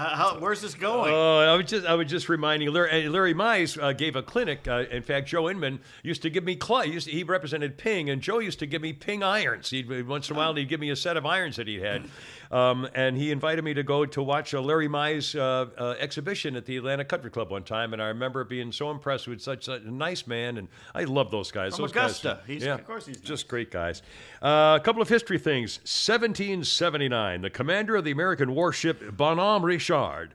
Where's this going? Oh, I was just reminding Larry Mize gave a clinic. In fact, Joe Inman used to give me he represented Ping, and Joe used to give me Ping irons. Once in a while he'd give me a set of irons that he had, and he invited me to go to watch a Larry Mize exhibition at the Atlanta Country Club one time, and I remember being so impressed with such a nice man, and I love those guys. From those Augusta. guys, Of course he's just great guys. A couple of history things. 1779, the commander of the American warship Bonhomme Richard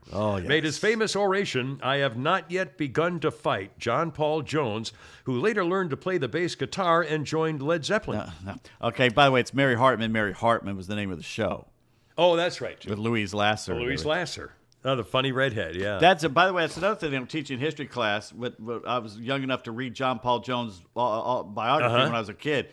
made his famous oration, "I have not yet begun to fight," John Paul Jones, who later learned to play the bass guitar and joined Led Zeppelin. No. Okay, by the way, it's Mary Hartman. Mary Hartman was the name of the show. Oh, that's right. With Louise Lasser. Louise Lasser. Oh, the funny redhead, yeah. By the way, that's another thing I'm teaching in history class. I was young enough to read John Paul Jones' biography when I was a kid.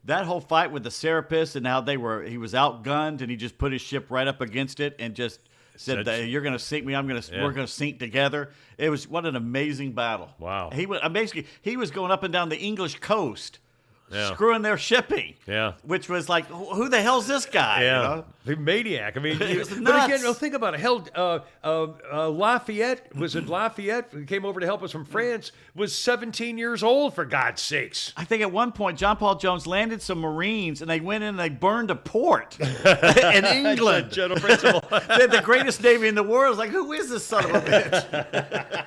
That whole fight with the Serapists and how he was outgunned and he just put his ship right up against it and just said, "You're going to sink me. We're going to sink together." It was what an amazing battle. Wow. He was going up and down the English coast. Screwing their shipping, which was like, who the hell's this guy? Yeah, you know? the maniac. I mean, He was but nuts. again, think about it. Lafayette was it Lafayette who came over to help us from France? Was 17 years old, for God's sakes. I think at one point John Paul Jones landed some Marines and they went in and they burned a port in England. General principle. They had the greatest navy in the world. I was like, who is this son of a bitch?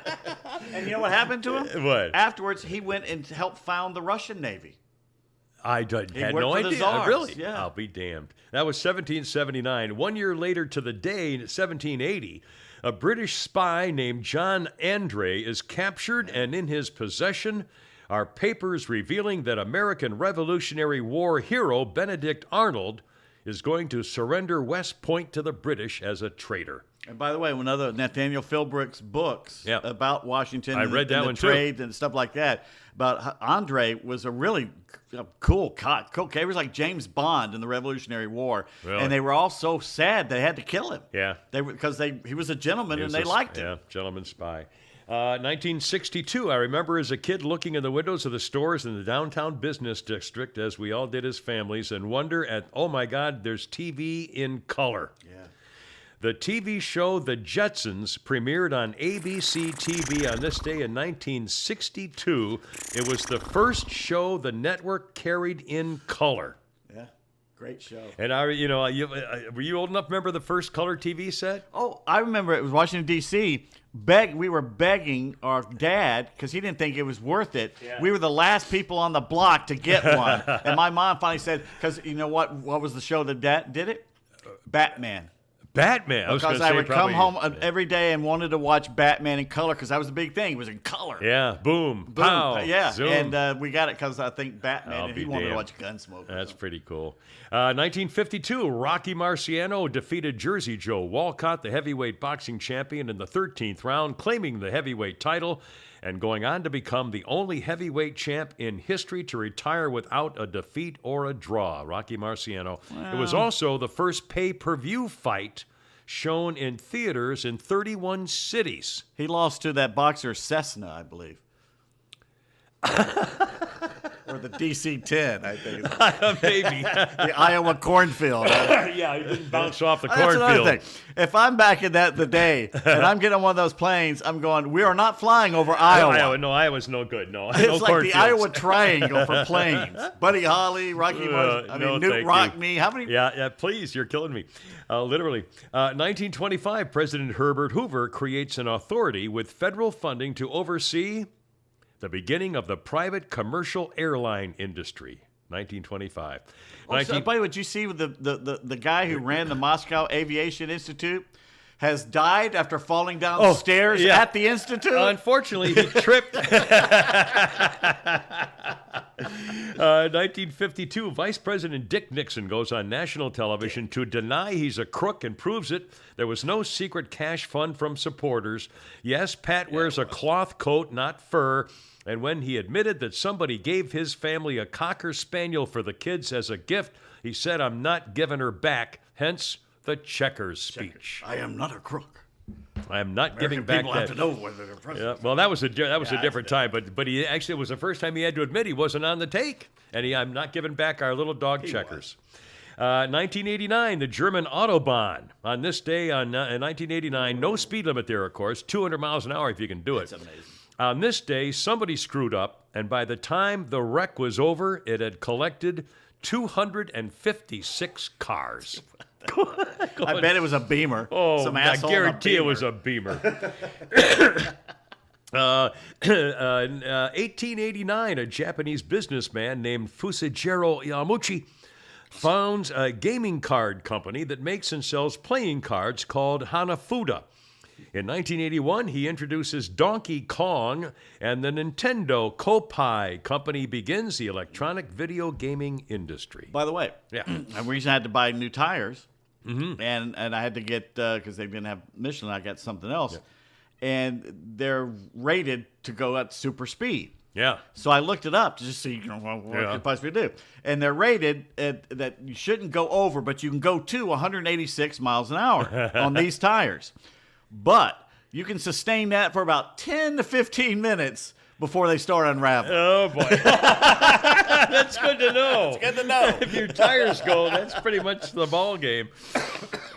And you know what happened to him? What? Afterwards, he went and helped found the Russian Navy. I had worked no for the idea. Tsars, Really? yeah. I'll be damned. That was 1779. 1 year later to the day, in 1780, a British spy named John Andre is captured, and in his possession are papers revealing that American Revolutionary War hero Benedict Arnold is going to surrender West Point to the British as a traitor. And by the way, one other Nathaniel Philbrick's books about Washington I read that and the one too. trade and stuff like that. But Andre was a really cool cop. He was like James Bond in the Revolutionary War. Really? And they were all so sad they had to kill him. Yeah. Because he was a gentleman and they liked him. Yeah, gentleman spy. 1962, I remember as a kid looking in the windows of the stores in the downtown business district, as we all did as families, and wonder at, oh my God, there's TV in color. Yeah. The TV show The Jetsons premiered on ABC TV on this day in 1962. It was the first show the network carried in color. Yeah. Great show. And were you old enough to remember the first color TV set? Oh, I remember it was Washington, D.C. We were begging our dad because he didn't think it was worth it. Yeah. We were the last people on the block to get one. And my mom finally said, because you know what was the show that did it? Batman. Batman. Because I would come home every day and wanted to watch Batman in color because that was the big thing. It was in color. Yeah, boom, Boom. pow, Yeah, zoom. and we got it because I think Batman, I'll and be he wanted to damned. watch Gunsmoke. That's pretty cool. 1952, Rocky Marciano defeated Jersey Joe Walcott, the heavyweight boxing champion, in the 13th round, claiming the heavyweight title and going on to become the only heavyweight champ in history to retire without a defeat or a draw. Rocky Marciano. It was also the first pay-per-view fight shown in theaters in 31 cities. He lost to that boxer Cessna, I believe. Or the DC-10, I think. Maybe. The Iowa cornfield. Yeah, he didn't bounce off the That's another cornfield. thing. If I'm back in the day and I'm getting on one of those planes, I'm going, we are not flying over Iowa. No, Iowa's no good. No, It's no like cornfields. the Iowa Triangle for planes. Buddy Holly, Rocky no, Newt thank Rockney. How many? Yeah, please, you're killing me. Literally. 1925, President Herbert Hoover creates an authority with federal funding to oversee the beginning of the private commercial airline industry. 1925. By the way, would you see the guy who ran the Moscow Aviation Institute has died after falling down the stairs at the institute? Unfortunately, he tripped. 1952, Vice President Dick Nixon goes on national television to deny he's a crook and proves it. There was no secret cash fund from supporters. Yes, Pat wears a cloth coat, not fur. And when he admitted that somebody gave his family a Cocker Spaniel for the kids as a gift, he said, "I'm not giving her back." Hence the Checkers speech. I am not a crook. I am not giving back People that. have to know whether they're president. Yeah, well, that was a different time, but he actually, it was the first time he had to admit he wasn't on the take, and I'm not giving back our little dog Checkers. 1989, the German Autobahn. On this day, in 1989, no speed limit there, of course, 200 miles an hour if you can do it. That's amazing. On this day, somebody screwed up, and by the time the wreck was over, it had collected 256 cars. I bet it was a Beamer. Oh, Some I asshole in a guarantee it Beamer. was a Beamer. 1889, a Japanese businessman named Fusajiro Yamuchi founds a gaming card company that makes and sells playing cards called Hanafuda. In 1981, he introduces Donkey Kong, and the Nintendo Kopai company begins the electronic video gaming industry. By the way, Yeah. the reason I had to buy new tires, and I had to get, because they didn't have Michelin, I got something else, and they're rated to go at super speed. Yeah. So I looked it up to just see what Yeah. you possibly do. And they're rated that you shouldn't go over, but you can go to 186 miles an hour on these tires. But you can sustain that for about 10 to 15 minutes before they start unraveling. Oh, boy. That's good to know. Good to know. If your tires go, that's pretty much the ball game.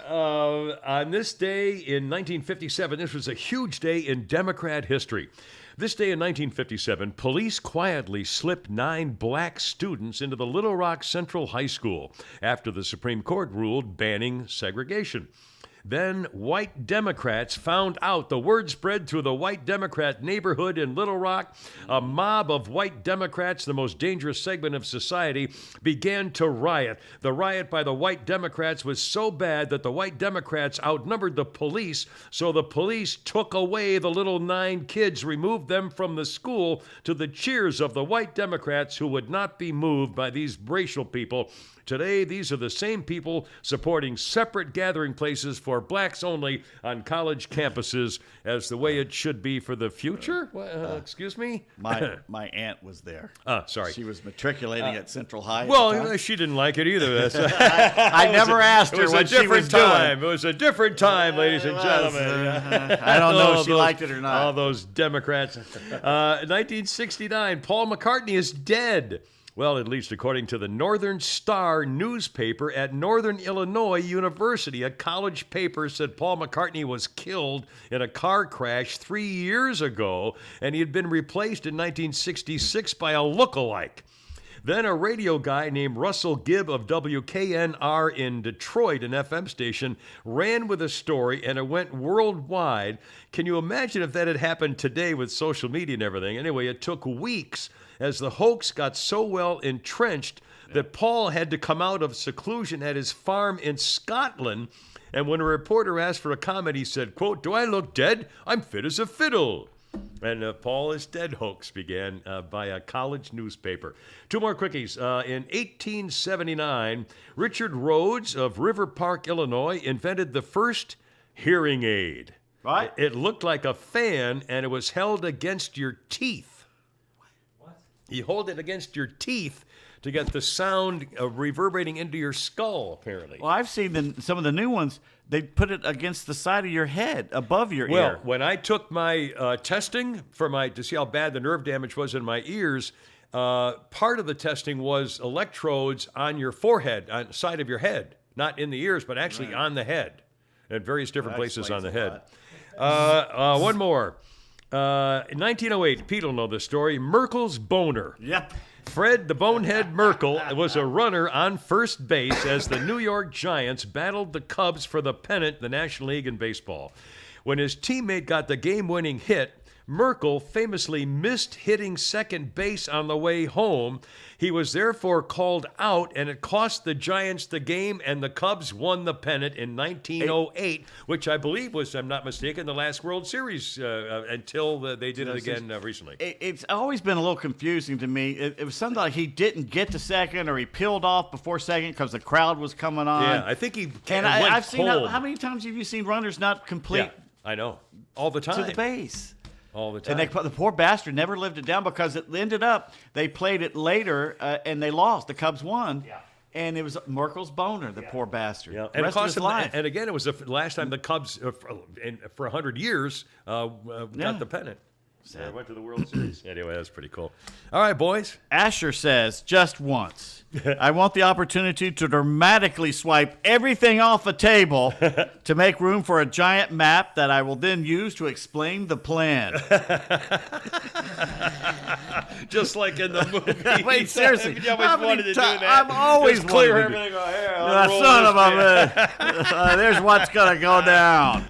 On this day in 1957, this was a huge day in Democrat history. This day in 1957, police quietly slipped 9 black students into the Little Rock Central High School after the Supreme Court ruled banning segregation. Then white Democrats found out. The word spread through the white Democrat neighborhood in Little Rock. A mob of white Democrats, the most dangerous segment of society, began to riot. The riot by the white Democrats was so bad that the white Democrats outnumbered the police, so the police took away the little 9 kids, removed them from the school to the cheers of the white Democrats who would not be moved by these racial people. Today, these are the same people supporting separate gathering places for blacks only on college campuses as the way it should be for the future. Excuse me? My aunt was there. Sorry. She was matriculating at Central High. Well, she didn't like it either. I never asked It her was a what she was different doing. time. It was a different time, ladies and gentlemen. I don't know if she those- liked it or not. All those Democrats. 1969, Paul McCartney is dead. Well, at least according to the Northern Star newspaper at Northern Illinois University, a college paper said Paul McCartney was killed in a car crash 3 years ago, and he had been replaced in 1966 by a lookalike. Then a radio guy named Russell Gibb of WKNR in Detroit, an FM station, ran with a story, and it went worldwide. Can you imagine if that had happened today with social media and everything? Anyway, it took weeks as the hoax got so well entrenched that Paul had to come out of seclusion at his farm in Scotland. And when a reporter asked for a comment, he said, quote, "Do I look dead? I'm fit as a fiddle." And Paul is dead hoax began by a college newspaper. 2 more quickies. In 1879, Richard Rhodes of River Park, Illinois, invented the first hearing aid. Right. It looked like a fan, and it was held against your teeth. What? You hold it against your teeth to get the sound reverberating into your skull, apparently. Well, I've seen some of the new ones. They put it against the side of your head, above your Well, ear. when I took my testing to see how bad the nerve damage was in my ears, part of the testing was electrodes on your forehead, on the side of your head, not in the ears, but actually on the head, at various different places on the head. One more. In 1908, Pete will know this story. Merkel's boner. Yep. Fred the Bonehead Merkel was a runner on first base as the New York Giants battled the Cubs for the pennant, the National League in baseball. When his teammate got the game-winning hit, Merkel famously missed hitting second base on the way home. He was therefore called out, and it cost the Giants the game, and the Cubs won the pennant in 1908, which I believe was, I'm not mistaken, the last World Series until they did it again recently. It's always been a little confusing to me. It was something like he didn't get to second, or he peeled off before second because the crowd was coming on. Yeah, I think he And went I've seen cold. how many times have you seen runners not complete Yeah, I know. All the time. to the base? All the time. And the poor bastard never lived it down because it ended up, they played it later and they lost. The Cubs won. Yeah. And it was Merkel's boner, the poor bastard. Yeah. The And it rest of cost his him, life. and again, it was the last time the Cubs, for 100 years, got the pennant. Yeah, I went to the World Series. Anyway, that's pretty cool. All right, boys. Asher says, just once. I want the opportunity to dramatically swipe everything off a table to make room for a giant map that I will then use to explain the plan. Just like in the movie. Wait, seriously. You always wanted to do that. I've always Just clear wanted to do- everything. Oh, here, Ah, I'll roll son this of bit. a bitch. There's what's going to go down.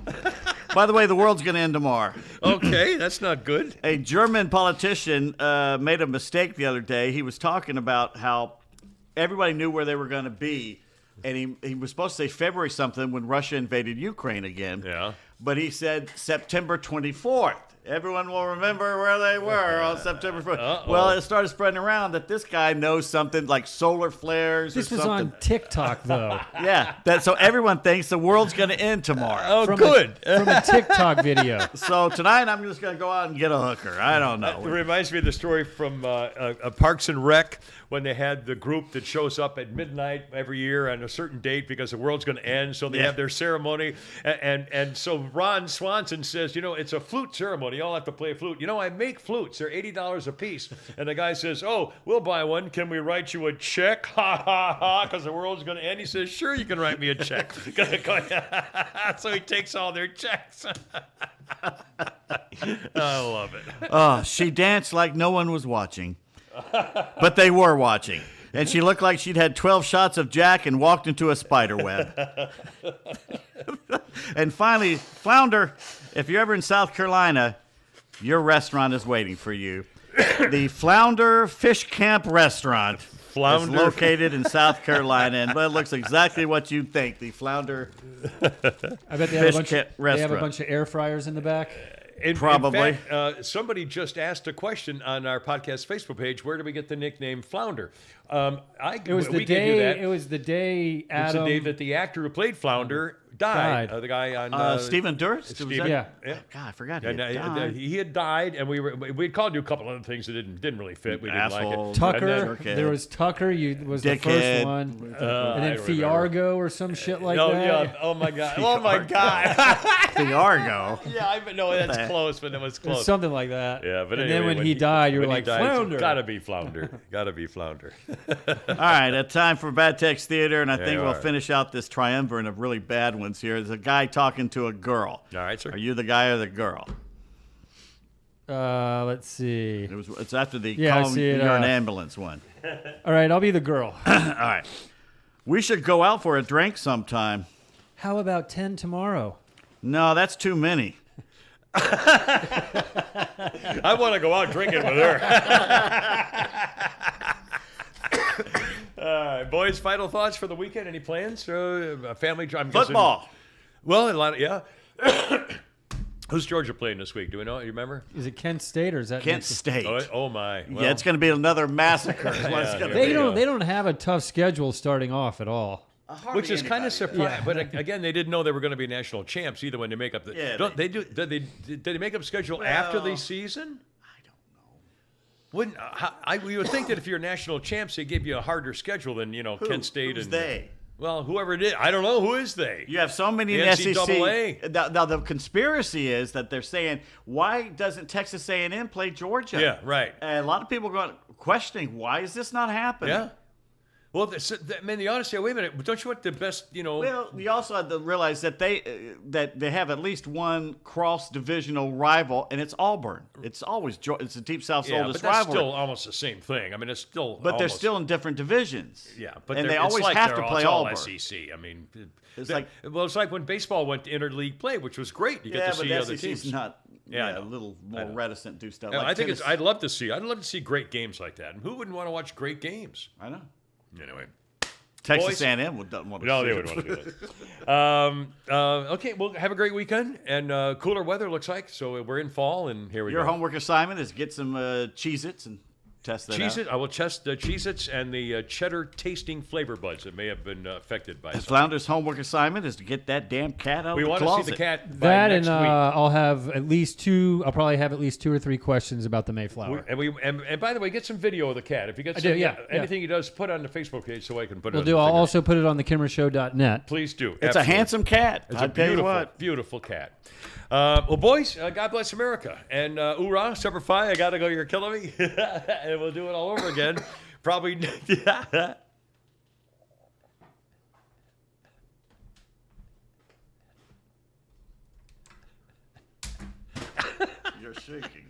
By the way, the world's going to end tomorrow. Okay, that's not good. A German politician made a mistake the other day. He was talking about how everybody knew where they were going to be, and he was supposed to say February something when Russia invaded Ukraine again. Yeah. But he said September 24th. Everyone will remember where they were on September 4th. Uh-oh. Well, it started spreading around that this guy knows something like solar flares This or was something. on TikTok, though. Yeah, so everyone thinks the world's going to end tomorrow. Oh, From good. From a TikTok video. So tonight I'm just going to go out and get a hooker. I don't It know. reminds me of the story from Parks and Rec when they had the group that shows up at midnight every year on a certain date because the world's going to end. So they Yeah. have their ceremony. And so Ron Swanson says, it's a flute ceremony. You all have to play a flute. I make flutes. They're $80 a piece. And the guy says, oh, we'll buy one. Can we write you a check? Ha, ha, ha, because the world's going to end. He says, sure, you can write me a check. So he takes all their checks. I love it. Oh, she danced like no one was watching. But they were watching. And she looked like she'd had 12 shots of Jack and walked into a spider web. And finally, Flounder, if you're ever in South Carolina, your restaurant is waiting for you. The Flounder Fish Camp Restaurant is located in South Carolina, and it looks exactly what you'd think. The Flounder I bet they Fish have, a Camp they have a Restaurant. bunch of air fryers in the back. Probably. In fact, somebody just asked a question on our podcast Facebook page. Where do we get the nickname Flounder? It was the we can do that. day. It was the day It's Adam. the day that the actor who played Flounder died. Died. The guy on Stephen Durst? Was Stephen- that- Yeah. Yeah. God, I forgot he And, had died. he had died, and we called you a couple other things that didn't really fit. We didn't Asshole. like it. Tucker. And then- There was Tucker. Was the Dickhead. first one, and I then don't Fiargo or some shit like oh that. yeah! Oh my god! Oh my god! Fiargo. yeah, I know that's close, but it was It was close. something like that. Yeah, but and anyway, then when he died, you were when he like, died, it's Flounder. Gotta be Flounder. Gotta be Flounder. All right, time for Bad Text Theater, and I think you we'll are. finish out this triumvirate of really bad ones here. There's a guy talking to a girl. All right, sir. Are you the guy or the girl? Let's see. It's after the Yeah, I call see it, you're an ambulance one. All right, I'll be the girl. All right. We should go out for a drink sometime. How about 10 tomorrow? No, that's too many. I want to go out drinking with her. All right, boys. Final thoughts for the weekend? Any plans? Family? I'm guessing- Football. Well, a lot. Yeah. Who's Georgia playing this week? Do we know? You remember? Is it Kent State or is that Kent next- State. Oh my. Well, Yeah, it's going to be another massacre. is what it's Yeah, gonna yeah. be. They don't have a tough schedule starting off at all. which is kind anybody of surprising. But again, they didn't know they were going to be national champs either when they make up the. Yeah, Don't they do? Did they make up schedule after the season? I don't know. Wouldn't you would think that if you're national champs, they give you a harder schedule than Kent State Who's and they? Well, whoever it is, I don't know who is they. You have so many The in the NCAA. SEC. Now, the conspiracy is that they're saying, why doesn't Texas A&M play Georgia? Yeah, right. And a lot of people are going questioning, why is this not happening? Yeah. Well, they ought to say, wait a minute, don't you want the best, Well, you also have to realize that they have at least one cross-divisional rival, and it's Auburn. It's always it's the Deep South's yeah, but oldest that's rivalry. still almost the same thing. I mean, it's still But they're almost- still in different divisions. Yeah, but and they're- they it's always like have they're to all- play it's all Auburn. SEC. I mean, It's like it's like when baseball went to interleague play, which was great. You yeah, get to but see the other SEC's teams. not. Yeah, I a know. little more reticent to do stuff. Yeah, Like I think Tennessee. I'd love to see great games like that. And who wouldn't want to watch great games? I know. Anyway. Texas Boys. A&M doesn't want to. No, see they it. would want to do that. Okay, well, have a great weekend. And cooler weather, looks like. So we're in fall, and here we Your go. homework assignment is get some Cheez-Its and test that out. Cheez-It, I will test the Cheez-Its and the cheddar tasting flavor buds that may have been affected by And something. Flounder's homework assignment is to get that damn cat out We of the want closet. to see the cat by That next and week. I'll have at least two. I'll probably have at least 2 or 3 questions about the Mayflower. And by the way, get some video of the cat. If you get I some, do, yeah. anything he does, put it on the Facebook page so I can put it We'll on do. the I'll finger. also put it on thekimmershow.net. Please do. It's a Absolutely. handsome cat. It's I'll a tell you beautiful, what. beautiful cat. Well, boys, God bless America. And hoorah, Semper Fi, I got to go. You're killing me. And we'll do it all over again. Probably. You're shaking.